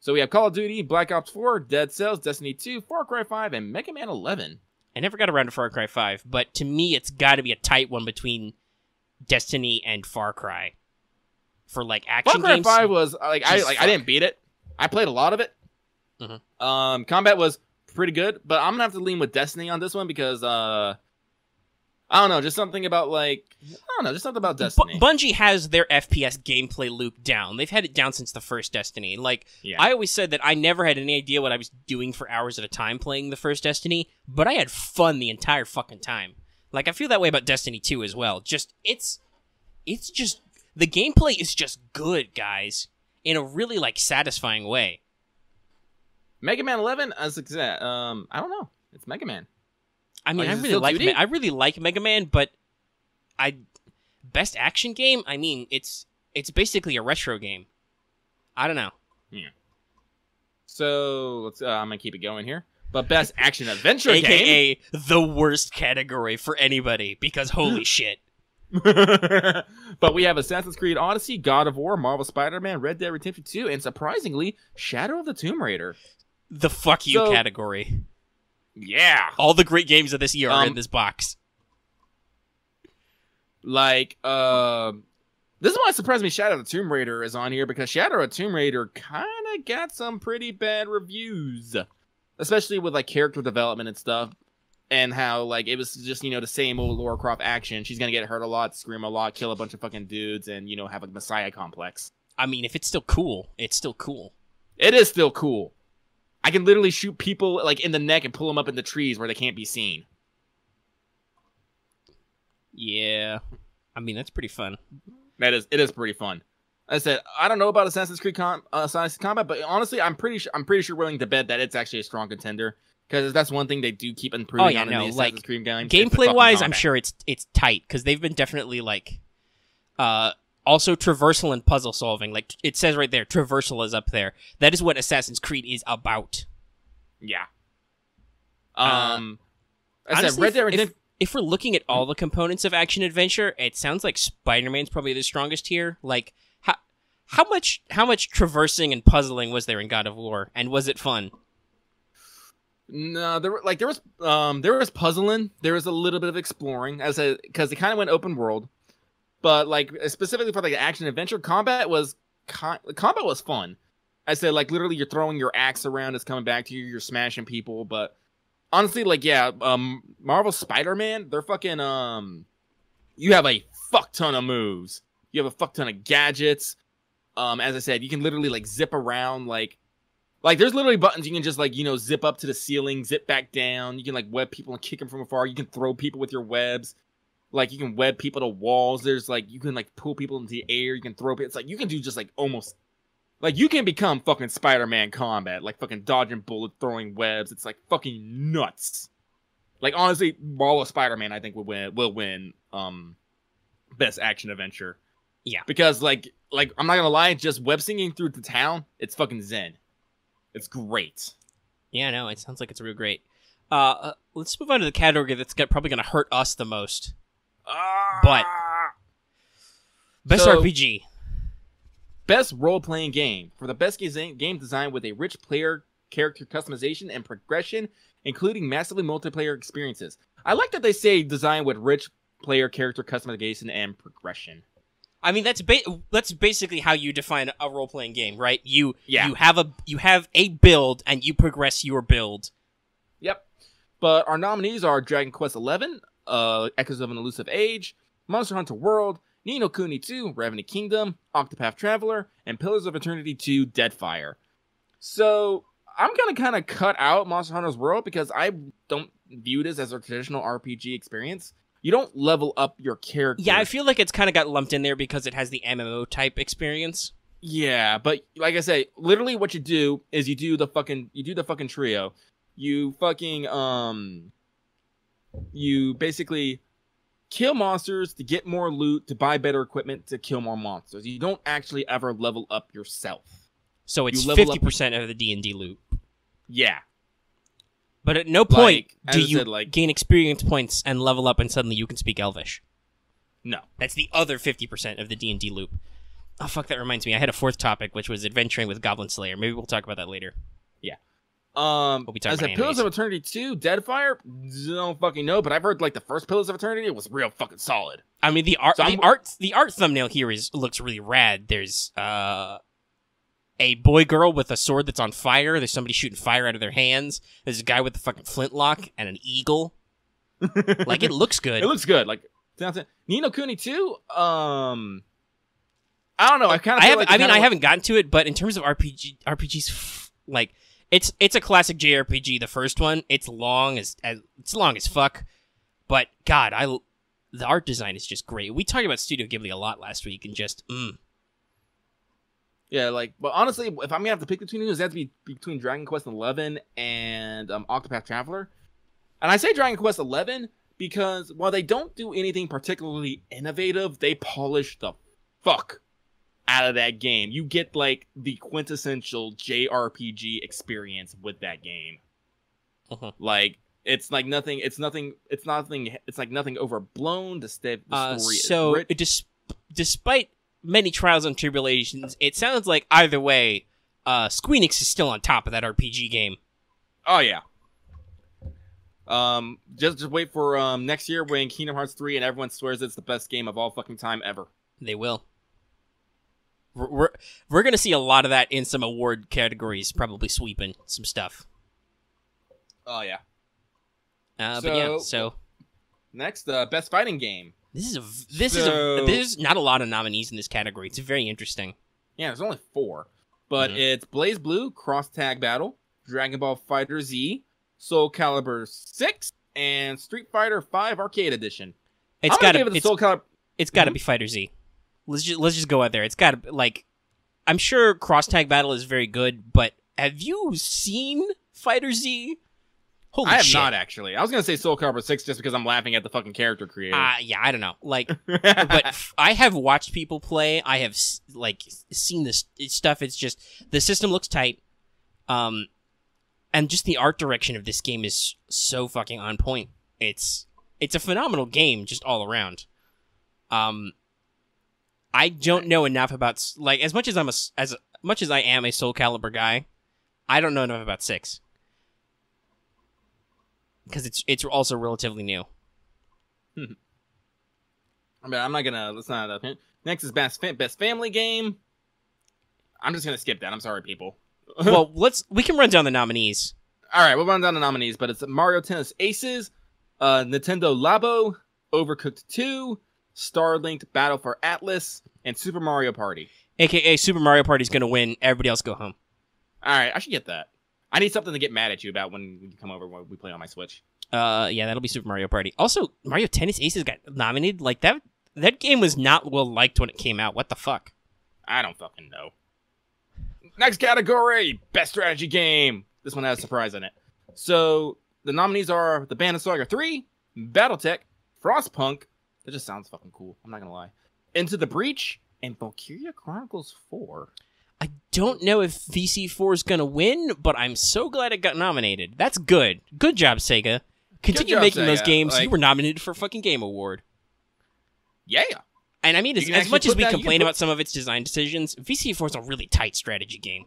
We have Call of Duty, Black Ops 4, Dead Cells, Destiny 2, Far Cry 5, and Mega Man 11. I never got around to Far Cry 5, but to me, it's got to be a tight one between Destiny and Far Cry. For like action games, Far Cry 5 was like I didn't beat it. I played a lot of it. Mm-hmm. Combat was pretty good, but I'm gonna have to lean with Destiny on this one because I don't know, just something about Destiny. Bungie has their FPS gameplay loop down. They've had it down since the first Destiny. Like, yeah. I always said that I never had any idea what I was doing for hours at a time playing the first Destiny, but I had fun the entire fucking time. Like, I feel that way about Destiny 2 as well. Just, it's just, the gameplay is just good, guys, in a really, like, satisfying way. Mega Man 11, as I said, I don't know. It's Mega Man. I mean, I really like Mega Man, but best action game. I mean, it's basically a retro game. I don't know. Yeah. So let's. I'm gonna keep it going here. But best action adventure game, aka the worst category for anybody, because holy shit. But we have Assassin's Creed Odyssey, God of War, Marvel Spider-Man, Red Dead Redemption 2, and surprisingly, Shadow of the Tomb Raider. The fuck you category. Yeah. All the great games of this year are in this box. Like, this is why it surprised me Shadow of the Tomb Raider is on here, because Shadow of the Tomb Raider kind of got some pretty bad reviews. Especially with, like, character development and stuff. And how, like, it was just, the same old Lara Croft action. She's gonna get hurt a lot, scream a lot, kill a bunch of fucking dudes, and, have a messiah complex. I mean, if it's still cool, it's still cool. It is still cool. I can literally shoot people like in the neck and pull them up in the trees where they can't be seen. Yeah. I mean, that's pretty fun. It is pretty fun. I said, I don't know about Assassin's Creed Combat, but honestly, I'm pretty sure willing to bet that it's actually a strong contender. Because that's one thing they do keep improving on in the Assassin's Creed games. Gameplay-wise, I'm sure it's tight, because they've been definitely, like, also traversal and puzzle solving. Like, it says right there, traversal is up there. That is what Assassin's Creed is about. Yeah. Honestly, Red Dead Redemption... If we're looking at all the components of action-adventure, it sounds like Spider-Man's probably the strongest here. Like, how much traversing and puzzling was there in God of War, and was it fun? No, there was puzzling. There was a little bit of exploring, because it kind of went open world, but like specifically for like action adventure, combat was fun. I said like literally you're throwing your axe around, it's coming back to you, you're smashing people. But honestly, like Marvel Spider-Man, they're fucking you have a fuck ton of moves. You have a fuck ton of gadgets. As I said, you can literally like zip around Like, there's literally buttons you can just, like, zip up to the ceiling, zip back down. You can, like, web people and kick them from afar. You can throw people with your webs. Like, you can web people to walls. There's, like, you can, like, pull people into the air. You can throw people. It's, like, you can do just, like, almost... Like, you can become fucking Spider-Man combat. Like, fucking dodging bullets, throwing webs. It's, like, fucking nuts. Like, honestly, Marvel Spider-Man, I think, will win Best Action Adventure. Yeah. Because, like, I'm not gonna lie, just web singing through the town, it's fucking zen. It's great. Yeah, no, it sounds like it's real great. Let's move on to the category that's probably going to hurt us the most. But Best RPG. Best role-playing game. For the best game designed with a rich player character customization and progression, including massively multiplayer experiences. I like that they say designed with rich player character customization and progression. I mean, that's basically how you define a role-playing game, right? You have a build, and you progress your build. Yep. But our nominees are Dragon Quest XI, Echoes of an Elusive Age, Monster Hunter World, Ni no Kuni 2, Revenant Kingdom, Octopath Traveler, and Pillars of Eternity 2, Deadfire. So, I'm going to kind of cut out Monster Hunter's World because I don't view this as a traditional RPG experience. You don't level up your character. Yeah, I feel like it's kind of got lumped in there because it has the MMO type experience. Yeah, but like I say, literally what you do is you do the fucking trio. You fucking you basically kill monsters to get more loot, to buy better equipment, to kill more monsters. You don't actually ever level up yourself. So it's 50% of the D&D loot. Yeah. But at no point do you gain experience points and level up and suddenly you can speak Elvish. No. That's the other 50% of the D&D loop. Oh, fuck, that reminds me. I had a fourth topic, which was adventuring with Goblin Slayer. Maybe we'll talk about that later. Yeah. As a Pillars of Eternity 2, Deadfire, don't fucking know, but I've heard, like, the first Pillars of Eternity was real fucking solid. I mean, the art thumbnail here looks really rad. There's, a boy-girl with a sword that's on fire. There's somebody shooting fire out of their hands. There's a guy with a fucking flintlock and an eagle. Like, it looks good. It looks good. Like, Ni no Kuni 2, I don't know. I haven't gotten to it, but in terms of RPGs, like, it's a classic JRPG. The first one, it's long as fuck. But God, the art design is just great. We talked about Studio Ghibli a lot last week, and just Yeah, like, but honestly, if I'm gonna have to pick between these, it has to be between Dragon Quest XI and Octopath Traveler. And I say Dragon Quest XI because while they don't do anything particularly innovative, they polish the fuck out of that game. You get like the quintessential JRPG experience with that game. Like, it's like nothing. It's like nothing overblown. The story so is rich. Despite many trials and tribulations, it sounds like either way, Squeenix is still on top of that RPG game. Oh yeah. Just wait for next year when Kingdom Hearts 3 and everyone swears it's the best game of all fucking time ever. They will. We're gonna see a lot of that in some award categories, probably sweeping some stuff. Oh yeah. So next, best fighting game. This is not a lot of nominees in this category. It's very interesting. Yeah, there's only 4. But it's Blaze Blue, Cross Tag Battle, Dragon Ball Fighter Z, Soul Calibur 6, and Street Fighter 5 Arcade Edition. It's got to Mm-hmm. be Fighter Z. Let's just go out there. It's got to like I'm sure Cross Tag Battle is very good, but have you seen Fighter Z? Holy I have shit. not, actually. I was going to say Soul Calibur 6 just because I'm laughing at the fucking character creator. Yeah, I don't know. Like, but I have watched people play. I have, like, seen this stuff. It's just, the system looks tight. And just the art direction of this game is so fucking on point. It's a phenomenal game just all around. I don't know enough about, like, as much as I am a Soul Calibur guy, I don't know enough about 6. Because it's also relatively new. But I'm not gonna. Let's not. Next is best family game. I'm just gonna skip that. I'm sorry, people. Well, we can run down the nominees. All right, we'll run down the nominees. But it's Mario Tennis Aces, Nintendo Labo, Overcooked 2, Starlinked Battle for Atlas, and Super Mario Party. AKA Super Mario Party's gonna win. Everybody else go home. All right, I should get that. I need something to get mad at you about when you come over when we play on my Switch. Yeah, that'll be Super Mario Party. Also, Mario Tennis Aces got nominated. Like, that game was not well liked when it came out. What the fuck? I don't fucking know. Next category, best strategy game. This one has a surprise in it. So, the nominees are The Band of Saga 3, Battletech, Frostpunk. That just sounds fucking cool. I'm not gonna lie. Into the Breach, and Valkyria Chronicles 4. I don't know if VC4 is going to win, but I'm so glad it got nominated. That's good. Good job, Sega. Continue making Sega. Those games. Like, you were nominated for a fucking Game Award. Yeah. And I mean, as much as we complain about some of its design decisions, VC4 is a really tight strategy game.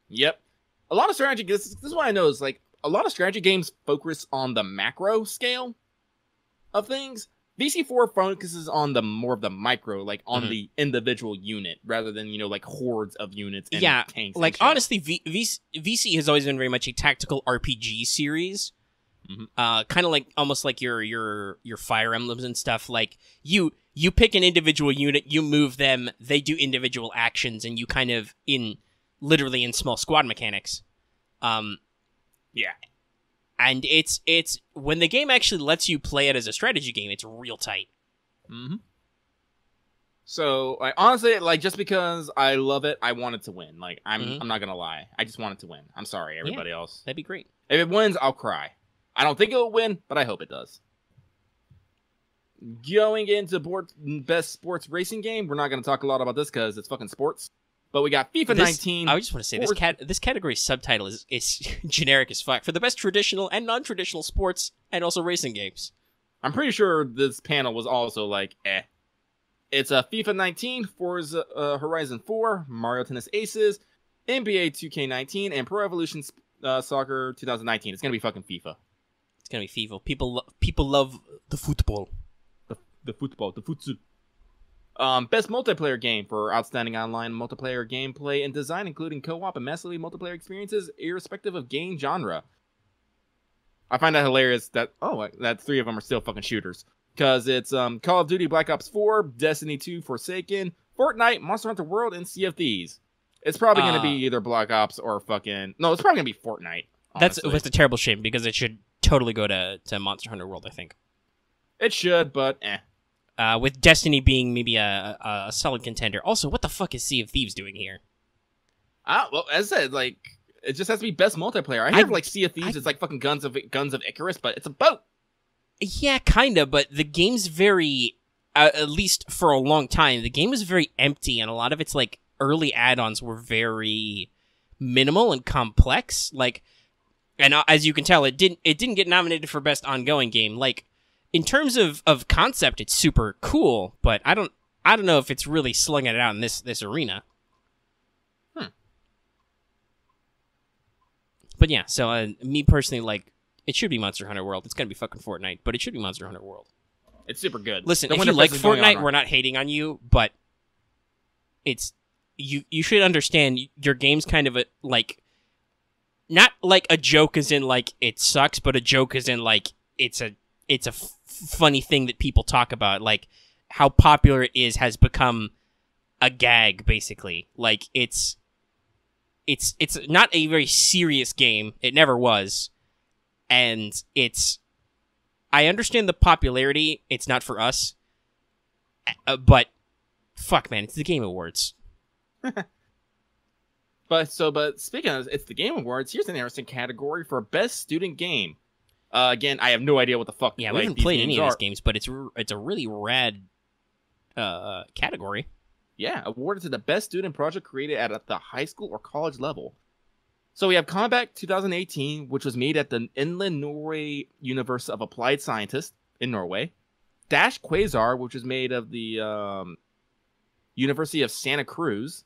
Yep. A lot of strategy, this is what I know, is like, a lot of strategy games focus on the macro scale of things. VC4 focuses on more of the micro, like on the individual unit, rather than, like hordes of units and tanks. Like, honestly, VC has always been very much a tactical RPG series. Kind of like, almost like your Fire Emblems and stuff. Like, you pick an individual unit, you move them, they do individual actions, and you kind of, literally in small squad mechanics. Yeah. And it's when the game actually lets you play it as a strategy game, it's real tight. So, honestly, just because I love it, I want it to win. Like, I'm not gonna lie, I just want it to win. I'm sorry, everybody else. That'd be great. If it wins, I'll cry. I don't think it'll win, but I hope it does. Going into best sports racing game, we're not gonna talk a lot about this because it's fucking sports. But we got FIFA 19. I just want to say this category subtitle is generic as fuck for the best traditional and non-traditional sports and also racing games. I'm pretty sure this panel was also like, It's FIFA 19, Forza Horizon 4, Mario Tennis Aces, NBA 2K19, and Pro Evolution Soccer 2019. It's gonna be fucking FIFA. It's gonna be FIFA. People love the football. The football. The futsal. Best multiplayer game for outstanding online multiplayer gameplay and design, including co-op and massively multiplayer experiences, irrespective of game genre. I find that hilarious that three of them are still fucking shooters. Because it's Call of Duty Black Ops 4, Destiny 2 Forsaken, Fortnite, Monster Hunter World, and Sea of Thieves. It's probably going to be either Black Ops or fucking... No, it's probably going to be Fortnite. Honestly. That's a terrible shame, because it should totally go to Monster Hunter World, I think. It should, but with Destiny being maybe a solid contender. Also, what the fuck is Sea of Thieves doing here? Well, as I said, it just has to be best multiplayer. I hear Sea of Thieves is like fucking Guns of Icarus, but it's a boat. Yeah, kinda, but the game's very, at least for a long time, the game was very empty, and a lot of its early add-ons were very minimal and complex. And as you can tell, it didn't get nominated for best ongoing game. In terms of concept, it's super cool, but I don't know if it's really slinging it out in this arena. But yeah, so me personally, it should be Monster Hunter World. It's gonna be fucking Fortnite, but it should be Monster Hunter World. It's super good. Listen, if you like Fortnite, we're not hating on you, but it's you should understand your game's kind of not like a joke as in it sucks, but a joke as in it's a funny thing that people talk about, how popular it is has become a gag, basically. it's not a very serious game. It never was, and I understand the popularity. It's not for us, but fuck, man, it's the Game Awards. But speaking of it's the Game Awards, here's an interesting category for best student game. Again, I have no idea what the fuck. Yeah, we haven't played any of these games, but it's a really rad category. Yeah, awarded to the best student project created at the high school or college level. So we have Combat 2018, which was made at the Inland Norway University of Applied Scientists in Norway. Dash Quasar, which was made of the University of Santa Cruz.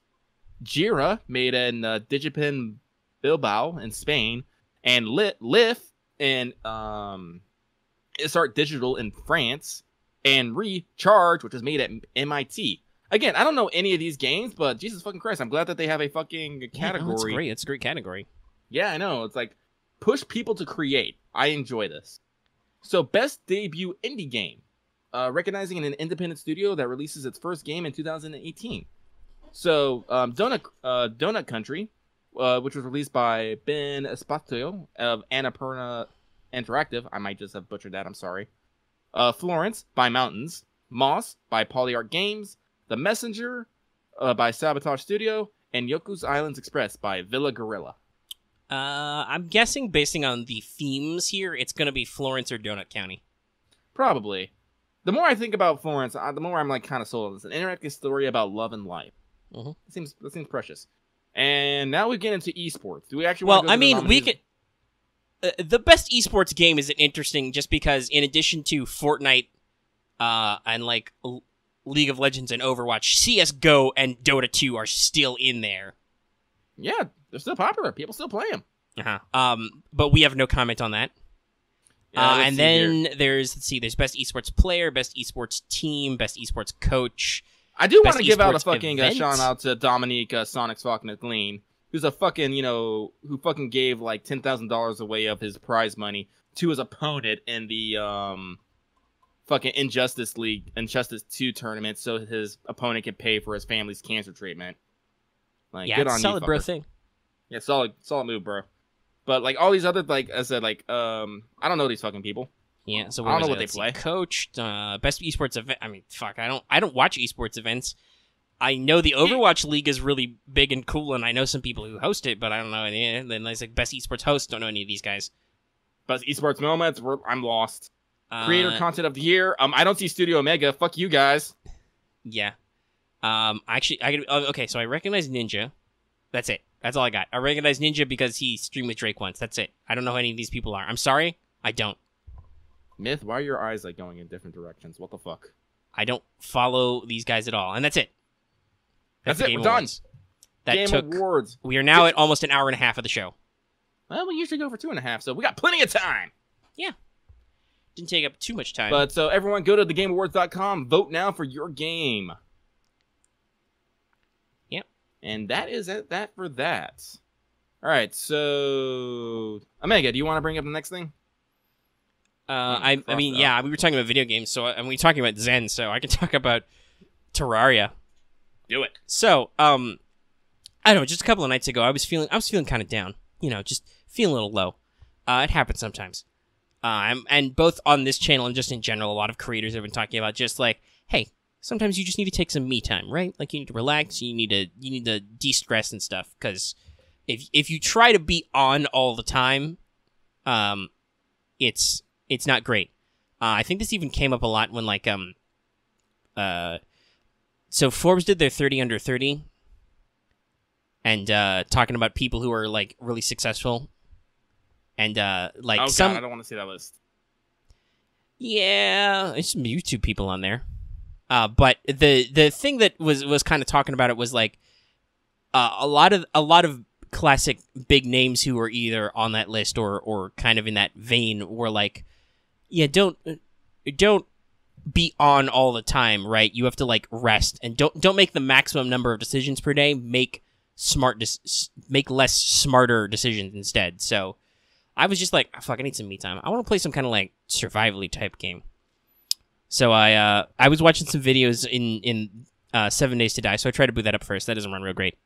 Jira, made in Digipin Bilbao in Spain. And Lif in Isart Digital in France. And Recharge, which was made at MIT. Again, I don't know any of these games, but Jesus fucking Christ, I'm glad that they have a fucking category. Yeah, no, it's great. It's a great category. Yeah, I know. It's like, push people to create. I enjoy this. So, best debut indie game. Recognizing an independent studio that releases its first game in 2018. So, Donut Country, which was released by Ben Espatio of Annapurna Interactive. I might just have butchered that, I'm sorry. Florence by Mountains. Moss by Polyart Games. The Messenger by Sabotage Studio, and Yoku's Islands Express by Villa Gorilla. I'm guessing, basing on the themes here, it's going to be Florence or Donut County. Probably. The more I think about Florence, the more I'm like kind of sold. It's an interactive story about love and life. Mm-hmm. That seems precious. And now we get into esports. Do we actually want to go to the nominees? We could. The best esports game is interesting just because, in addition to Fortnite and like League of Legends and Overwatch, CS:GO and Dota 2 are still in there. Yeah, they're still popular. People still play them. But we have no comment on that. Yeah, and then there's best esports player, best esports team, best esports coach. I do want to give out a fucking event. shout out to Dominique Sonic's fucking McLean, who's a fucking, who fucking gave like $10,000 away of his prize money to his opponent in the fucking Injustice 2 tournament, so his opponent can pay for his family's cancer treatment. Like, yeah, good on solid you, bro fucker. thing. Yeah, solid move, bro. But like all these other, like I said, like I don't know these fucking people. Yeah, so I don't know what Let's they play. Coached, best esports event. I mean, fuck, I don't watch esports events. I know the Overwatch League is really big and cool, and I know some people who host it, but I don't know any. And then there's like best esports host. Don't know any of these guys. Best esports moments. I'm lost. Creator content of the year. I don't see StudiOmega. Fuck you guys. Yeah. Actually, okay. So I recognize Ninja. That's it. That's all I got. I recognize Ninja because he streamed with Drake once. That's it. I don't know who any of these people are. I'm sorry. I don't. Myth, why are your eyes like going in different directions? What the fuck? I don't follow these guys at all, and that's it. That's it. We're done. Game Awards. We are now at almost an hour and a half of the show. Well, we usually go for 2.5, so we got plenty of time. Yeah. Didn't take up too much time. But so everyone, go to thegameawards.com. Vote now for your game. Yep. And that is that for that. All right. So Omega, do you want to bring up the next thing? I mean, yeah, we were talking about video games, so we were talking about Zen, so I can talk about Terraria. Do it. So, I don't know, just a couple of nights ago, I was feeling kind of down, just feeling a little low. It happens sometimes. And both on this channel and just in general, a lot of creators have been talking about just like, hey, sometimes you just need to take some me time, right? Like you need to relax, you need to de-stress and stuff, because if you try to be on all the time, it's not great. I think this even came up a lot when like so Forbes did their 30 under 30, and talking about people who are like really successful, and like God, I don't want to see that list. Yeah, there's some YouTube people on there. But the thing that was kind of talking about it was like a lot of classic big names who were either on that list or kind of in that vein were like, yeah, don't be on all the time, right? You have to like rest and don't make the maximum number of decisions per day. Make less smarter decisions instead. So I was just like, oh, fuck, I need some me time. I want to play some kind of like survivally type game. So I was watching some videos in 7 Days to Die. So I tried to boot that up first. That doesn't run real great.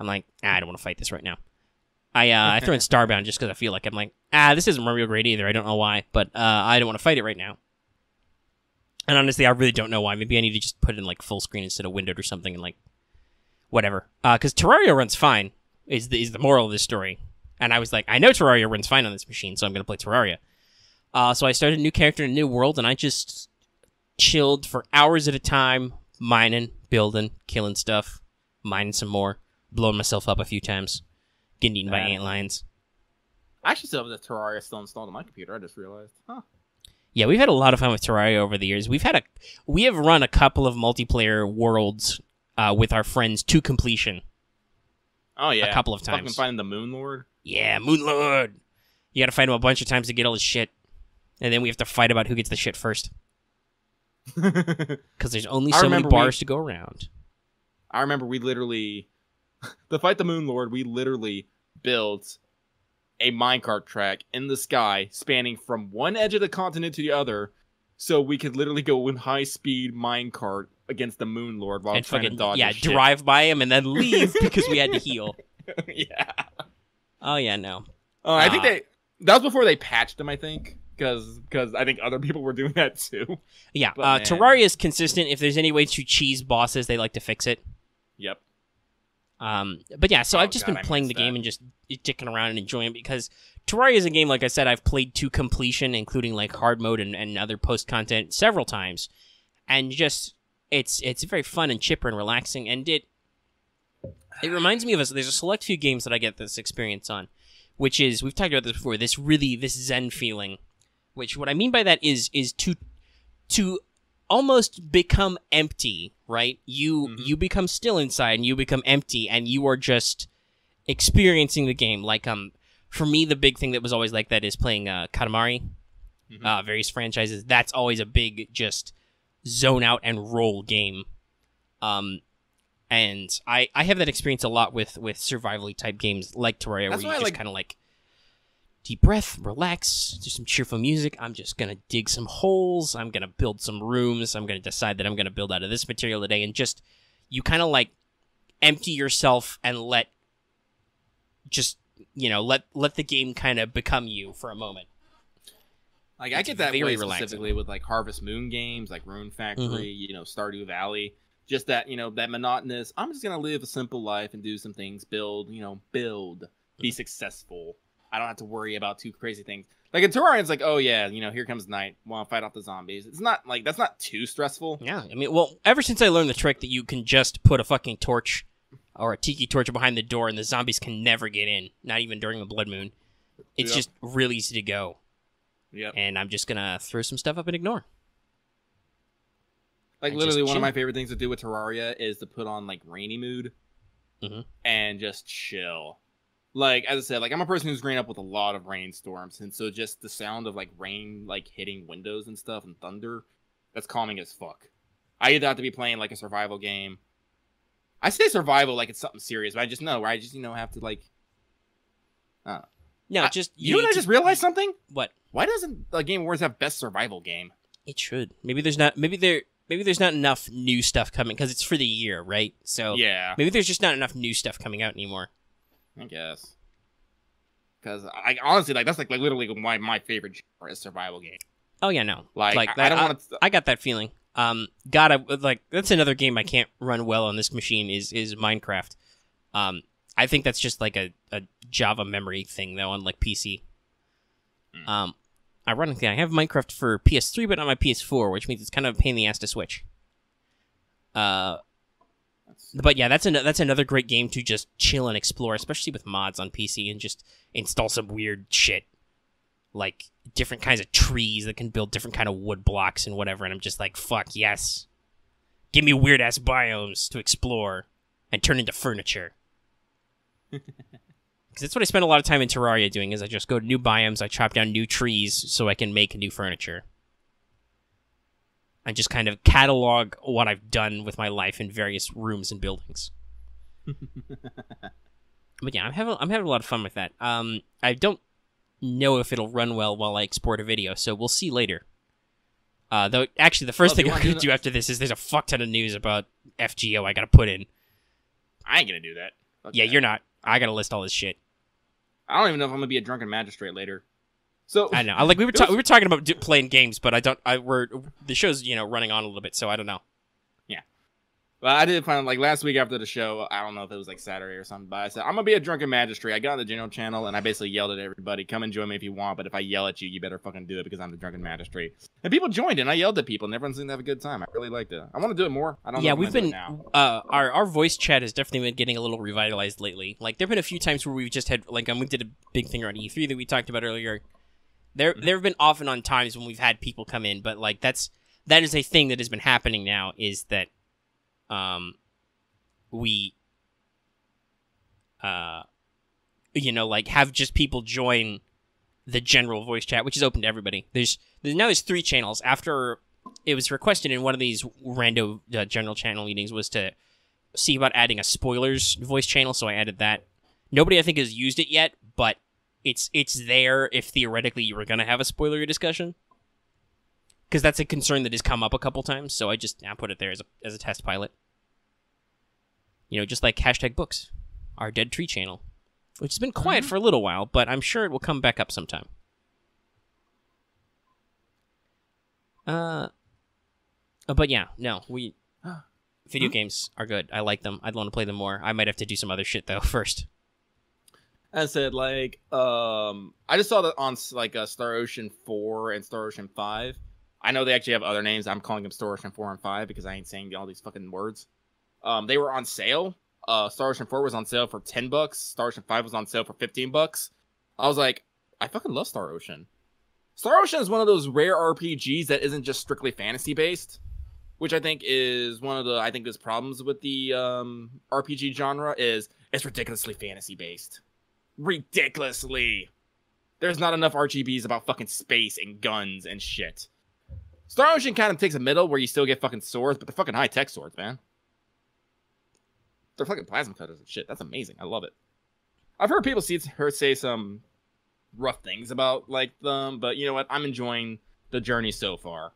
I'm like, I don't want to fight this right now. I throw in Starbound just because I feel like I'm like, this isn't real great either. I don't know why, but I don't want to fight it right now. And honestly, I really don't know why. Maybe I need to just put it in like full screen instead of windowed or something, and like whatever. Because Terraria runs fine is the moral of this story. And I was like, I know Terraria runs fine on this machine, so I'm gonna play Terraria. So I started a new character in a new world, and I just chilled for hours at a time, mining, building, killing stuff, mining some more, blowing myself up a few times, getting eaten by antlions. I actually still have the Terraria still installed on my computer. I just realized. Huh. Yeah, we've had a lot of fun with Terraria over the years. We have run a couple of multiplayer worlds with our friends to completion. Oh yeah, a couple of times. Fucking finding the Moon Lord. Yeah, Moon Lord. You got to fight him a bunch of times to get all his shit, and then we have to fight about who gets the shit first. Because there's only so many bars to go around. I remember we literally, to fight the Moon Lord, we literally built a minecart track in the sky spanning from one edge of the continent to the other, so we could literally go in high-speed minecart against the Moon Lord while trying to dodge his shit. Drive by him and then leave because we had to heal. Yeah. Oh, yeah, no. I think that was before they patched him, I think. Because I think other people were doing that too. Yeah, Terraria is consistent. If there's any way to cheese bosses, they like to fix it. Yep. But yeah, so I've just been playing the game and just dicking around and enjoying it because Terraria is a game, like I said, I've played to completion, including like hard mode and other post content several times, and just it's very fun and chipper and relaxing, and it reminds me of us. There's a select few games that I get this experience on, which is, we've talked about this before, this Zen feeling. Which, what I mean by that is to almost become empty, right? You become still inside, and you become empty, and you are just experiencing the game. Like, for me, the big thing that was always like that is playing Katamari, various franchises. That's always a big, just zone out and roll game. And I have that experience a lot with survival-y type games like Terraria, where you just kind of like deep breath, relax, do some cheerful music. I'm just going to dig some holes. I'm going to build some rooms. I'm going to decide that I'm going to build out of this material today. And just, you kind of like empty yourself and let the game kind of become you for a moment. Like, I get that way specifically with like Harvest Moon games, like Rune Factory, Stardew Valley. Just that, that monotonous, I'm just going to live a simple life and do some things, build, be successful. I don't have to worry about too crazy things. Like in Terraria, it's like, oh yeah, here comes night. Want to fight off the zombies. It's not like, that's not too stressful. Yeah, I mean, well, ever since I learned the trick that you can just put a fucking torch or a tiki torch behind the door and the zombies can never get in, not even during a blood moon, it's just real easy to go. Yep. And I'm just gonna throw some stuff up and ignore. Like, literally, one of my favorite things to do with Terraria is to put on like rainy mood and just chill. Like, as I said, like, I'm a person who's grown up with a lot of rainstorms, and so just the sound of, like, rain, like, hitting windows and stuff, and thunder, that's calming as fuck. I either have to be playing, like, a survival game. I say survival like it's something serious, but I just know, where I just, have to, like... No, just... You know what, I just realized something? What? Why doesn't Game Awards have Best Survival Game? It should. Maybe there's not enough new stuff coming, because it's for the year, right? So, yeah. Maybe there's just not enough new stuff coming out anymore. I guess. Because I honestly, like, that's like literally my favorite genre is survival game. Oh yeah, no. Like I don't want to. I got that feeling. That's another game I can't run well on this machine is Minecraft. I think that's just like a Java memory thing though on like PC. Ironically, I have Minecraft for PS3, but not my PS4, which means it's kind of a pain in the ass to switch. But yeah, that's another great game to just chill and explore, especially with mods on PC, and just install some weird shit, like different kinds of trees that can build different kind of wood blocks and whatever. And I'm just like, fuck yes, give me weird ass biomes to explore and turn into furniture. Because that's what I spend a lot of time in Terraria doing. Is I just go to new biomes, I chop down new trees so I can make new furniture. And just kind of catalog what I've done with my life in various rooms and buildings. But yeah, I'm having a lot of fun with that. I don't know if it'll run well while I export a video, so we'll see later. Though, actually, the first thing I'm going to do after this is there's a fuck ton of news about FGO I got to put in. I ain't going to do that. Yeah, you're not. I gotta list all this shit. I don't even know if I'm gonna be a drunken magistrate later. So I know. We were talking about playing games, but the show's running on a little bit, so I don't know. Well, I did find, like, last week after the show, I don't know if it was, like, Saturday or something, but I said, I'm gonna be a drunken magistrate. I got on the general channel, and I basically yelled at everybody, come and join me if you want, but if I yell at you, you better fucking do it because I'm the drunken magistrate. And people joined, and I yelled at people, and everyone seemed to have a good time. I really liked it. I want to do it more. I don't know if we've been, now. Our voice chat has definitely been getting a little revitalized lately. Like, there have been a few times where we've just had, like, we did a big thing around E3 that we talked about earlier. There have been off and on times when we've had people come in, but, like, that is a thing that has been happening now, is that, we like have just people join the general voice chat, which is open to everybody. There's 3 channels. After it was requested in one of these rando general channel meetings was to see about adding a spoilers voice channel, so I added that. Nobody I think has used it yet, but it's there if theoretically you were gonna have a spoiler discussion, because that's a concern that has come up a couple times. So I just now put it there as a test pilot. Just like #books, our Dead Tree channel, which has been quiet for a little while, but I'm sure it will come back up sometime. But yeah, no, video games are good. I like them. I'd want to play them more. I might have to do some other shit though first. I said, like, I just saw that on, like, Star Ocean 4 and Star Ocean 5. I know they actually have other names. I'm calling them Star Ocean 4 and 5 because I ain't saying all these fucking words. They were on sale. Star Ocean 4 was on sale for $10. Star Ocean 5 was on sale for $15. I was like, I fucking love Star Ocean. Star Ocean is one of those rare RPGs that isn't just strictly fantasy based, which I think is one of the there's problems with the RPG genre is it's ridiculously fantasy based. Ridiculously. There's not enough RGBs about fucking space and guns and shit. Star Ocean kind of takes a middle where you still get fucking swords, but they're fucking high tech swords, man. They're fucking plasma cutters and shit. That's amazing. I love it. I've heard people say some rough things about, like, them, but you know what? I'm enjoying the journey so far.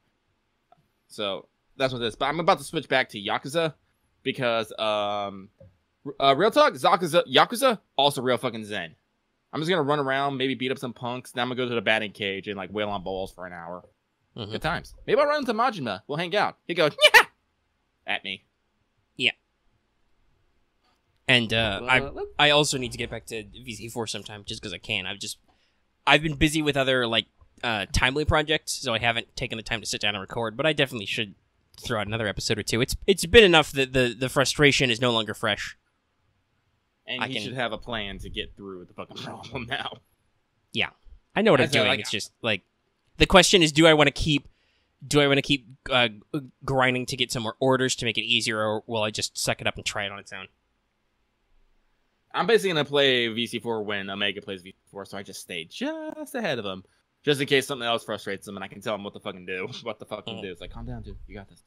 So that's what this. But I'm about to switch back to Yakuza because real talk, Yakuza also real fucking zen. I'm just gonna run around, maybe beat up some punks. Then I'm gonna go to the batting cage and, like, wail on balls for an hour. Good times. Maybe I'll run into Majima. We'll hang out. He goes, yeah, at me. Yeah. And I also need to get back to VC4 sometime, just because I can. I've been busy with other, like, timely projects, so I haven't taken the time to sit down and record. But I definitely should throw out another episode or two. It's been enough that the frustration is no longer fresh. And you should have a plan to get through the fucking problem now. Yeah, I know what I'm doing. It's just like the question is, do I want to keep grinding to get some more orders to make it easier, or will I just suck it up and try it on its own? I'm basically going to play VC4 when Omega plays VC4, so I just stay just ahead of him. Just in case something else frustrates him and I can tell him what to fucking do. What the fuck to do. It's like, calm down, dude. You got this.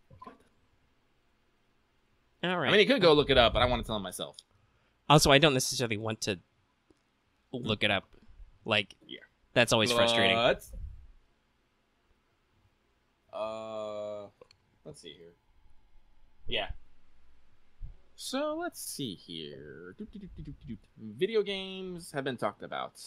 All right. I mean, he could go look it up, but I want to tell him myself. Also, I don't necessarily want to look it up. Like, yeah. That's always frustrating. Let's see here. Yeah. So, let's see here. Video games have been talked about.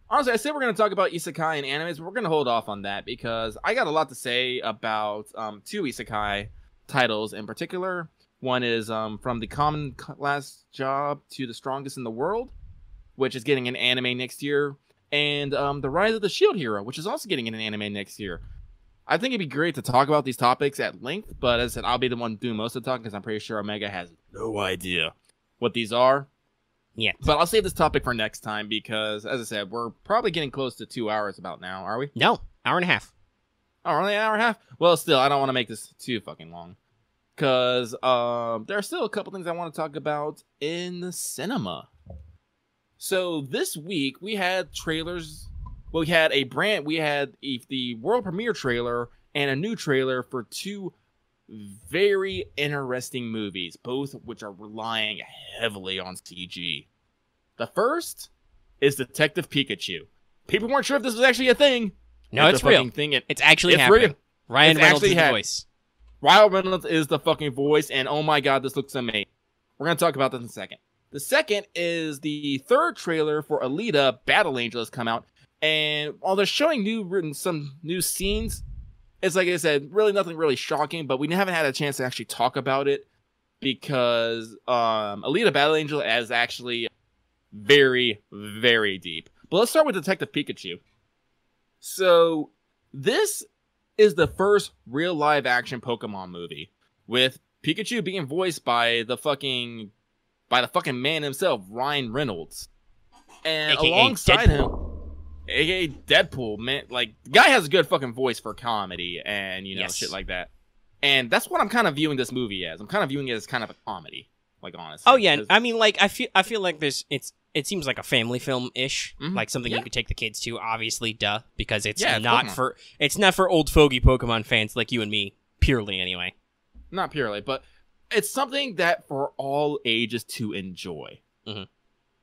Honestly, I said we're going to talk about isekai and animes, but we're going to hold off on that because I got a lot to say about 2 isekai titles in particular. One is From the Common Last Job to the Strongest in the World, which is getting an anime next year. And The Rise of the Shield Hero, which is also getting an anime next year. I think it'd be great to talk about these topics at length, but as I said, I'll be the one doing most of the talking because I'm pretty sure Omega has no idea what these are. Yeah. But I'll save this topic for next time because, as I said, we're probably getting close to 2 hours about now, are we? No, hour and a half. Oh, only an hour and a half? Well, still, I don't want to make this too fucking long. Because there are still a couple things I want to talk about in the cinema. So this week, we had trailers. Well, we had the world premiere trailer and a new trailer for 2 very interesting movies, both of which are relying heavily on CG. The first is Detective Pikachu. People weren't sure if this was actually a thing. No, it's real. It's actually happening. Real. Ryan Reynolds is the voice. Ryan Reynolds is the fucking voice, and oh my god, this looks amazing. We're going to talk about this in a second. The second is the third trailer for Alita Battle Angel has come out. And while they're showing some new scenes, it's like I said, really nothing really shocking, but we haven't had a chance to actually talk about it because Alita Battle Angel is actually very, very deep. But let's start with Detective Pikachu. So this is the first real live action Pokemon movie with Pikachu being voiced by the fucking man himself, Ryan Reynolds. And AKA alongside Deadpool. him, aka Deadpool, man, like, the guy has a good fucking voice for comedy and, you know, shit like that. And that's what I'm kind of viewing this movie as. I'm kind of viewing it as kind of a comedy, like, honestly. Oh yeah, I mean, like, I feel like it seems like a family film-ish, like something you could take the kids to, obviously, duh, because it's not for old fogey Pokemon fans like you and me, purely anyway. Not purely, but it's something that for all ages to enjoy.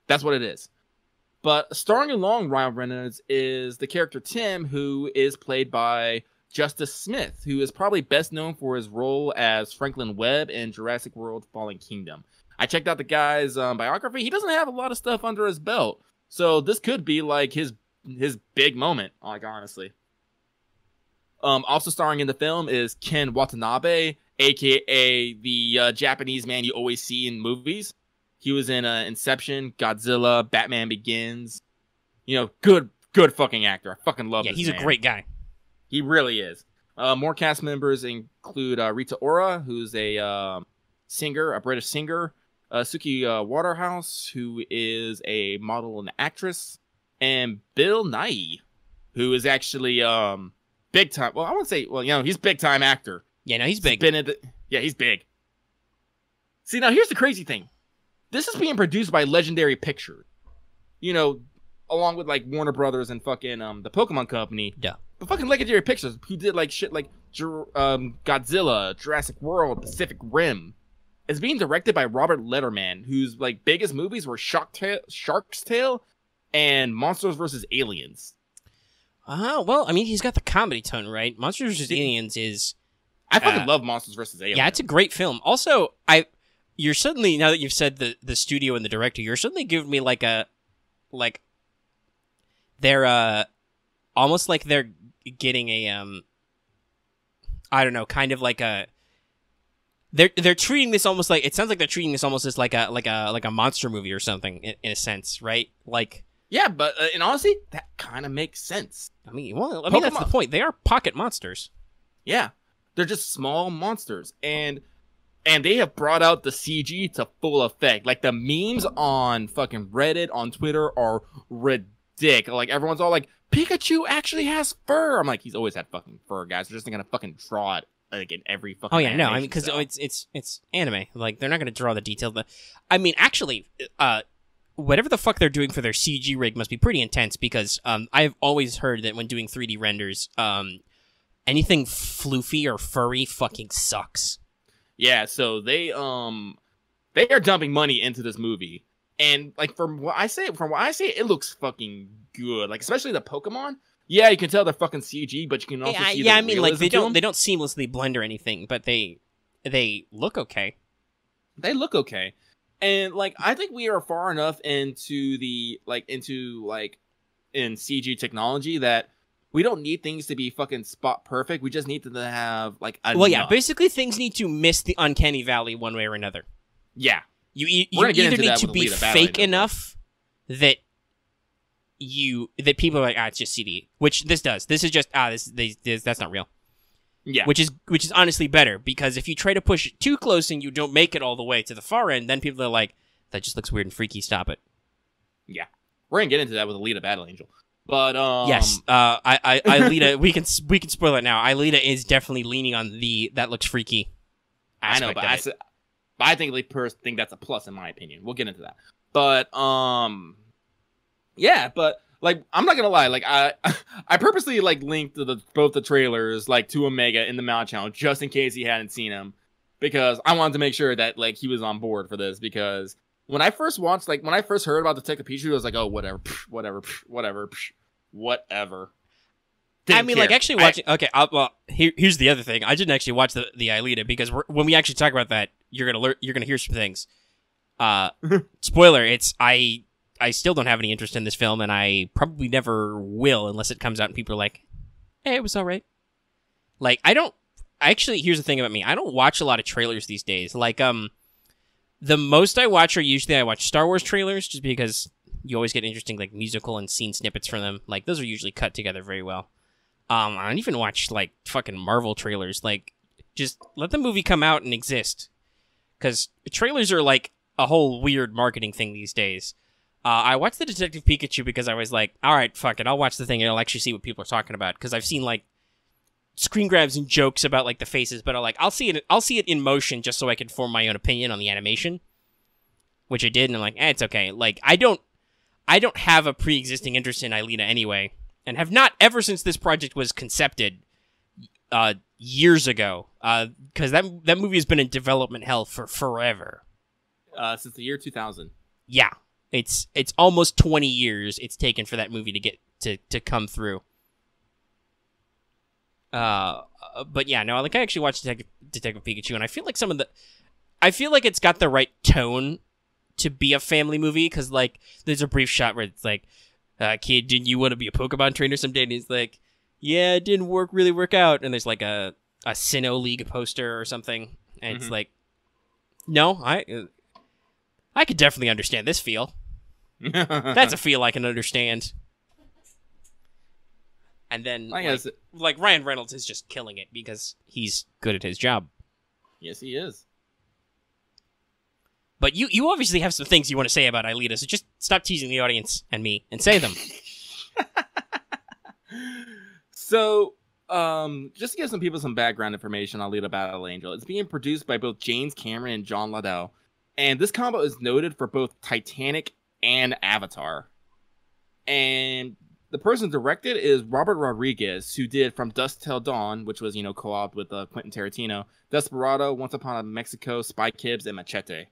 That's what it is. But starring along Ryan Reynolds is the character Tim, who is played by Justice Smith, who is probably best known for his role as Franklin Webb in Jurassic World Fallen Kingdom. I checked out the guy's biography. He doesn't have a lot of stuff under his belt. So this could be like his big moment, like, honestly. Also starring in the film is Ken Watanabe, a.k.a. the Japanese man you always see in movies. He was in Inception, Godzilla, Batman Begins. You know, good fucking actor. I fucking love this he's man. A great guy. He really is. More cast members include Rita Ora, who's a singer, a British singer. Suki Waterhouse, who is a model and actress. And Bill Nighy, who is actually big time. Well, I wouldn't say, well, you know, he's big time actor. Yeah, no, he's big. He's big. See, now here's the crazy thing. This is being produced by Legendary Pictures. You know, along with like Warner Brothers and fucking the Pokemon Company. Yeah. But fucking Legendary Pictures, who did like shit like Godzilla, Jurassic World, Pacific Rim. It's being directed by Robert Letterman, whose like biggest movies were Shark's Tale and Monsters vs. Aliens. Well, I mean, he's got the comedy tone, right? Monsters vs. Aliens is... I fucking love Monsters vs. Aliens. Yeah, it's a great film. Also, you're suddenly, now that you've said the studio and the director, you're suddenly giving me they're almost like they're getting a I don't know, kind of like a they're treating this almost like, it sounds like they're treating this almost as like a monster movie or something in a sense, right? Like, yeah, but in honesty, that kind of makes sense. I mean, that's the point. They are pocket monsters. Yeah, they're just small monsters, and they have brought out the CG to full effect. Like, the memes on fucking Reddit, on Twitter are ridiculous. Like, everyone's all like, Pikachu actually has fur. I'm like, he's always had fucking fur, guys. They're just gonna fucking draw it like in every fucking. Oh yeah, no, I mean, because it's anime. Like, they're not gonna draw the detail. But I mean, actually, whatever the fuck they're doing for their CG rig must be pretty intense, because I've always heard that when doing 3D renders, anything floofy or furry fucking sucks. Yeah, so they are dumping money into this movie, and like from what I say, it looks fucking good. Like, especially the Pokemon. Yeah, you can tell they're fucking CG, but you can also see. Yeah, I mean, like, they don't seamlessly blend or anything, but they look okay. They look okay, and like, I think we are far enough into in CG technology that we don't need things to be fucking spot perfect. We just need to have like enough. Well, yeah, basically things need to miss the uncanny valley one way or another. Yeah, you either need to be fake enough that people are like, it's just CD, which this does. This is just that's not real. Yeah, which is honestly better, because if you try to push it too close and you don't make it all the way to the far end, then people are like, that just looks weird and freaky. Stop it. Yeah, we're gonna get into that with Alita Battle Angel. But yes, Alita, we can spoil it now. Alita is definitely leaning on that looks freaky. I know, but I think that's a plus in my opinion. We'll get into that. But yeah, but like, I'm not gonna lie, like, I purposely like linked to both the trailers like to Omega in the Mount channel just in case he hadn't seen them, because I wanted to make sure that like he was on board for this, because when I first heard about Detective Pikachu, I was like, oh, whatever. I mean, like, actually watching. Okay, well, here's the other thing. I didn't actually watch the Alita, because when we actually talk about that, you're gonna hear some things. Spoiler, I still don't have any interest in this film, and I probably never will unless it comes out and people are like, hey, it was alright. Like, actually, here's the thing about me. I don't watch a lot of trailers these days. Like, the most I watch I watch Star Wars trailers, just because you always get interesting, like, musical and scene snippets from them. Like, those are usually cut together very well. I don't even watch, like, fucking Marvel trailers. Like, just let the movie come out and exist. Because trailers are, like, a whole weird marketing thing these days. I watched the Detective Pikachu because I was like, alright, fuck it, I'll watch the thing and I'll actually see what people are talking about. Because I've seen, like, screen grabs and jokes about, like, the faces, but I'll see it in motion just so I can form my own opinion on the animation. Which I did, and I'm like, it's okay. Like, I don't have a pre-existing interest in Aelita anyway, and have not ever since this project was concepted years ago, because that movie has been in development hell for forever. Since the year 2000. Yeah, it's almost 20 years it's taken for that movie to get to come through. But yeah, no, like I actually watched Detective Pikachu, and I feel like it's got the right tone to be a family movie, because, like, there's a brief shot where it's like, kid, didn't you want to be a Pokemon trainer someday? And he's like, yeah, it didn't really work out. And there's, like, a Sinnoh League poster or something. And it's like, no, I could definitely understand this feel. That's a feel I can understand. And then, like, Ryan Reynolds is just killing it because he's good at his job. Yes, he is. But you obviously have some things you want to say about Aelita, so just stop teasing the audience and me and say them. So, just to give some people some background information on Alita Battle Angel, it's being produced by both James Cameron and John Ladell. And this combo is noted for both Titanic and Avatar. And the person directed is Robert Rodriguez, who did From Dusk Till Dawn, which was, co-op with Quentin Tarantino, Desperado, Once Upon a Mexico, Spy Kids, and Machete.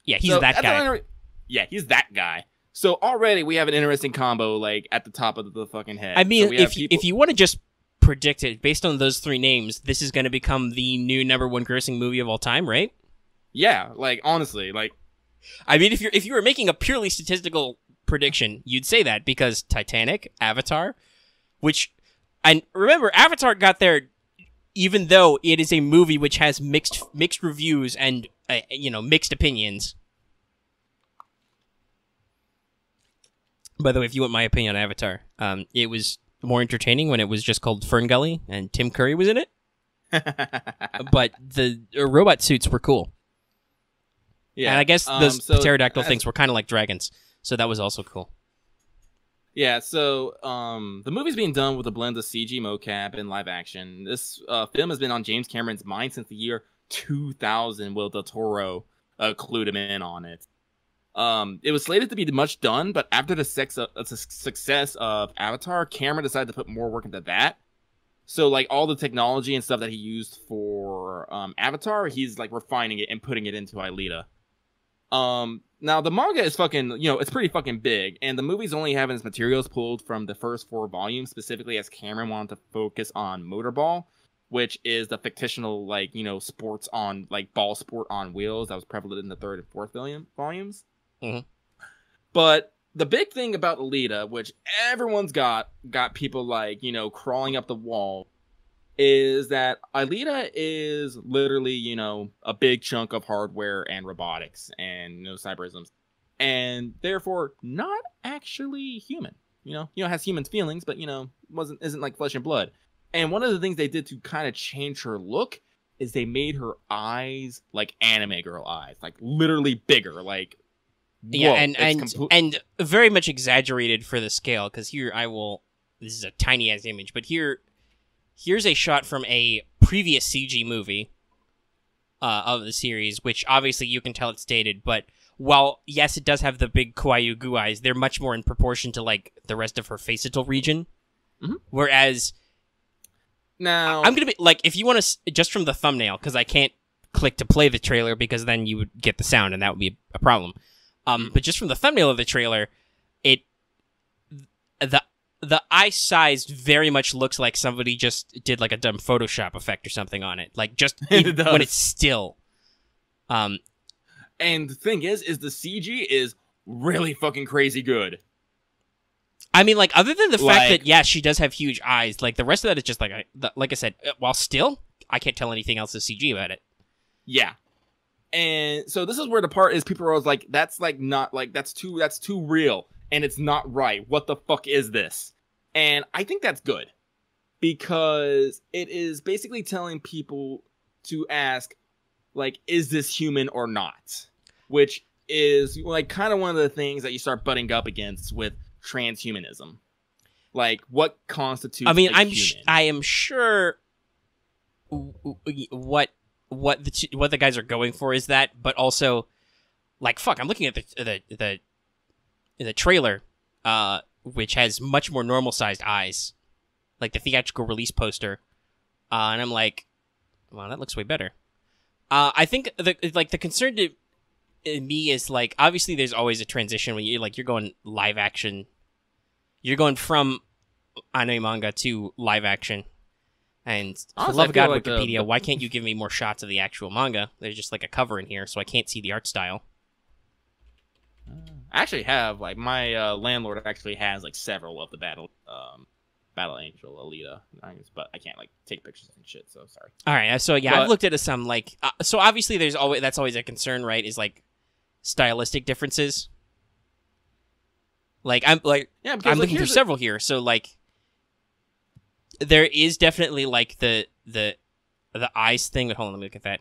Yeah, he's that guy. Yeah, he's that guy. So already we have an interesting combo, like, at the top of the fucking head. I mean, so if you want to just predict it, based on those three names, this is going to become the new #1 grossing movie of all time, right? Yeah, like, honestly, like... I mean, if you were making a purely statistical prediction, you'd say that, because Titanic, Avatar, which... And remember, Avatar got there even though it is a movie which has mixed reviews and, mixed opinions. By the way, if you want my opinion on Avatar, it was more entertaining when it was just called Fern Gully and Tim Curry was in it. But the robot suits were cool. Yeah, and I guess those pterodactyl things were kind of like dragons, so that was also cool. Yeah, so the movie's being done with a blend of CG mocap and live action. This film has been on James Cameron's mind since the year 2000, Will Del Toro clued him in on it. It was slated to be much done, but after the success of Avatar, Cameron decided to put more work into that. So, like, all the technology and stuff that he used for Avatar, he's, like, refining it and putting it into Aelita. Now, the manga is fucking, it's pretty fucking big, and the movie's only having its materials pulled from the first 4 volumes, specifically as Cameron wanted to focus on Motorball, which is the fictional, like, sports on, like, ball sport on wheels that was prevalent in the 3rd and 4th volumes. Mm-hmm. But the big thing about Aelita, which everyone's got people, like, crawling up the wall, is that Aelita is literally, a big chunk of hardware and robotics and, cyberisms. And therefore not actually human. Has human feelings, but, isn't like flesh and blood. And one of the things they did to kind of change her look is they made her eyes like anime girl eyes, like literally bigger, like, yeah, and very much exaggerated for the scale, because here this is a tiny ass image, but here's a shot from a previous CG movie of the series, which obviously you can tell it's dated, but while, yes, it does have the big kawaii goo eyes, they're much more in proportion to, like, the rest of her facial region. Mm-hmm. Whereas, now, I'm gonna be, like, if you want to, just from the thumbnail, because I can't click to play the trailer, because then you would get the sound, and that would be a problem. But just from the thumbnail of the trailer, the eye size very much looks like somebody just did, like, a dumb Photoshop effect or something on it. Like, just when it's still. And the thing is the CG is really fucking crazy good. I mean, like, other than the fact Like- that, yeah, she does have huge eyes, like, the rest of that is just, like I said, while still, I can't tell anything else is CG about it. Yeah. And so this is where the part is people are always like, that's like not like that's too real and it's not right. What the fuck is this? And I think that's good because it is basically telling people to ask, like, is this human or not? Which is like kind of one of the things that you start butting up against with transhumanism. Like, what constitutes I mean, a human? I am sure what the guys are going for is that, but also, like, fuck, I'm looking at the trailer, which has much more normal sized eyes, like the theatrical release poster, and I'm like, wow, that looks way better. I think the concern to me is, like, obviously there's always a transition when you're going live action, you're going from anime manga to live action. And for Honestly, the love I of God, feel like Wikipedia, why can't you give me more shots of the actual manga? There's just like a cover in here, so I can't see the art style. I actually have, like, my landlord actually has, like, several of the Battle Angel Alita, but I can't, like, take pictures and shit, so sorry. All right, so yeah, But- I've looked at some, like, so obviously that's always a concern, right? Is like stylistic differences. Like I'm Yeah, because, like, looking through here's several here, so like there is definitely like the eyes thing. But hold on, let me look at that.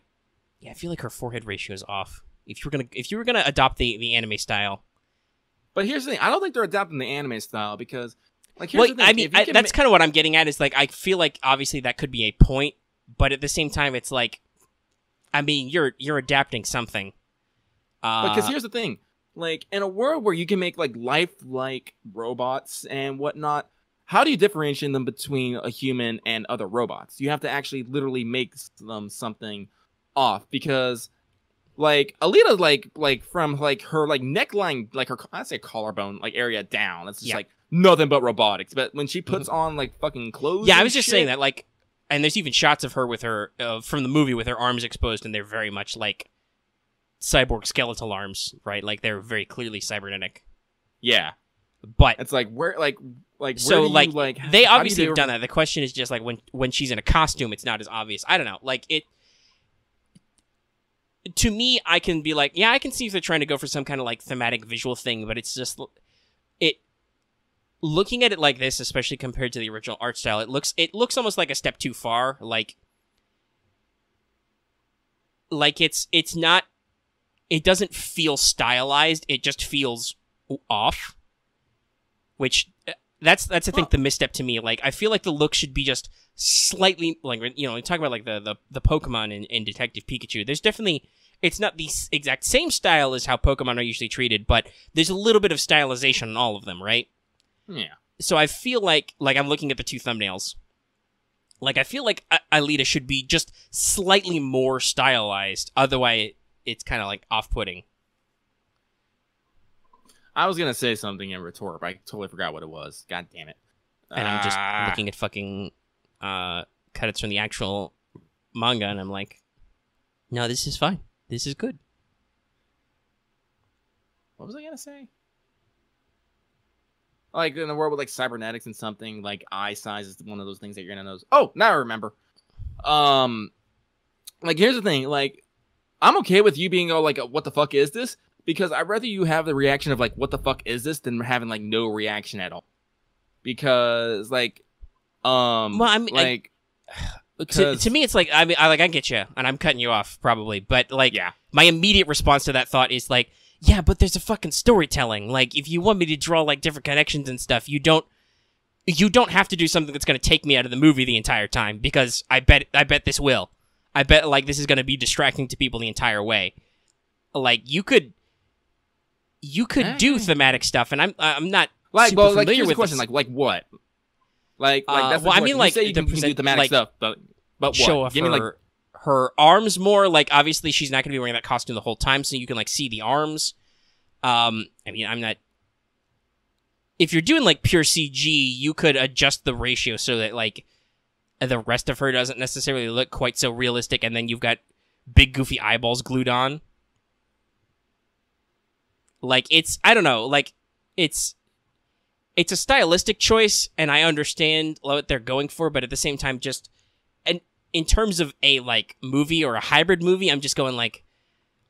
Yeah, I feel like her forehead ratio is off. If you were gonna adopt the anime style. But here's the thing. I don't think they're adapting the anime style because, like, here's the thing. I mean, that's kind of what I'm getting at. Is like I feel like obviously that could be a point, but at the same time, it's like, I mean, you're adapting something. Because here's the thing. Like, in a world where you can make, like, lifelike robots and whatnot, how do you differentiate them between a human and other robots? You have to actually literally make them something off because, like, Alita, like from, like, her, like, neckline, like, her, I'd say collarbone, like, area down. It's just, like, nothing but robotics. But when she puts on, like, fucking clothes yeah, I and was just shit, saying that, like, and there's even shots of her with her, from the movie with her arms exposed, and they're very much like cyborg skeletal arms, right? Like, they're very clearly cybernetic. yeah. But It's like, where, like, so, where do like, you, they how do obviously you have done that. The question is just, like, when she's in a costume, it's not as obvious. I don't know. Like, it... To me, I can be like, yeah, I can see if they're trying to go for some kind of, like, thematic visual thing, but it's just... Looking at it like this, especially compared to the original art style, it looks almost like a step too far. Like it's not... It doesn't feel stylized. It just feels off. Which... That's I think the misstep to me. Like, I feel like the look should be just slightly, like, you know, we talk about like the Pokemon in Detective Pikachu. There's definitely, it's not the exact same style as how Pokemon are usually treated, but there's a little bit of stylization in all of them, right? Yeah. So I feel like I'm looking at the two thumbnails. Like, I feel like Alita should be just slightly more stylized. Otherwise, it's kind of like off-putting. I was gonna say something in retort, but I totally forgot what it was. God damn it! And I'm just looking at fucking credits from the actual manga, and I'm like, no, this is fine. This is good. What was I gonna say? Like, in the world with, like, cybernetics and something, like, eye size is one of those things that you're gonna notice. Oh, now I remember. Like, here's the thing. Like, I'm okay with you being all like, what the fuck is this? Because I'd rather you have the reaction of, like, what the fuck is this than having, like, no reaction at all. Because, like, well, I mean, like, to me, it's like, I mean, I get you, and I'm cutting you off probably, but like, yeah. My immediate response to that thought is like, yeah, but there's a fucking storytelling. Like, if you want me to draw like different connections and stuff, you don't have to do something that's going to take me out of the movie the entire time, because I bet this will. I bet, like, this is going to be distracting to people the entire way. Like, you could do thematic stuff, and I'm not Like, super well, like, familiar here's the with question, this. like what? Like that's the well, I question. mean, like, you say you can do present- thematic like, stuff, but what? show off Give me, like, her arms more. Like, obviously, she's not going to be wearing that costume the whole time, so you can, like, see the arms. I mean, I'm not... If you're doing, like, pure CG, you could adjust the ratio so that, like, the rest of her doesn't necessarily look quite so realistic, and then you've got big, goofy eyeballs glued on. Like, I don't know, like, it's a stylistic choice, and I understand what they're going for, but at the same time, just, and in terms of a, like, movie or a hybrid movie, I'm just going, like,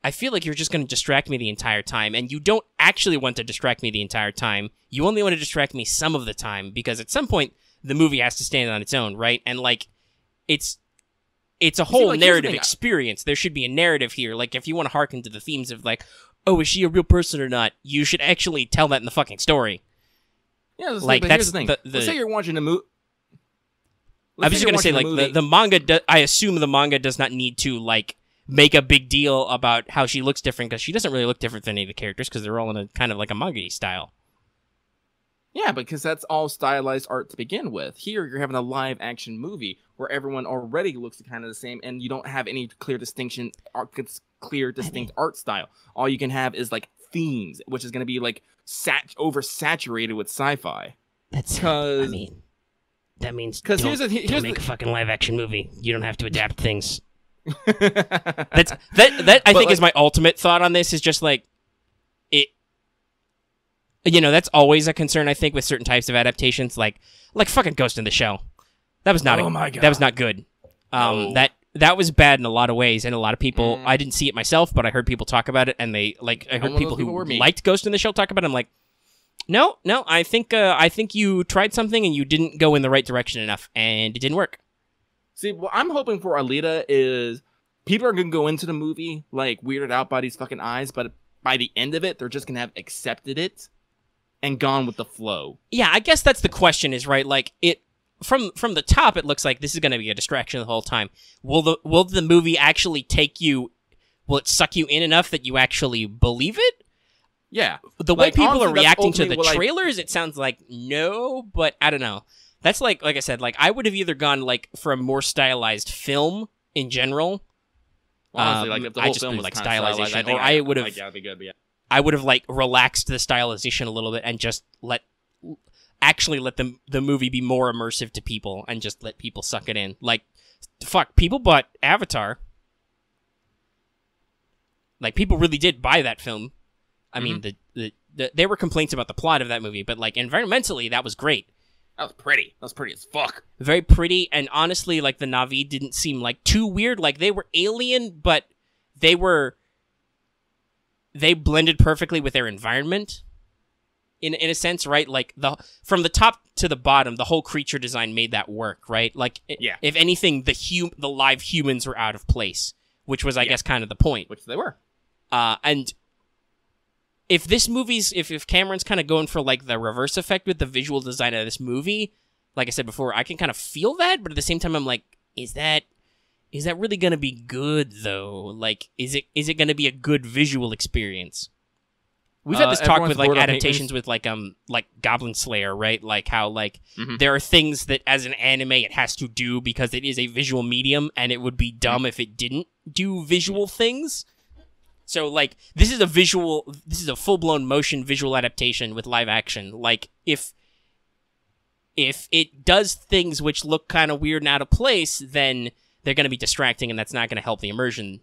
I feel like you're just going to distract me the entire time, and you don't actually want to distract me the entire time. You only want to distract me some of the time, because at some point, the movie has to stand on its own, right? And, like, it's a whole narrative experience. There should be a narrative here. Like, if you want to harken to the themes of, like, oh, is she a real person or not? You should actually tell that in the fucking story. Yeah, like, that's the thing. Let's say you're watching a movie. I was just going to say, like, the manga, I assume the manga does not need to, like, make a big deal about how she looks different, because she doesn't really look different than any of the characters, because they're all in a kind of like a manga style. Yeah, because that's all stylized art to begin with. Here, you're having a live action movie where everyone already looks kind of the same, and you don't have any clear distinct art style. All you can have is, like, themes, which is going to be, like, oversaturated with sci-fi. That means don't make a fucking live action movie. You don't have to adapt things. that I think is my ultimate thought on this, is just like it. You know, that's always a concern, I think, with certain types of adaptations, like fucking Ghost in the Shell. That was not that was not good. No. That was bad in a lot of ways, and a lot of people. I didn't see it myself, but I heard people talk about it, and I heard people who liked Ghost in the Shell talk about it. I'm like, no, I think you tried something and you didn't go in the right direction enough, and it didn't work. See, what I'm hoping for Alita is people are going to go into the movie, like, weirded out by these fucking eyes, but by the end of it, they're just going to have accepted it and gone with the flow. Yeah, I guess that's the question, is, right, like, it from the top, it looks like this is going to be a distraction the whole time. Will the movie actually will it suck you in enough that you actually believe it? Yeah. The way people are reacting to the trailers, it sounds like no, but I don't know. That's like I said, like, I would have either gone, like, for a more stylized film in general. Honestly, like, if the whole film was like stylization, or I would have. That'd be good, but yeah. I would have, like, relaxed the stylization a little bit and just let the movie be more immersive to people and just let people suck it in. Like, fuck, people bought Avatar. Like, people really did buy that film. I mean, there were complaints about the plot of that movie, but, like, environmentally, that was great. That was pretty. That was pretty as fuck. Very pretty, and honestly, like, the Na'vi didn't seem, like, too weird. Like, they were alien, but they blended perfectly with their environment, in a sense, right? Like, from the top to the bottom, the whole creature design made that work, right? Like, yeah. If anything, the live humans were out of place, which was, I guess, kind of the point. Which they were. And if this movie's, if Cameron's kind of going for, like, the reverse effect with the visual design of this movie, like I said before, I can kind of feel that, but at the same time, I'm like, is that really going to be good, though? Like, is it going to be a good visual experience? We've had this talk with, like, adaptations with, like Goblin Slayer, right? Like, how, like, there are things that as an anime it has to do because it is a visual medium, and it would be dumb if it didn't do visual things. So, like, this is a full-blown motion visual adaptation with live action. Like, if it does things which look kind of weird and out of place, then they're going to be distracting, and that's not going to help the immersion.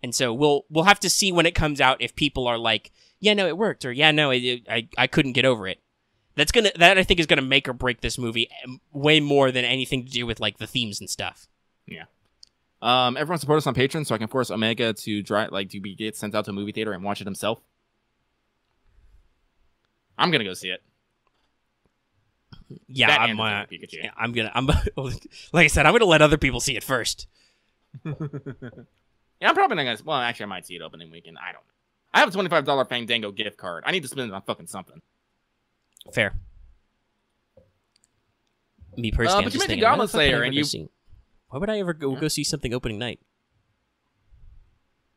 And so we'll have to see when it comes out if people are like, yeah, no, it worked, or yeah, no, I couldn't get over it. That I think is gonna make or break this movie way more than anything to do with, like, the themes and stuff. Yeah. Everyone support us on Patreon so I can force Omega to get sent out to a movie theater and watch it himself. I'm gonna go see it. Yeah, I'm like I said, I'm gonna let other people see it first. Yeah, I'm probably not gonna. Well, actually, I might see it opening weekend. I don't know. I have a $25 Fandango gift card. I need to spend it on fucking something. Fair. Me personally, but you mentioned Goblin Slayer, and why would I ever go see something opening night?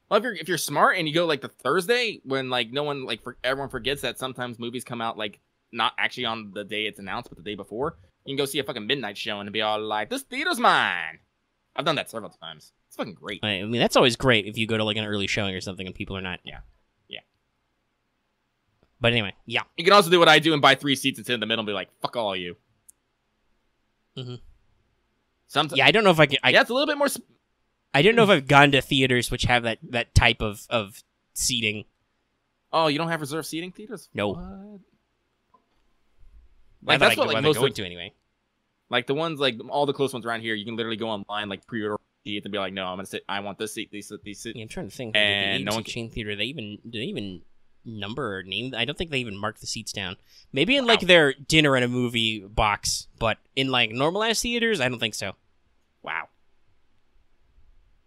Well, if you're smart and you go, like, the Thursday when, like, no one, like, everyone forgets that sometimes movies come out, like, not actually on the day it's announced, but the day before, you can go see a fucking midnight show and be all like, "This theater's mine." I've done that several times. It's fucking great. I mean, that's always great if you go to, like, an early showing or something and people are not. Yeah. But anyway, yeah. You can also do what I do and buy 3 seats and sit in the middle and be like, "Fuck all you." Mm-hmm. Sometimes. Yeah, I don't know if I can. Yeah, it's a little bit more. I don't know if I've gone to theaters which have that type of seating. Oh, you don't have reserved seating theaters? No. What? Like that's what like most going to anyway. Like the ones like all the close ones around here, you can literally go online like pre-order seats and be like, no, I'm gonna sit. I want this seat. These seats. Yeah, I'm trying to think. And no one chain theater. Do they even number or name? I don't think they even mark the seats down. Maybe in like their dinner and a movie box, but in like normal ass theaters, I don't think so. Wow.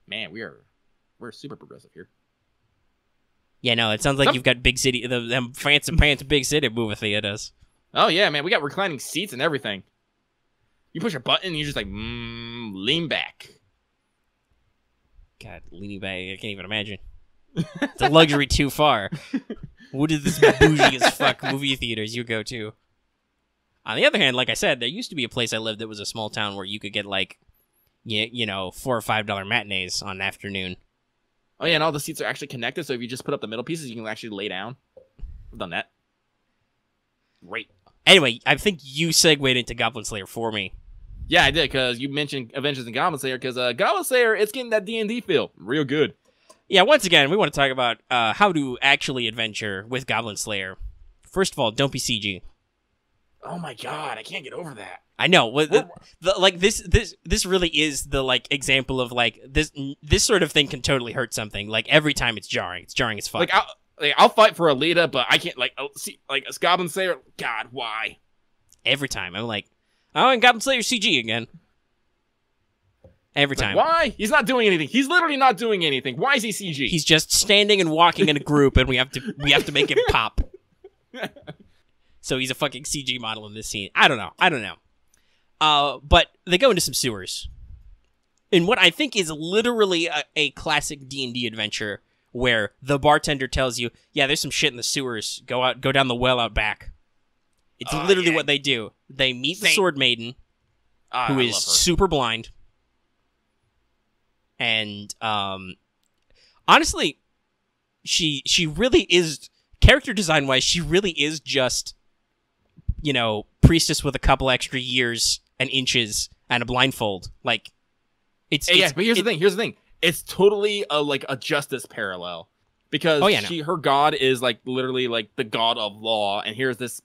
Man, we're super progressive here. Yeah, no, it sounds like you've got big city, them fancy pants big city movie theaters. Oh yeah, man, we got reclining seats and everything. You push a button and you're just like, lean back. God, leaning back, I can't even imagine. It's a luxury too far. What is this bougie as fuck movie theaters you go to? On the other hand, like I said, there used to be a place I lived that was a small town where you could get like, you know, $4 or $5 matinees on an afternoon. Oh yeah, and all the seats are actually connected, so if you just put up the middle pieces, you can actually lay down. I've done that. Great. Anyway, I think you segued into Goblin Slayer for me. Yeah, I did, because you mentioned Avengers and Goblin Slayer, because Goblin Slayer, it's getting that D&D feel. Real good. Yeah, once again, we want to talk about how to actually adventure with Goblin Slayer. First of all, don't be CG. Oh my god, I can't get over that. I know. Like this really is the like example of like this sort of thing can totally hurt something. Like every time it's jarring. It's jarring as fuck. Like I'll fight for Alita, but I can't see a Goblin Slayer. God, why? Every time I'm like, oh, and Goblin Slayer CG again. Every time. Why? He's not doing anything. He's literally not doing anything. Why is he CG? He's just standing and walking in a group, and we have to make him pop. So he's a fucking CG model in this scene. I don't know. But they go into some sewers. In what I think is literally a classic D&D adventure where the bartender tells you, yeah, there's some shit in the sewers. Go down the well out back. It's literally what they do. They meet the Sword Maiden, who is super blind. And honestly, she really is, character design-wise, she really is just, you know, priestess with a couple extra years and inches and a blindfold. Like, but here's the thing. It's totally a justice parallel, because her god is like literally like the god of law, and here's this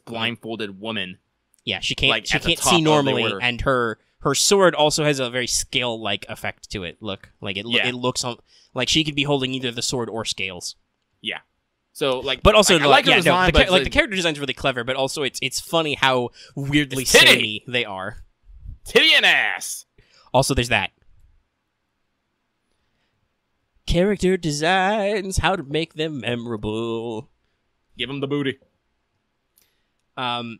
blindfolded woman. Yeah, she can't see normally, and her sword also has a very scale like effect to it. Look, like it looks like she could be holding either the sword or scales. Yeah. So but also the character design's really clever, but also it's funny how weirdly samey they are. Titty and ass. Also, there's that. Character designs, how to make them memorable. Give them the booty. To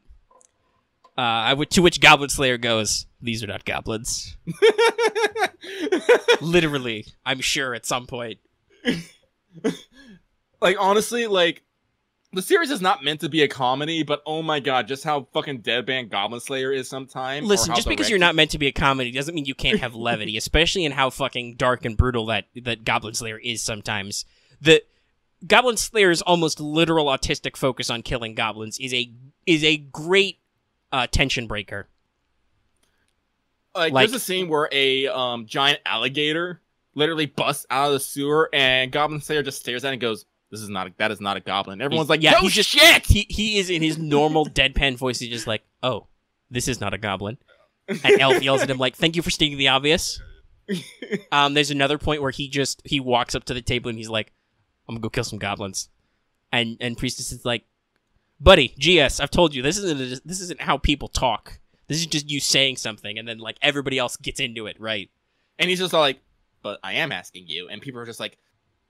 which Goblin Slayer goes, these are not goblins. Literally, I'm sure at some point. Like, honestly, like, the series is not meant to be a comedy, but oh my god, just how fucking deadpan Goblin Slayer is sometimes. Listen, just because you're not meant to be a comedy doesn't mean you can't have levity, especially in how fucking dark and brutal that Goblin Slayer is sometimes. The Goblin Slayer's almost literal autistic focus on killing goblins is a great tension breaker. Like, there's a scene where a giant alligator literally busts out of the sewer, and Goblin Slayer just stares at it and goes, that is not a goblin. Everyone's like, yeah, shit! He is in his normal deadpan voice. He's just like, oh, this is not a goblin. And Elf yells at him like, thank you for stating the obvious. There's another point where he walks up to the table and he's like, I'm gonna go kill some goblins. And Priestess is like, buddy, GS, I've told you, this isn't how people talk. This is just you saying something, and then like everybody else gets into it, right? And he's just like, but I am asking you. And people are just like,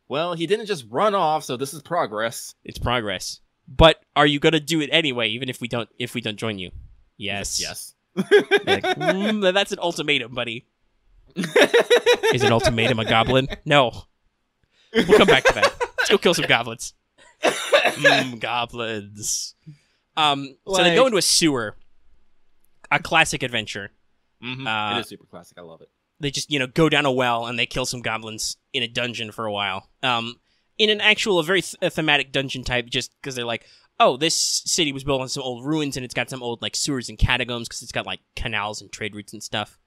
well, he didn't just run off, so this is progress. It's progress. But are you gonna do it anyway, even if we don't join you? Yes. Yes. Like, that's an ultimatum, buddy. Is an ultimatum a goblin? No. We'll come back to that. Let's go kill some goblins. Goblins. So they go into a sewer. A classic adventure. Mm-hmm. It is super classic. I love it. They just, go down a well and they kill some goblins in a dungeon for a while. In an actual, a very thematic dungeon type, just because they're like, oh, this city was built on some old ruins and it's got some old like sewers and catacombs because it's got like canals and trade routes and stuff.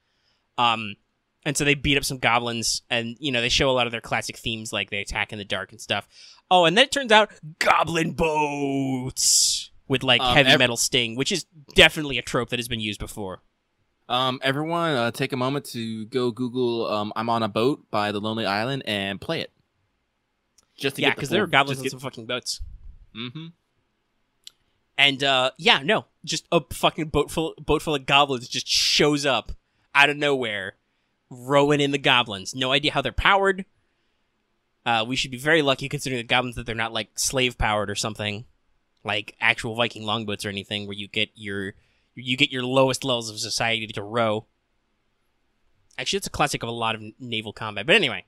And so they beat up some goblins, and, you know, they show a lot of their classic themes, like they attack in the dark and stuff. Oh, and then it turns out goblin boats with, like, heavy metal sting, which is definitely a trope that has been used before. Everyone, take a moment to go Google I'm on a Boat by The Lonely Island and play it. Just to yeah, because there are goblins on some fucking boats. Mm-hmm. And, just a fucking boat full of goblins just shows up out of nowhere, rowing in the goblins. No idea how they're powered. We should be very lucky considering the goblins that they're not, like, slave-powered or something, like actual Viking longboats or anything, where you get your lowest levels of society to row. Actually, it's a classic of a lot of naval combat. But anyway,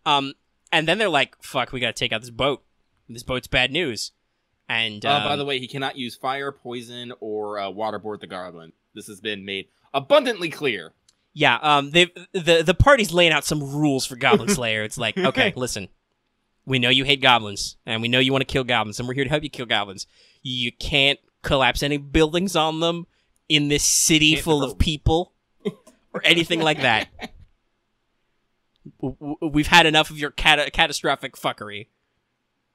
and then they're like, fuck, we gotta take out this boat. This boat's bad news. And by the way, he cannot use fire, poison, or waterboard the goblin. This has been made abundantly clear. Yeah, the party's laying out some rules for Goblin Slayer. It's like, okay, listen, we know you hate goblins, and we know you want to kill goblins, and we're here to help you kill goblins. You can't collapse any buildings on them in this city full of people, or anything like that. We've had enough of your catastrophic fuckery.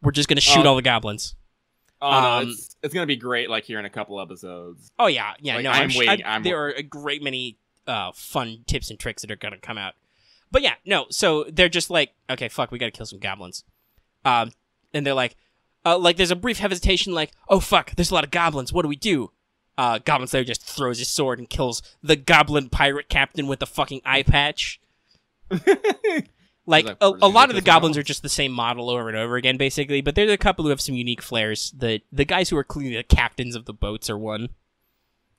We're just gonna shoot all the goblins. Oh, no, it's gonna be great. Like here in a couple episodes. Oh yeah. Like, No, I'm waiting. There are a great many fun tips and tricks that are gonna come out. But yeah, no. So they're just like, okay, fuck, we gotta kill some goblins. And they're like there's a brief hesitation, like, oh fuck, there's a lot of goblins. What do we do? Goblin Slayer just throws his sword and kills the goblin pirate captain with the fucking eye patch. Like, a lot of the goblins are just the same model over and over again, basically, but there's a couple who have some unique flares. The guys who are clearly the captains of the boats are one.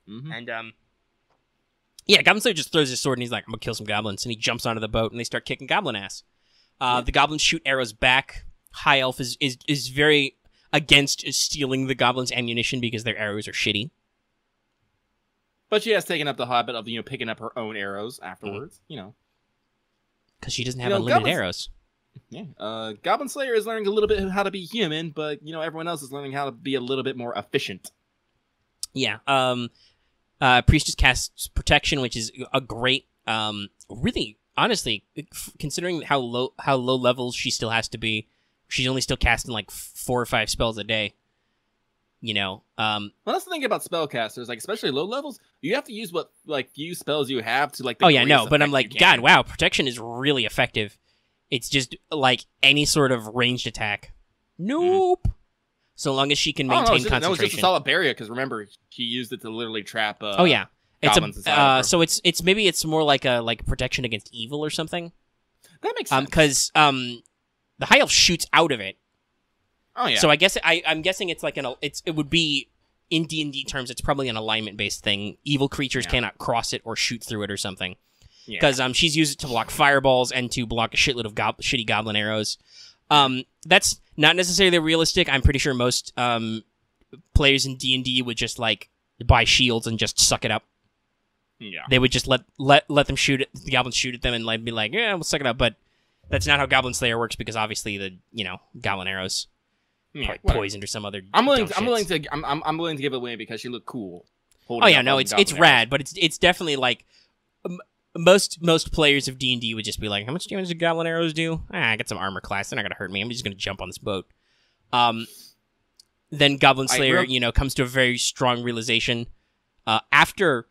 Mm-hmm. And, Goblin Slayer just throws his sword and he's like, I'm gonna kill some goblins, and he jumps onto the boat and they start kicking goblin ass. The goblins shoot arrows back. High Elf is very against stealing the goblins' ammunition because their arrows are shitty. But she has taken up the habit of, picking up her own arrows afterwards, Because she doesn't have unlimited arrows. Yeah. Goblin Slayer is learning a little bit how to be human, but, everyone else is learning how to be a little bit more efficient. Yeah. Priestess casts Protection, which is a great, really, honestly, considering how low levels she still has to be, she's only still casting like 4 or 5 spells a day. Well, that's the thing about spellcasters, like, especially low levels, you have to use what, like, few spells you have to, like, but I'm like, God, wow, Protection is really effective. It's just, like, any sort of ranged attack. Nope. So long as she can maintain concentration. That was just a solid barrier, because remember, she used it to literally trap, goblins inside so it's more like a protection against evil or something. That makes sense. Because, the High Elf shoots out of it. Oh yeah. So I guess I'm guessing it's like it would be in D&D terms. It's probably an alignment based thing. Evil creatures cannot cross it or shoot through it or something. Because she's used it to block fireballs and to block a shitload of shitty goblin arrows. That's not necessarily realistic. I'm pretty sure most players in D&D would just like buy shields and just suck it up. Yeah. They would just let them shoot it. The goblins shoot at them and like be like, yeah, we'll suck it up. But that's not how Goblin Slayer works because obviously the goblin arrows. Poisoned or some other. I'm willing to give it away because she looked cool. Oh yeah, no, it's rad, but it's definitely like most players of D&D would just be like, how much damage do goblin arrows do? I got some armor class, they're not gonna hurt me. I'm just gonna jump on this boat. Then Goblin Slayer, comes to a very strong realization after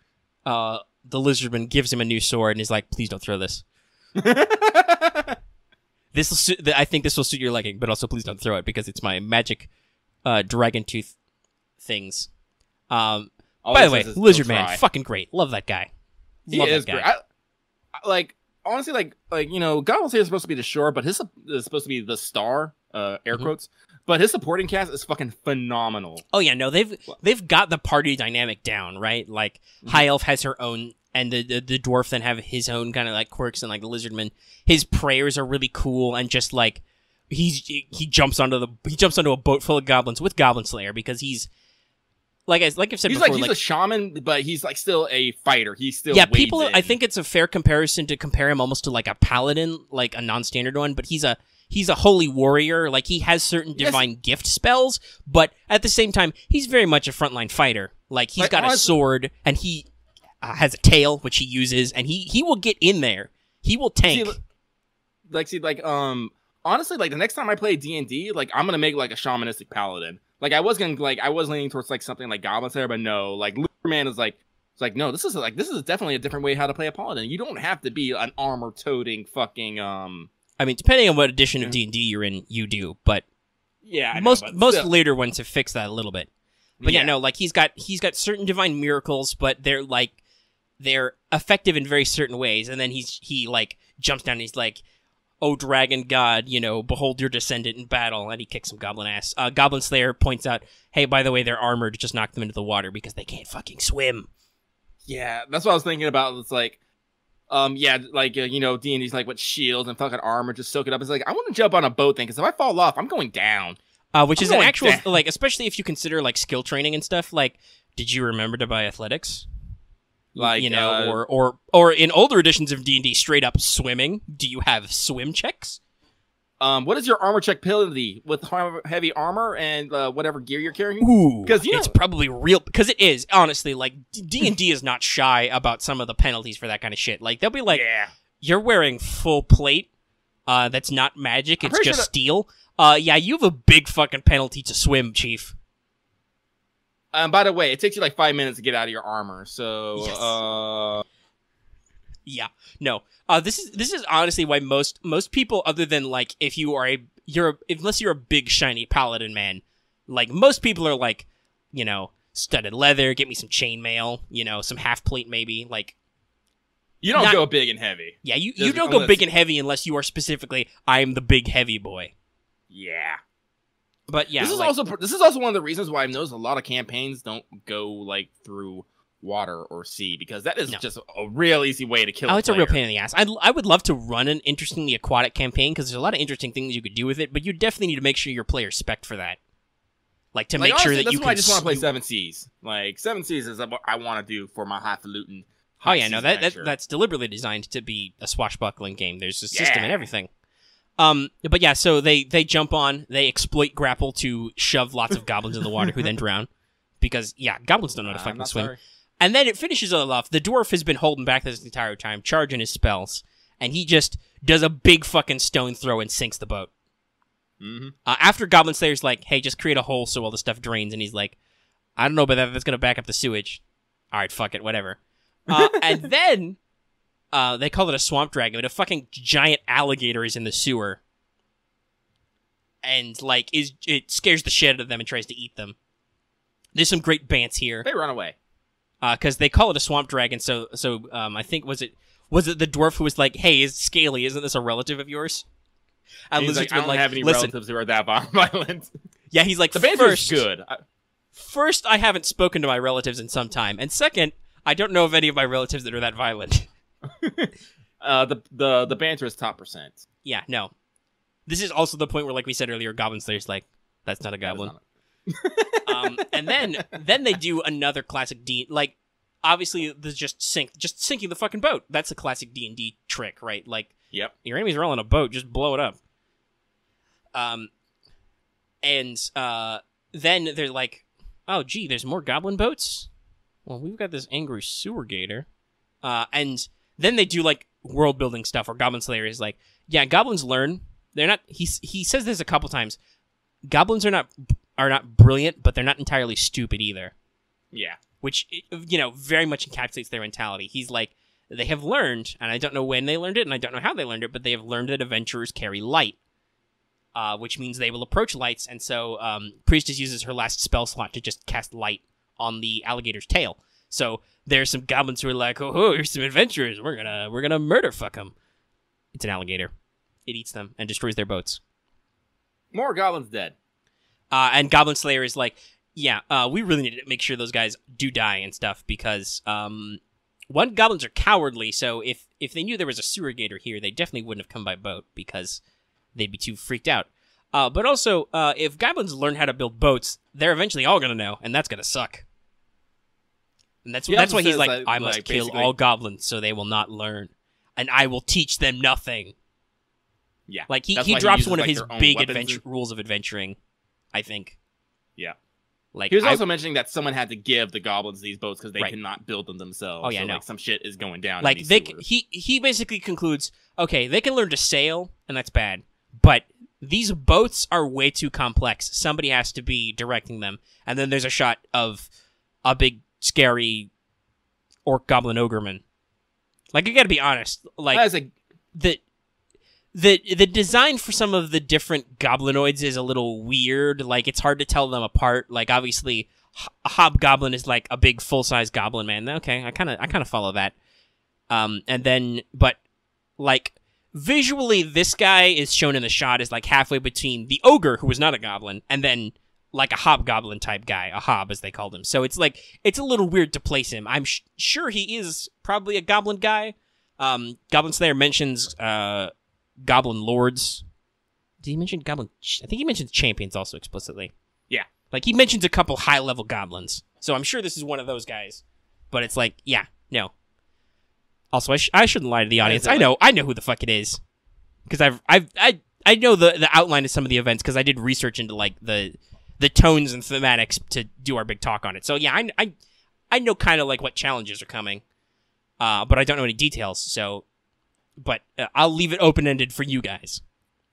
the lizardman gives him a new sword and is like, please don't throw this. I think this will suit your liking, but also please don't throw it because it's my magic dragon tooth things. By the way, Lizard Man, fucking great. Love that guy. Love that guy. Great. Honestly, Goblin Slayer is supposed to be the shore, but his is supposed to be the star, air quotes. But his supporting cast is fucking phenomenal. Oh yeah, no, they've got the party dynamic down, right? Like High Elf has her own. And the dwarf then have his own kind of like quirks, and like the lizardman, his prayers are really cool, and just like he jumps onto a boat full of goblins with Goblin Slayer because he's like I've said before, he's a shaman, but he's like still a fighter. He's still people. I think it's a fair comparison to compare him almost to like a paladin, like a non-standard one, but he's a holy warrior. Like he has certain divine gift spells, but at the same time, he's very much a frontline fighter. Like he's got a sword, and he has a tail, which he uses, and he will get in there. He will tank. Honestly, like the next time I play D&D, like I'm gonna make like a shamanistic paladin. Like I was leaning towards like something like Goblin Slayer, but no, like Luberman is like, it's like no, this is definitely a different way how to play a paladin. You don't have to be an armor toting fucking I mean, depending on what edition of D&D you're in, you do, but yeah, most later ones have fixed that a little bit. But yeah, no, like he's got certain divine miracles, but they're effective in very certain ways, and then he like jumps down and he's like, "Oh, dragon god, behold your descendant in battle," and he kicks some goblin ass. Goblin Slayer points out, "Hey, by the way, their armor just knocked them into the water because they can't fucking swim." Yeah, that's what I was thinking about. It's like, D&D's like what shields and fucking armor just soak it up. It's like I want to jump on a boat thing because if I fall off, I'm going down. Which is an actual like, especially if you consider like skill training and stuff. Like, did you remember to buy athletics? Like, or in older editions of D&D, straight up swimming. Do you have swim checks? What is your armor check penalty with heavy armor and whatever gear you're carrying? Ooh, because it's probably real. Because it is honestly like D&D is not shy about some of the penalties for that kind of shit. Like they'll be like, you're wearing full plate. That's not magic. It's just steel. Yeah, you have a big fucking penalty to swim, Chief. By the way, it takes you like 5 minutes to get out of your armor, so yes. Yeah. No. This is honestly why most people, other than like if unless you're a big shiny paladin man, like most people are like, studded leather, get me some chainmail, some half plate maybe, like. You don't go big and heavy. Yeah, you don't go big and heavy unless you are specifically, I'm the big heavy boy. Yeah. But yeah, this is also one of the reasons why I've noticed a lot of campaigns don't go like through water or sea, because that is just a real easy way to kill. Oh, it's a real pain in the ass. I would love to run an interestingly aquatic campaign because there's a lot of interesting things you could do with it, but you definitely need to make sure your players spec for that. Like to make sure that you can. That's why I just want to play Seven Seas. Like Seven Seas is what I want to do for my highfalutin. Oh yeah, no, that's deliberately designed to be a swashbuckling game. There's a system and everything. But yeah, so they jump on, they exploit grapple to shove lots of goblins in the water who then drown. Because, goblins don't know how to fucking swim. Sorry. And then it finishes it off. The dwarf has been holding back this entire time, charging his spells. And he just does a big fucking stone throw and sinks the boat. Mm-hmm. After Goblin Slayer's like, hey, just create a hole so all the stuff drains. And he's like, I don't know about that. That's going to back up the sewage. All right, fuck it, whatever. And then... they call it a swamp dragon, but a fucking giant alligator is in the sewer. And, like, it scares the shit out of them and tries to eat them. There's some great bants here. They run away. Because they call it a swamp dragon, so I think, was it the dwarf who was like, hey, is Scaly, isn't this a relative of yours? And he's like, I don't have any relatives who are that violent. Yeah, he's like, the banter's good. First, I haven't spoken to my relatives in some time. And second, I don't know of any of my relatives that are that violent. The banter is top %. Yeah, no. This is also the point where, like we said earlier, Goblin Slayer's like, that's not a goblin. And then they do another classic D. Like, obviously, there's just sinking the fucking boat. That's a classic D&D trick, right? Like, yep. Your enemies are all in a boat, just blow it up. Then they're like, oh, gee, there's more goblin boats? Well, we've got this angry sewer gator. And then they do, like, world-building stuff where Goblin Slayer is like, yeah, goblins learn. They're not... He says this a couple times. Goblins are not brilliant, but they're not entirely stupid either. Yeah. Which, very much encapsulates their mentality. He's like, they have learned, and I don't know when they learned it, and I don't know how they learned it, but they have learned that adventurers carry light. Which means they will approach lights, and so Priestess uses her last spell slot to just cast light on the alligator's tail. So there's some goblins who are like, oh, here's some adventurers. We're gonna murder fuck them. It's an alligator. It eats them and destroys their boats. More goblins dead. And Goblin Slayer is like, yeah, we really need to make sure those guys do die and stuff because, one, goblins are cowardly, so if they knew there was a sewer gator here, they definitely wouldn't have come by boat because they'd be too freaked out. But also, if goblins learn how to build boats, they're eventually all gonna know, and that's gonna suck. And that's why he's like, I must kill all goblins so they will not learn, and I will teach them nothing. Yeah, like he drops one of his big rules of adventuring, I think. Yeah. Like he was also mentioning that someone had to give the goblins these boats because they Right. cannot build them themselves. Oh, yeah, so, no. like some shit is going down. like in they these sewers. he basically concludes, okay, they can learn to sail, and that's bad, but these boats are way too complex. Somebody has to be directing them. And then there's a shot of a big scary orc goblin ogreman. Like, I gotta be honest, like As a the design for some of the different goblinoids is a little weird. Like, it's hard to tell them apart. Like, obviously, a hobgoblin is like a big full-size goblin man. Okay, I kind of follow that. And then, but like visually, this guy is shown in the shot as like halfway between the ogre, who was not a goblin, and then like a hobgoblin type guy, a hob as they called him. So it's like it's a little weird to place him. I'm sure he is probably a goblin guy. Goblin Slayer mentions goblin lords. Did he mention goblin? I think he mentions champions also explicitly. Yeah, like he mentions a couple high level goblins. So I'm sure this is one of those guys. But it's like, yeah, no. Also, I shouldn't lie to the audience. I know who the fuck it is, because I know the outline of some of the events because I did research into like the tones and thematics to do our big talk on it. So yeah, I know kind of like what challenges are coming, but I don't know any details. So, but I'll leave it open ended for you guys.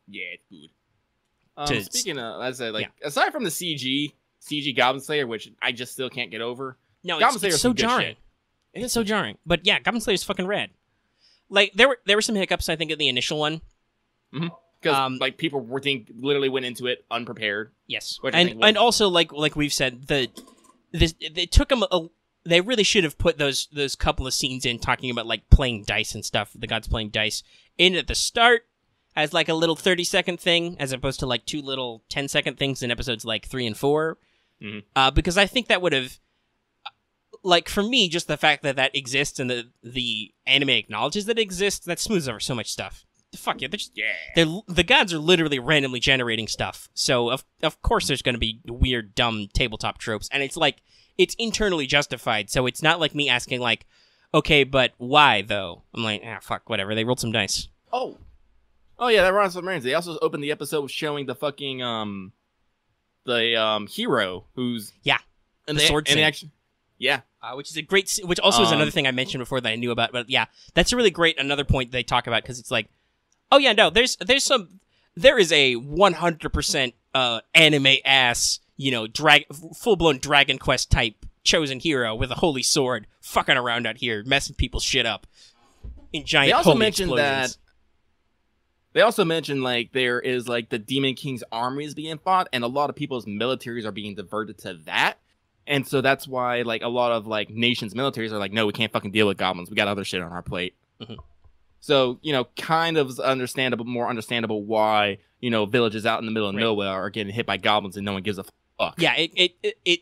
Yeah, it's good. Speaking of, as I said, like aside from the CG Goblin Slayer, which I just still can't get over. No, Goblin it's so jarring. It is so jarring. But yeah, Goblin Slayer is fucking rad. Like there were some hiccups I think in the initial one. Because like people literally went into it unprepared. Yes, and also like we've said, it took them they really should have put those couple of scenes in talking about like playing dice and stuff. The gods playing dice in at the start as like a little 30-second thing, as opposed to like two little 10-second things in episodes like 3 and 4. Because I think that would have. Like, for me, just the fact that exists and the anime acknowledges that it exists, that smooths over so much stuff. Fuck yeah, the gods are literally randomly generating stuff. So, of course there's going to be weird, dumb tabletop tropes. And it's like, it's internally justified. So it's not like me asking, like, okay, but why, though? I'm like, fuck, whatever. They rolled some dice. Oh, yeah, that runs some brains. They also opened the episode with showing the fucking, hero who's... Yeah, and the sword scene. Yeah. Which is a great, which also is another thing I mentioned before that I knew about. But yeah, that's a really great, another point they talk about, because it's like, oh yeah, no, there is a 100% anime ass, full-blown Dragon Quest type chosen hero with a holy sword fucking around out here, messing people's shit up in giant holy explosions. They also mentioned, like, there is, like, the Demon King's armies being fought, and a lot of people's militaries are being diverted to that. And so that's why, like, a lot of, like, nations' militaries are like, no, we can't fucking deal with goblins. We got other shit on our plate. So, kind of more understandable why, villages out in the middle of nowhere are getting hit by goblins and no one gives a fuck. Yeah, it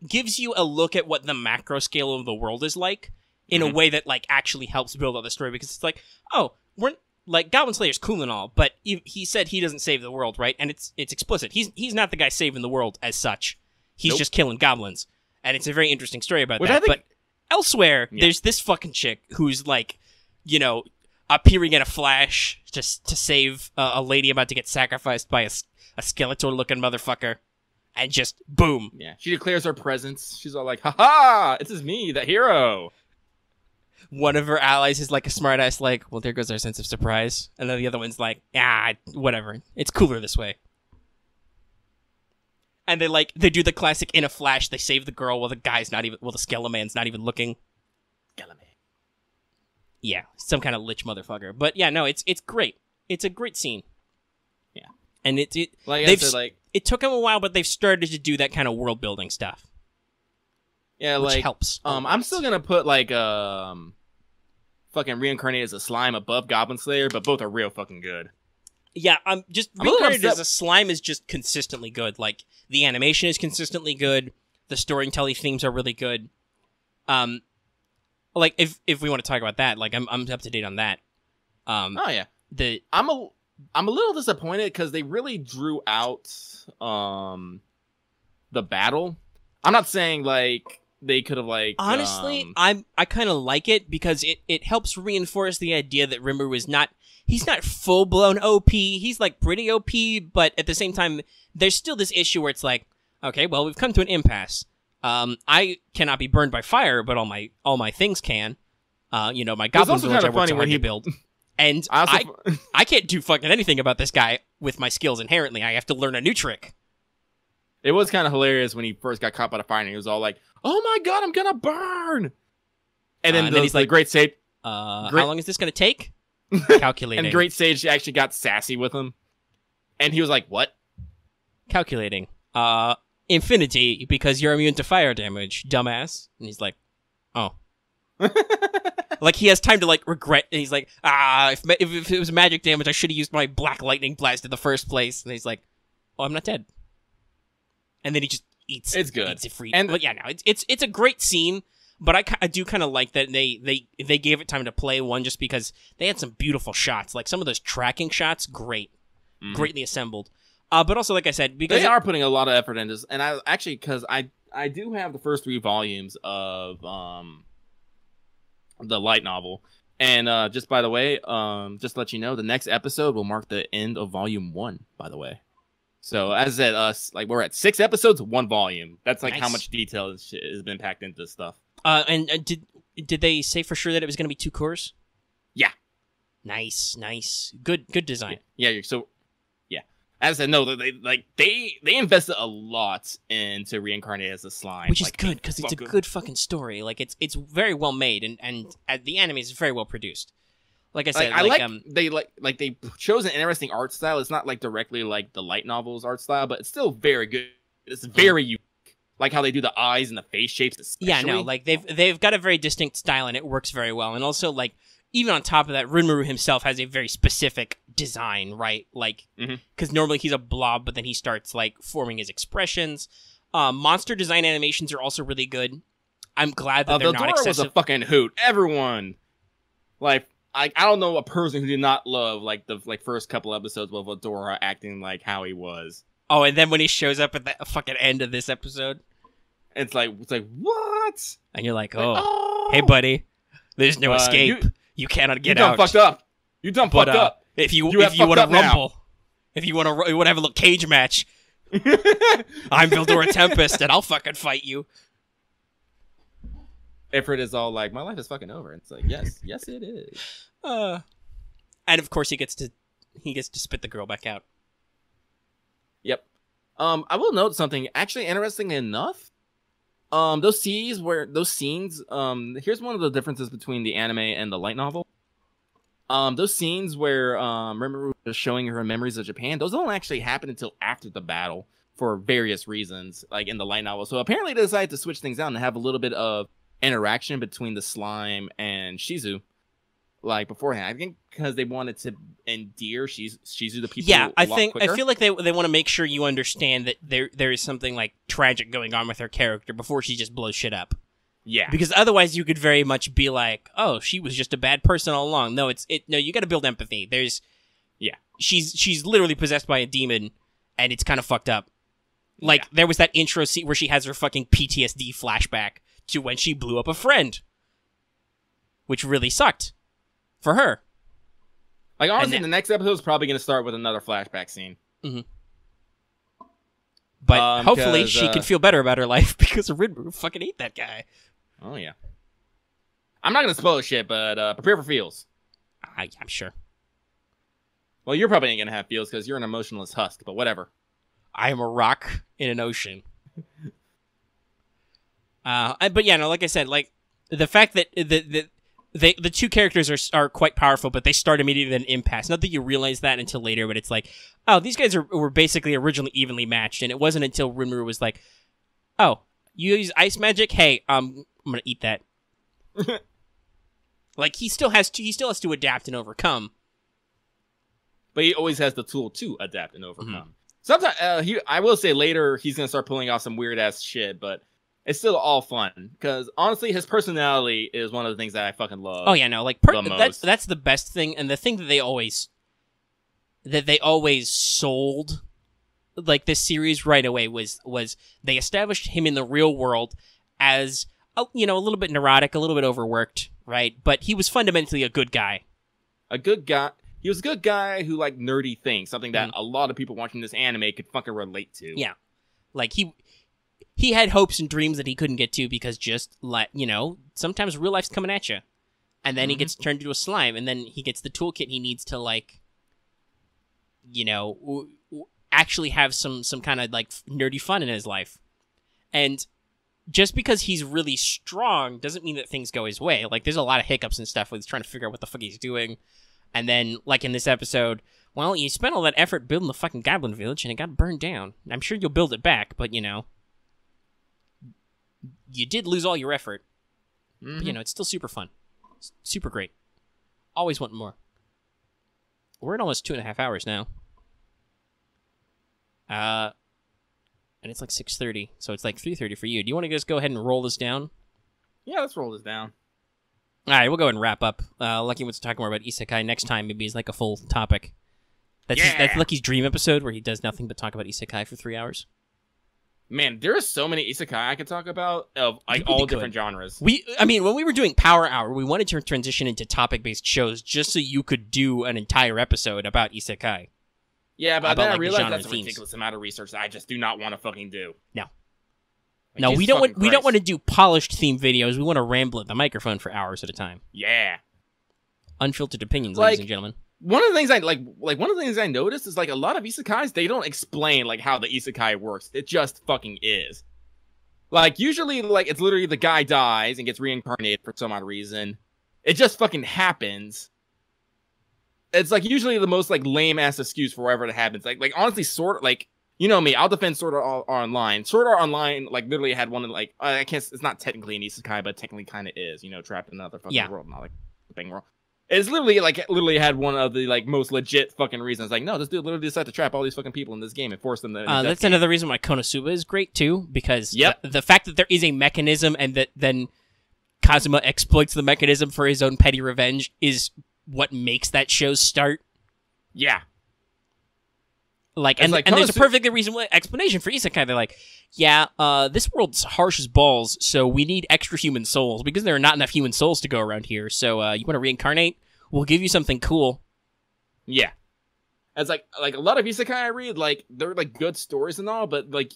gives you a look at what the macro scale of the world is like in a way that, like, actually helps build out the story, because it's like, oh, like, Goblin Slayer's cool and all, but he said he doesn't save the world, right? And it's explicit. He's not the guy saving the world as such. He's just killing goblins. And it's a very interesting story about that. But elsewhere, there's this fucking chick who's like, appearing in a flash just to save a lady about to get sacrificed by a Skeletor-looking motherfucker. And just, boom. Yeah, she declares her presence. She's all like, ha-ha, this is me, the hero. One of her allies is like a smartass, like, well, there goes our sense of surprise. And then the other one's like, whatever. It's cooler this way. And they do the classic in a flash, they save the girl while the Skeleman's not even looking. Skeleman. Yeah, some kind of lich motherfucker. But yeah, no, it's great. It's a great scene. Yeah. And it took them a while, but they've started to do that kind of world building stuff. Yeah, which helps. I'm still gonna put like fucking reincarnated as a slime above Goblin Slayer, but both are real fucking good. Yeah, reincarnated as a slime is just consistently good. Like, the animation is consistently good. The storytelling themes are really good. Like, if we want to talk about that, like, I'm up to date on that. Oh yeah. I'm a little disappointed because they really drew out the battle. I'm not saying like they could have like honestly, I kind of like it because it helps reinforce the idea that Rimuru is not. He's not full-blown OP. He's, like, pretty OP, but at the same time, there's still this issue where it's like, Okay, well, we've come to an impasse. I cannot be burned by fire, but all my things can. My goblin village I worked so hard to build. And I can't do fucking anything about this guy with my skills inherently. I have to learn a new trick. It was kind of hilarious when he first got caught by the fire, and he was all like, "Oh my god, I'm gonna burn!" And then he's like, "Great Sage, how long is this gonna take?" Calculating. And Great Sage actually got sassy with him, and he was like, "What?" Calculating. Infinity, because you're immune to fire damage, dumbass. And he's like, "Oh." Like, he has time to, like, regret, and he's like, if it was magic damage, I should have used my Black Lightning Blast in the first place. And he's like, "Oh, I'm not dead." And then he just eats. It's good. Eats it free. But yeah, no, it's a great scene, but I do kind of like that they gave it time to play one, just because they had some beautiful shots. Like, some of those tracking shots, great. Mm-hmm. Greatly assembled. But also, like I said, because they are putting a lot of effort into this, and I actually, because I do have the first 3 volumes of the light novel, and just by the way, just to let you know, the next episode will mark the end of volume 1. By the way, so as I said, we're at 6 episodes, 1 volume. That's like how much detail has been packed into this stuff. And did they say for sure that it was going to be 2 cores? Yeah. Nice. Good design. Yeah. So. As I said, no, they invested a lot into reincarnate as a slime, which is good because it's a good fucking story. Like, it's very well made, and the anime is very well produced. Like I said, they chose an interesting art style. It's not like directly like the light novel's art style, but it's still very good. It's very unique, like how they do the eyes and the face shapes. Especially. Yeah, no, like they've got a very distinct style, and it works very well. And also, like, even on top of that, Rinmaru himself has a very specific design, right? Like, because normally he's a blob, but then he starts, like, forming his expressions. Monster design animations are also really good. I'm glad that they're not excessive. Was a fucking hoot. Everyone, like, I don't know a person who did not love, like, the first couple episodes of Adora acting like how he was. Oh, and then when he shows up at the fucking end of this episode, it's like what? And you're like, oh. Hey, buddy, there's no escape. You cannot get out. You done fucked up. You done fucked up. If you want to rumble, if you want to have a little cage match, I'm Vildora Tempest, and I'll fucking fight you. Ifrit is all like, my life is fucking over. It's like, yes, it is. And of course he gets to spit the girl back out. Yep. I will note something actually interesting enough. Those scenes, here's one of the differences between the anime and the light novel. Those scenes where Rimuru was showing her memories of Japan, those don't actually happen until after the battle for various reasons, like in the light novel. So apparently they decided to switch things out and have a little bit of interaction between the slime and Shizu, like beforehand. I think because they wanted to endear Shizu to people. Yeah, I feel like they want to make sure you understand that there is something like tragic going on with her character before she just blows shit up. Yeah, because otherwise you could very much be like, oh, she was just a bad person all along. No, no, you got to build empathy. She's literally possessed by a demon, and it's kind of fucked up. Like, there was that intro scene where she has her fucking PTSD flashback to when she blew up a friend, which really sucked for her. Like, honestly, the next episode is probably going to start with another flashback scene. Mm-hmm. But hopefully she can feel better about her life because Rinmaru fucking ate that guy. Oh, yeah. I'm not going to spoil shit, but prepare for feels. I'm sure. Well, you're probably ain't going to have feels because you're an emotionless husk, but whatever. I am a rock in an ocean. But yeah, no, like I said, like, the fact that the two characters are quite powerful, but they start immediately with an impasse. Not that you realize that until later, but it's like, oh, these guys were basically originally evenly matched, and it wasn't until Rinmaru was like, oh, you use ice magic? Hey, I'm gonna eat that. Like, he still has to adapt and overcome. But he always has the tool to adapt and overcome. Mm-hmm. Sometimes, I will say later, he's gonna start pulling off some weird ass shit, but it's still all fun because honestly, his personality is one of the things that I fucking love. Oh yeah, no, like that's the best thing, and the thing that they always sold like this series right away was they established him in the real world as a little bit neurotic, a little bit overworked, right? But he was fundamentally a good guy. A good guy. He was a good guy who liked nerdy things, something that a lot of people watching this anime could fucking relate to. Yeah, like he had hopes and dreams that he couldn't get to because sometimes real life's coming at you. And then he gets turned into a slime, and then he gets the toolkit he needs to, like, actually have some kind of, like, nerdy fun in his life. And just because he's really strong doesn't mean that things go his way. Like, there's a lot of hiccups and stuff where he's trying to figure out what the fuck he's doing. And then, like, in this episode, well, you spent all that effort building the fucking Goblin Village, and it got burned down. I'm sure you'll build it back, but, you did lose all your effort. But, it's still super fun. It's super great. Always want more. We're at almost 2.5 hours now. And it's like 6:30, so it's like 3:30 for you. Do you want to just go ahead and roll this down? Yeah, let's roll this down. All right, we'll go ahead and wrap up. Lucky wants to talk more about Isekai next time. Maybe it's like a full topic. That's Lucky's dream episode where he does nothing but talk about Isekai for 3 hours. Man, there are so many isekai I could talk about of like all different genres. When we were doing Power Hour, we wanted to transition into topic-based shows just so you could do an entire episode about isekai. Yeah, but then I realized that's a ridiculous amount of research that I just do not want to fucking do. No, we don't want to do polished theme videos. We want to ramble at the microphone for hours at a time. Yeah. Unfiltered opinions, ladies and gentlemen. One of the things I noticed is like a lot of isekais, they don't explain like how the isekai works. It just fucking is. Like usually like it's literally the guy dies and gets reincarnated for some odd reason. It just fucking happens. It's like usually the most like lame ass excuse for whatever it happens. Like honestly, sort of like, you know me, I'll defend Sword Art Online. Sword Art Online like literally had one of like I can't. It's not technically an isekai, but technically kind of is. Trapped in another fucking world, not like a thing world. It's literally had one of the like most legit fucking reasons. Like, no, this dude literally decided to trap all these fucking people in this game and force them to. That's another reason why Konosuba is great too, because the fact that there is a mechanism and that then Kazuma exploits the mechanism for his own petty revenge is what makes that show start. Yeah. And there's a perfectly reasonable explanation for isekai. They're like, this world's harsh as balls, so we need extra human souls because there are not enough human souls to go around here. So you want to reincarnate? We'll give you something cool. Yeah, it's like a lot of isekai I read, like they're like good stories and all, but like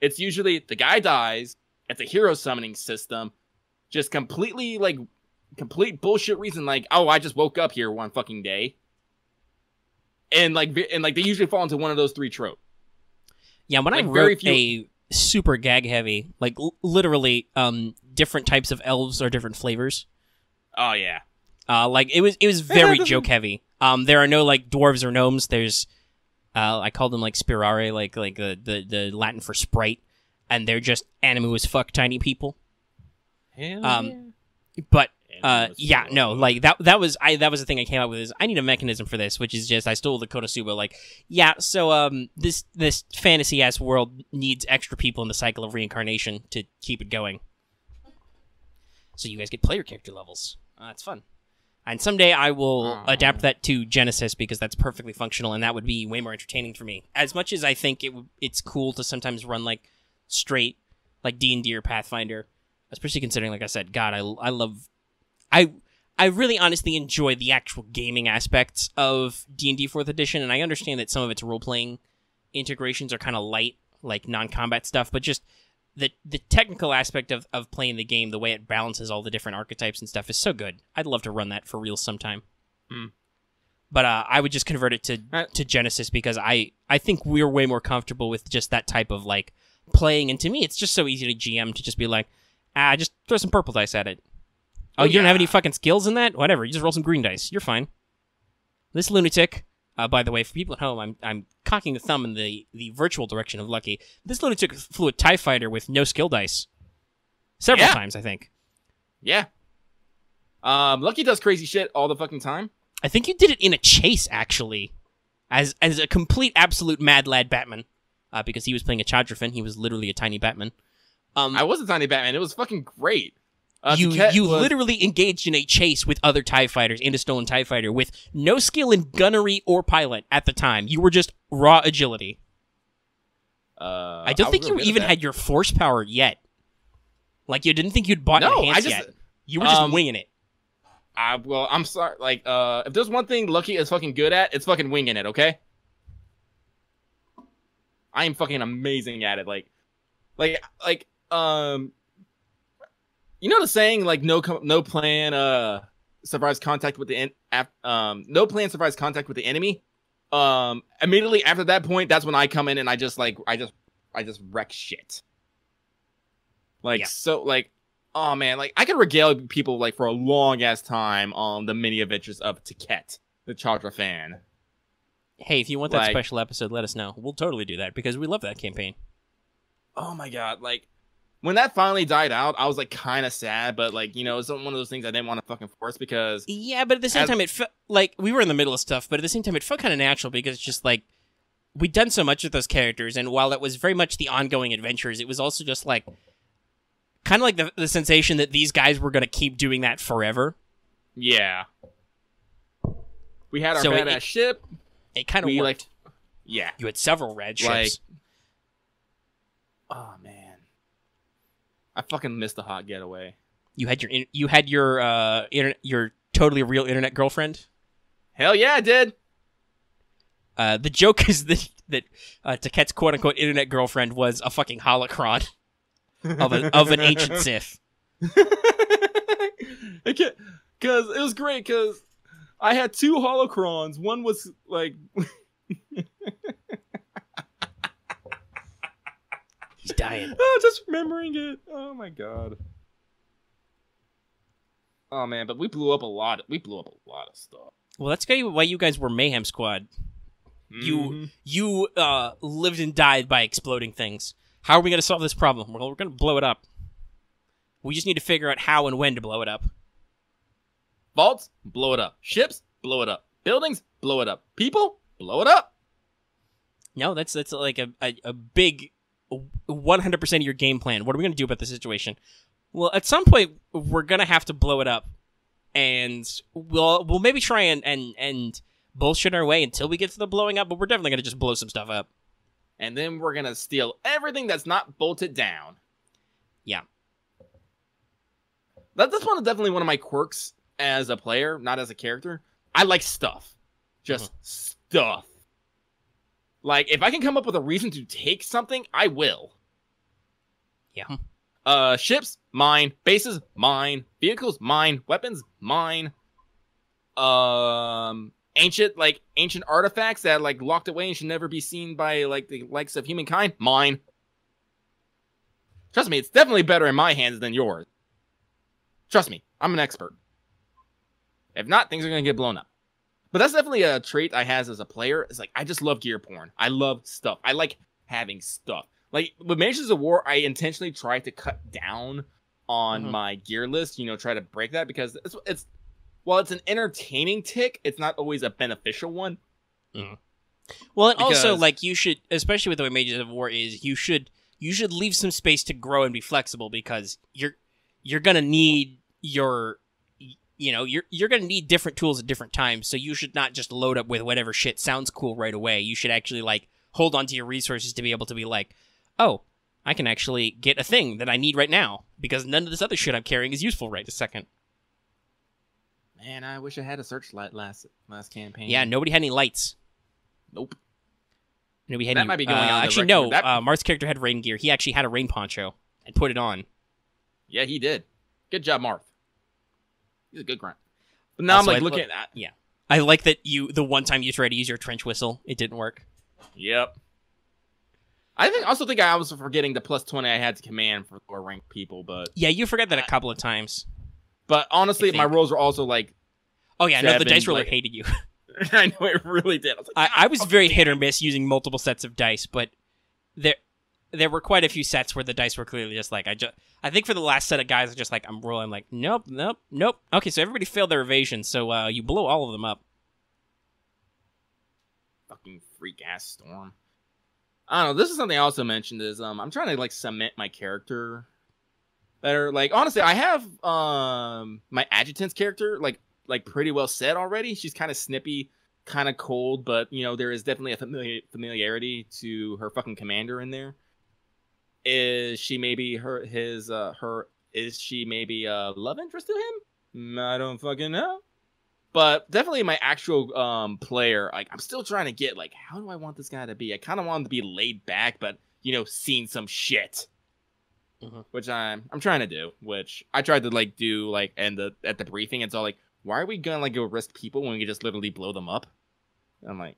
it's usually the guy dies. It's a hero summoning system, just complete bullshit reason. Like, oh, I just woke up here one fucking day. And they usually fall into one of those three tropes. Yeah, when I wrote a super gag heavy, like literally, different types of elves are different flavors. Oh yeah. It was very joke heavy. There are no like dwarves or gnomes. There's, I call them like spirare, like the Latin for sprite, and they're just animu as fuck tiny people. Hell yeah. But. That was the thing I came up with is I need a mechanism for this, which is just I stole the Konosuba this fantasy ass world needs extra people in the cycle of reincarnation to keep it going. So you guys get player character levels. It's fun. And someday I will adapt that to Genesis because that's perfectly functional and that would be way more entertaining for me. As much as I think it's cool to sometimes run like straight like D&D or Pathfinder, especially considering, like I said, God, I really honestly enjoy the actual gaming aspects of D&D 4th edition, and I understand that some of its role-playing integrations are kind of light, like non-combat stuff, but just the technical aspect of playing the game, the way it balances all the different archetypes and stuff is so good. I'd love to run that for real sometime. But I would just convert it to Genesis because I think we're way more comfortable with just that type of like playing, and to me it's just so easy to GM to just be like, just throw some purple dice at it. Oh, you don't have any fucking skills in that? Whatever, you just roll some green dice. You're fine. This lunatic, by the way, for people at home, I'm cocking the thumb in the virtual direction of Lucky. This lunatic flew a TIE fighter with no skill dice. Several times, I think. Yeah. Lucky does crazy shit all the fucking time. I think you did it in a chase, actually. As a complete, absolute mad lad Batman. Because he was playing a Chadrafin. He was literally a tiny Batman. I was a tiny Batman. It was fucking great. You literally engaged in a chase with other TIE fighters and a stolen TIE fighter with no skill in gunnery or pilot at the time. You were just raw agility. I don't think you even had your force power yet. Like, you didn't think you'd bought enhanced yet. You were just winging it. Well, I'm sorry. Like, if there's one thing Lucky is fucking good at, it's fucking winging it, okay? I am fucking amazing at it. Like, like you know the saying like no plan survives contact with the no plan survives contact with the enemy. Immediately after that point, that's when I come in and I just wreck shit. Like, yeah. So like, oh man, like I could regale people like for a long ass time on the mini adventures of Ticket, the Chadra fan. Hey, if you want that special episode, let us know. We'll totally do that because we love that campaign. Oh my god, like when that finally died out, I was like kind of sad, but like, you know, it's one of those things I didn't want to fucking force because yeah, but at the same time, it felt like we were in the middle of stuff, but at the same time, it felt kind of natural because it's just like we'd done so much with those characters, and while it was very much the ongoing adventures, it was also just like kind of like the sensation that these guys were going to keep doing that forever. Yeah. We had our badass ship. It kind of worked. Like, yeah. You had several rad ships. Oh man. I fucking missed the hot getaway. You had your totally real internet girlfriend? Hell yeah, I did. The joke is that Taket's quote unquote internet girlfriend was a fucking holocron of an ancient Sith. Because it was great because I had two holocrons. One was like he's dying. Oh, just remembering it. Oh my god. Oh man, but we blew up a lot. We blew up a lot of stuff. Well, that's why you guys were Mayhem Squad. Mm-hmm. You lived and died by exploding things. How are we going to solve this problem? Well, we're going to blow it up. We just need to figure out how and when to blow it up. Vaults, blow it up. Ships, blow it up. Buildings, blow it up. People, blow it up. No, that's like a big 100% of your game plan. What are we going to do about the situation? Well, at some point, we're going to have to blow it up. And we'll maybe try and bullshit our way until we get to the blowing up, but we're definitely going to just blow some stuff up. And then we're going to steal everything that's not bolted down. Yeah. That's definitely one of my quirks as a player, not as a character. I like stuff. Just stuff. Like, if I can come up with a reason to take something, I will. Yeah. Ships, mine. Bases, mine. Vehicles, mine. Weapons, mine. Ancient artifacts that like locked away and should never be seen by like the likes of humankind, mine. Trust me, it's definitely better in my hands than yours. Trust me, I'm an expert. If not, things are gonna get blown up. But that's definitely a trait I has as a player. It's like I just love gear porn. I love stuff. I like having stuff. Like with Mages of War, I intentionally try to cut down on my gear list. You know, try to break that because it's while it's an entertaining tick, it's not always a beneficial one. Mm. Well, and also like you should, especially with the way Mages of War is, you should leave some space to grow and be flexible because you're gonna need you're gonna need different tools at different times. So you should not just load up with whatever shit sounds cool right away. You should actually like hold on to your resources to be able to be like, oh, I can actually get a thing that I need right now because none of this other shit I'm carrying is useful right this second. Man, I wish I had a searchlight last campaign. Yeah, nobody had any lights. Nope. Nobody had that any. Might be going on. Actually, no. Marth's character had rain gear. He actually had a rain poncho and put it on. Yeah, he did. Good job, Marth. He's a good grunt. But now also, I'm like looking at that. Yeah, I like that the one time you tried to use your trench whistle, it didn't work. Yep. I also think I was forgetting the +20 I had to command for lower ranked people, but yeah, you forgot that a couple of times. But honestly, my rolls were also like, oh yeah, no, the dice roller hated you. I know it really did. I was very hit or miss using multiple sets of dice, but there were quite a few sets where the dice were clearly just like I think for the last set of guys, I just like I'm rolling like nope. Okay, so everybody failed their evasion, so you blow all of them up. Fucking freak ass storm. I don't know. This is something I also mentioned is I'm trying to like cement my character better. Like honestly, I have my adjutant's character like pretty well set already. She's kind of snippy, kind of cold, but you know there is definitely a familiarity to her fucking commander in there. Is she maybe is she maybe a love interest to him? I don't fucking know. But definitely my actual player, like I'm still trying to get like how do I want this guy to be? I kind of want him to be laid back, but you know, seen some shit. which I'm trying to do. Which I tried to like do like at the briefing. It's all like, why are we gonna like go risk people when we can just literally blow them up? And I'm like,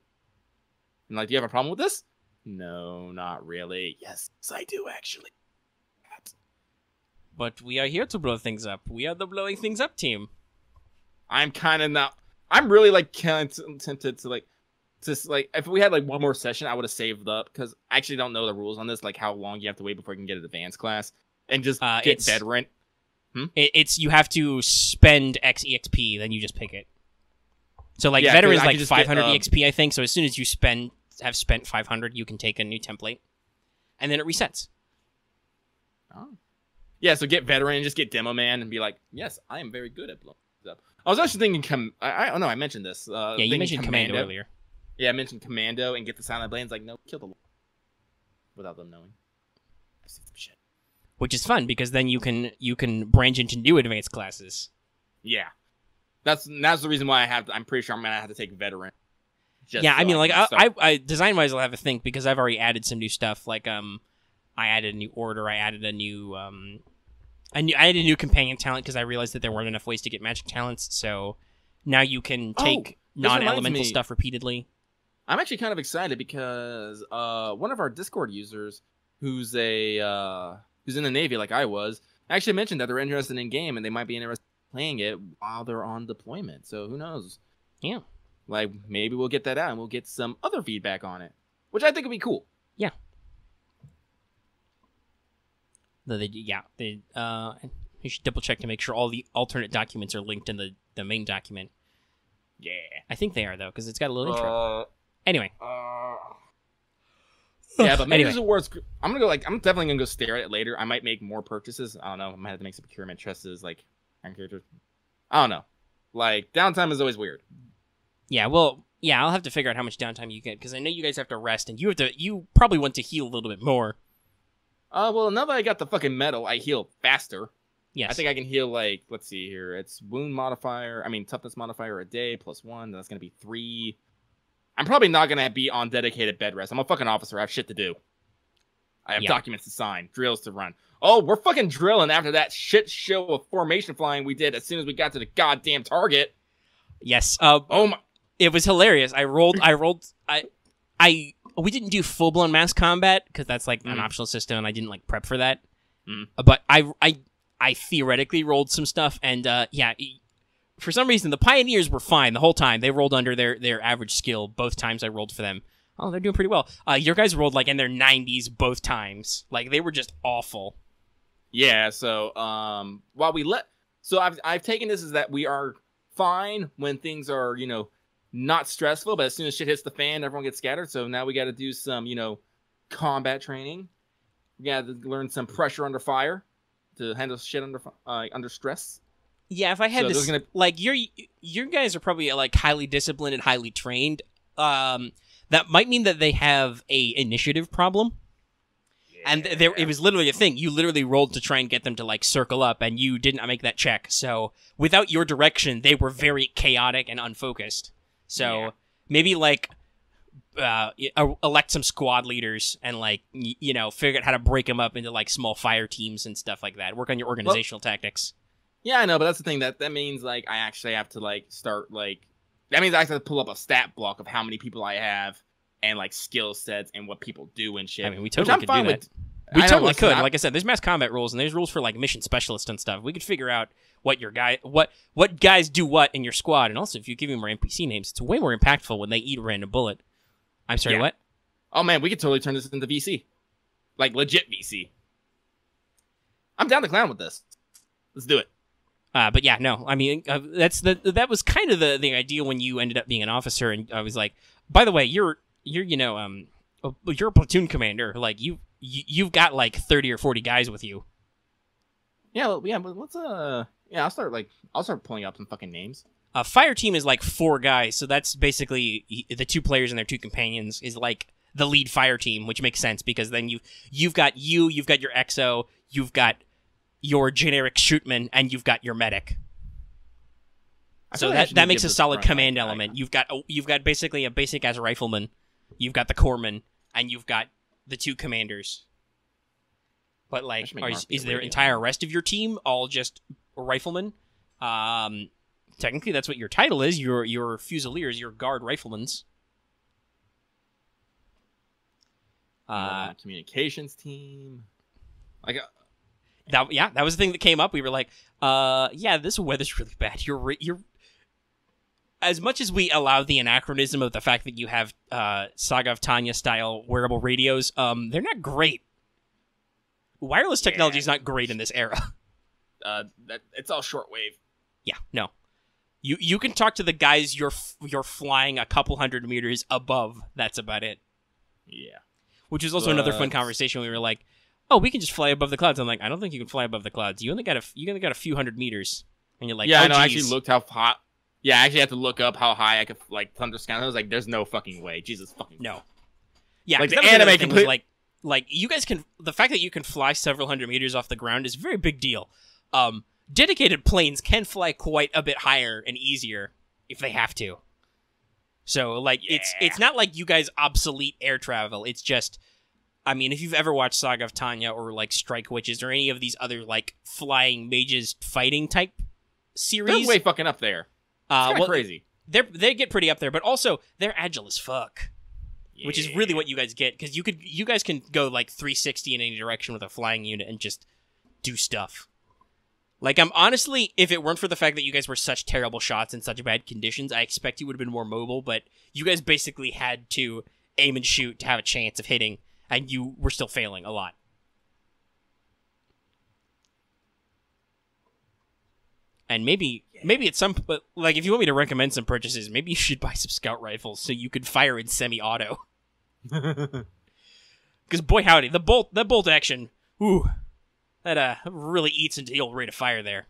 do you have a problem with this? No, not really. Yes, I do actually. But we are here to blow things up. We are the blowing things up team. I'm kind of not. I'm really like kind of tempted to like, just like if we had like one more session, I would have saved up because I actually don't know the rules on this, like how long you have to wait before you can get an advanced class and just get veteran. It's you have to spend X EXP, then you just pick it. So like Yeah, veteran is 'cause I like could just 500 get, EXP, I think. So as soon as you have spent 500, you can take a new template, and then it resets. Oh. Yeah, so get veteran and just get demo man and be like, yes, I am very good at blowing things up. I was actually thinking, I don't know, I mentioned this. Yeah, you mentioned commando earlier. Yeah, I mentioned commando and get the silent blades. Like, no, kill the without them knowing. Shit. Which is fun because then you can branch into new advanced classes. Yeah, that's the reason why I'm pretty sure I'm gonna have to take veteran. Yeah, I mean, like I design wise, I'll have to think because I've already added some new stuff. Like I added a new order. I added a new I added a new companion talent because I realized that there weren't enough ways to get magic talents. So now you can take non-elemental stuff repeatedly. I'm actually kind of excited because one of our Discord users, who's in the Navy like I was, actually mentioned that they're interested in game and they might be interested in playing it while they're on deployment. So who knows? Yeah, like maybe we'll get that out and we'll get some other feedback on it, which I think would be cool. Yeah. You should double check to make sure all the alternate documents are linked in the main document. Yeah, I think they are though, because it's got a little intro. Anyway. Yeah, but maybe this is worth. I'm definitely gonna go stare at it later. I might make more purchases. I don't know. I might have to make some procurement chests, like characters. I don't know. Like downtime is always weird. Yeah, well, yeah, I'll have to figure out how much downtime you get because I know you guys have to rest, and you probably want to heal a little bit more. Well, now that I got the fucking medal, I heal faster. Yes. I think I can heal, like, let's see here. It's toughness modifier a day +1. That's going to be 3. I'm probably not going to be on dedicated bed rest. I'm a fucking officer. I have shit to do. I have documents to sign, drills to run. Oh, we're fucking drilling after that shit show of formation flying we did as soon as we got to the goddamn target. Yes. Oh my. It was hilarious. We didn't do full-blown mass combat because that's like an optional system and I didn't like prep for that. But I theoretically rolled some stuff and for some reason the Pioneers were fine the whole time. They rolled under their average skill both times I rolled for them. Oh, they're doing pretty well. Your guys rolled like in their 90s both times. Like they were just awful. Yeah, so I've taken this as that we are fine when things are, not stressful, but as soon as shit hits the fan, everyone gets scattered. So now we got to do some, combat training. We got to learn some pressure under fire to handle shit under stress. Yeah, if I had this, like your guys are probably like highly disciplined and highly trained. That might mean that they have a initiative problem. Yeah. And it was literally a thing. You literally rolled to try and get them to like circle up, and you didn't make that check. So without your direction, they were very chaotic and unfocused. So maybe like elect some squad leaders and like figure out how to break them up into like small fire teams and stuff like that. Work on your organizational tactics. Yeah, I know, but that's the thing that means like I actually have to like start like that means I have to pull up a stat block of how many people I have and like skill sets and what people do and shit. I mean, we totally could do that. We totally could. Like I said, there's mass combat rules and there's rules for like mission specialists and stuff. We could figure out what what guys do what in your squad, and also if you give them more NPC names, it's way more impactful when they eat a random bullet. I'm sorry, what? Oh man, we could totally turn this into VC, like legit VC. I'm down to clown with this. Let's do it. But yeah, no, I mean that was kind of the idea when you ended up being an officer, and I was like, by the way, you're a platoon commander, like you've got like 30 or 40 guys with you. Yeah, but let's I'll start pulling up some fucking names. Fire team is like 4 guys, so that's basically the 2 players and their 2 companions is like the lead fire team, which makes sense because then you've got your exo, you've got your generic shootman, and you've got your medic. So that makes a solid command element. You've got basically a basic as a rifleman, you've got the corpsman, and you've got the 2 commanders. But like, should make Mark be is a their radio entire man. rest of your team all just riflemen? Technically, that's what your title is. Your Fusiliers, your guard riflemans. Communications team. Like that was the thing that came up. We were like, yeah, this weather's really bad. You're as much as we allow the anachronism of the fact that you have Saga of Tanya style wearable radios, they're not great. Wireless technology is not great in this era. It's all shortwave. Yeah, no. You can talk to the guys you're flying a couple hundred meters above. That's about it. Yeah. Which is also another fun conversation. We were like, "Oh, we can just fly above the clouds." I'm like, "I don't think you can fly above the clouds. You only got a few hundred meters." And you're like, "Yeah, oh, I know." geez. I actually looked how hot. Yeah, I actually had to look up how high I could like thunder sky. I was like, "There's no fucking way." Jesus fucking no. Yeah, like the anime thing was like you guys can. The fact that you can fly several hundred meters off the ground is a very big deal. Dedicated planes can fly quite a bit higher and easier if they have to. So, like, it's not like you guys obsolete air travel. It's just, I mean, if you've ever watched Saga of Tanya or, like, Strike Witches or any of these other, like, flying mages fighting type series. They're way fucking up there. It's kind of crazy. They get pretty up there, but also, they're agile as fuck. Yeah. Which is really what you guys get, because you guys can go, like, 360 in any direction with a flying unit and just do stuff. Like, I'm honestly, if it weren't for the fact that you guys were such terrible shots in such bad conditions, I expect you would have been more mobile, but you guys basically had to aim and shoot to have a chance of hitting, and you were still failing a lot. And maybe at some point, like, if you want me to recommend some purchases, maybe you should buy some scout rifles so you could fire in semi-auto. Because, boy howdy, the bolt action, ooh. That really eats into the old rate of fire there.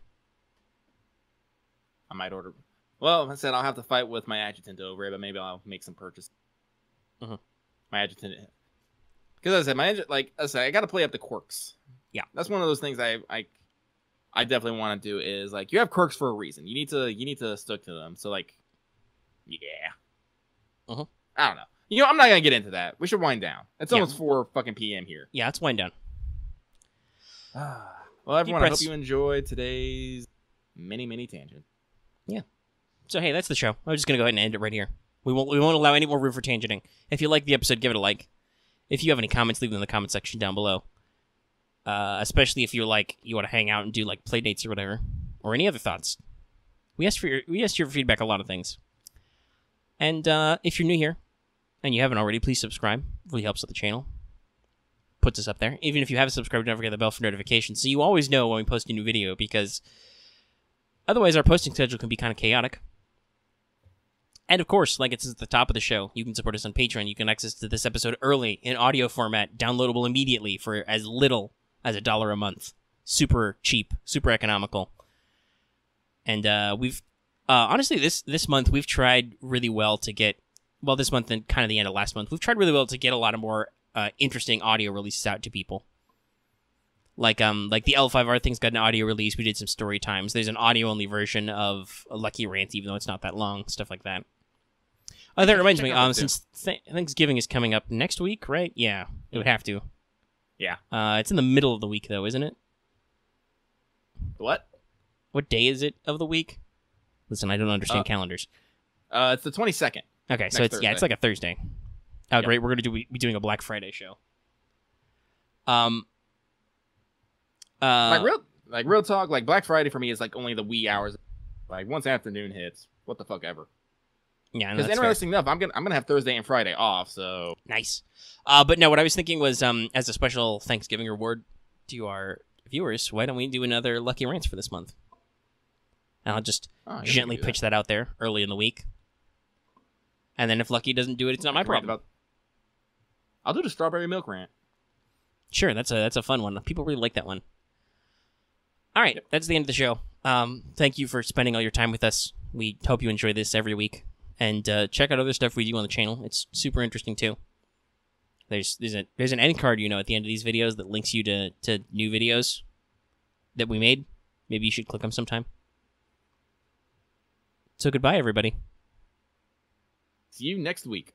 I might order. Well, I said I'll have to fight with my adjutant over it, but maybe I'll make some purchase. Uh-huh. My adjutant, because I said, I got to play up the quirks. Yeah, that's one of those things I definitely want to do. Is like you have quirks for a reason. You need to stick to them. So like, yeah. Uh-huh. I don't know. You know, I'm not gonna get into that. We should wind down. It's almost 4 fucking p.m. here. Yeah, let's wind down. Well, everyone, I hope you enjoyed today's mini tangent. Yeah. So, hey, that's the show. I'm just going to go ahead and end it right here. We won't allow any more room for tangenting. If you like the episode, give it a like. If you have any comments, leave them in the comment section down below. Especially if you want to hang out and do like playdates or whatever, or any other thoughts. We asked your feedback on a lot of things. And if you're new here and you haven't already, please subscribe. It really helps with the channel. Puts us up there. Even if you haven't subscribed, don't forget the bell for notifications, so you always know when we post a new video, because otherwise our posting schedule can be kind of chaotic. And of course, like it's at the top of the show, you can support us on Patreon. You can access to this episode early in audio format, downloadable immediately for as little as $1 a month. Super cheap, super economical. And we've honestly this month we've tried really well to get, well, this month and kind of the end of last month, we've tried really well to get a lot of more interesting audio releases out to people. Like the L5R thing's got an audio release. We did some story times. There's an audio-only version of Lucky Rants, even though it's not that long. Stuff like that. Oh, that reminds me, since Thanksgiving is coming up next week, right? Yeah, it would have to. Yeah. It's in the middle of the week, though, isn't it? What? What day is it of the week? Listen, I don't understand calendars. It's the 22nd. Okay, so it's like a Thursday. Oh, great! We're gonna be doing a Black Friday show. Real talk. Like Black Friday for me is like only the wee hours. Like once afternoon hits, what the fuck ever. Yeah, because interesting enough, I'm gonna have Thursday and Friday off. So nice. But no, what I was thinking was, as a special Thanksgiving reward to our viewers, why don't we do another Lucky Rants for this month? And I'll just gently pitch that out there early in the week. And then if Lucky doesn't do it, it's not my problem. I'll do the strawberry milk rant. Sure, that's a fun one. People really like that one. All right, that's the end of the show. Thank you for spending all your time with us. We hope you enjoy this every week. And check out other stuff we do on the channel. It's super interesting, too. There's an end card, at the end of these videos that links you to new videos that we made. Maybe you should click them sometime. So goodbye, everybody. See you next week.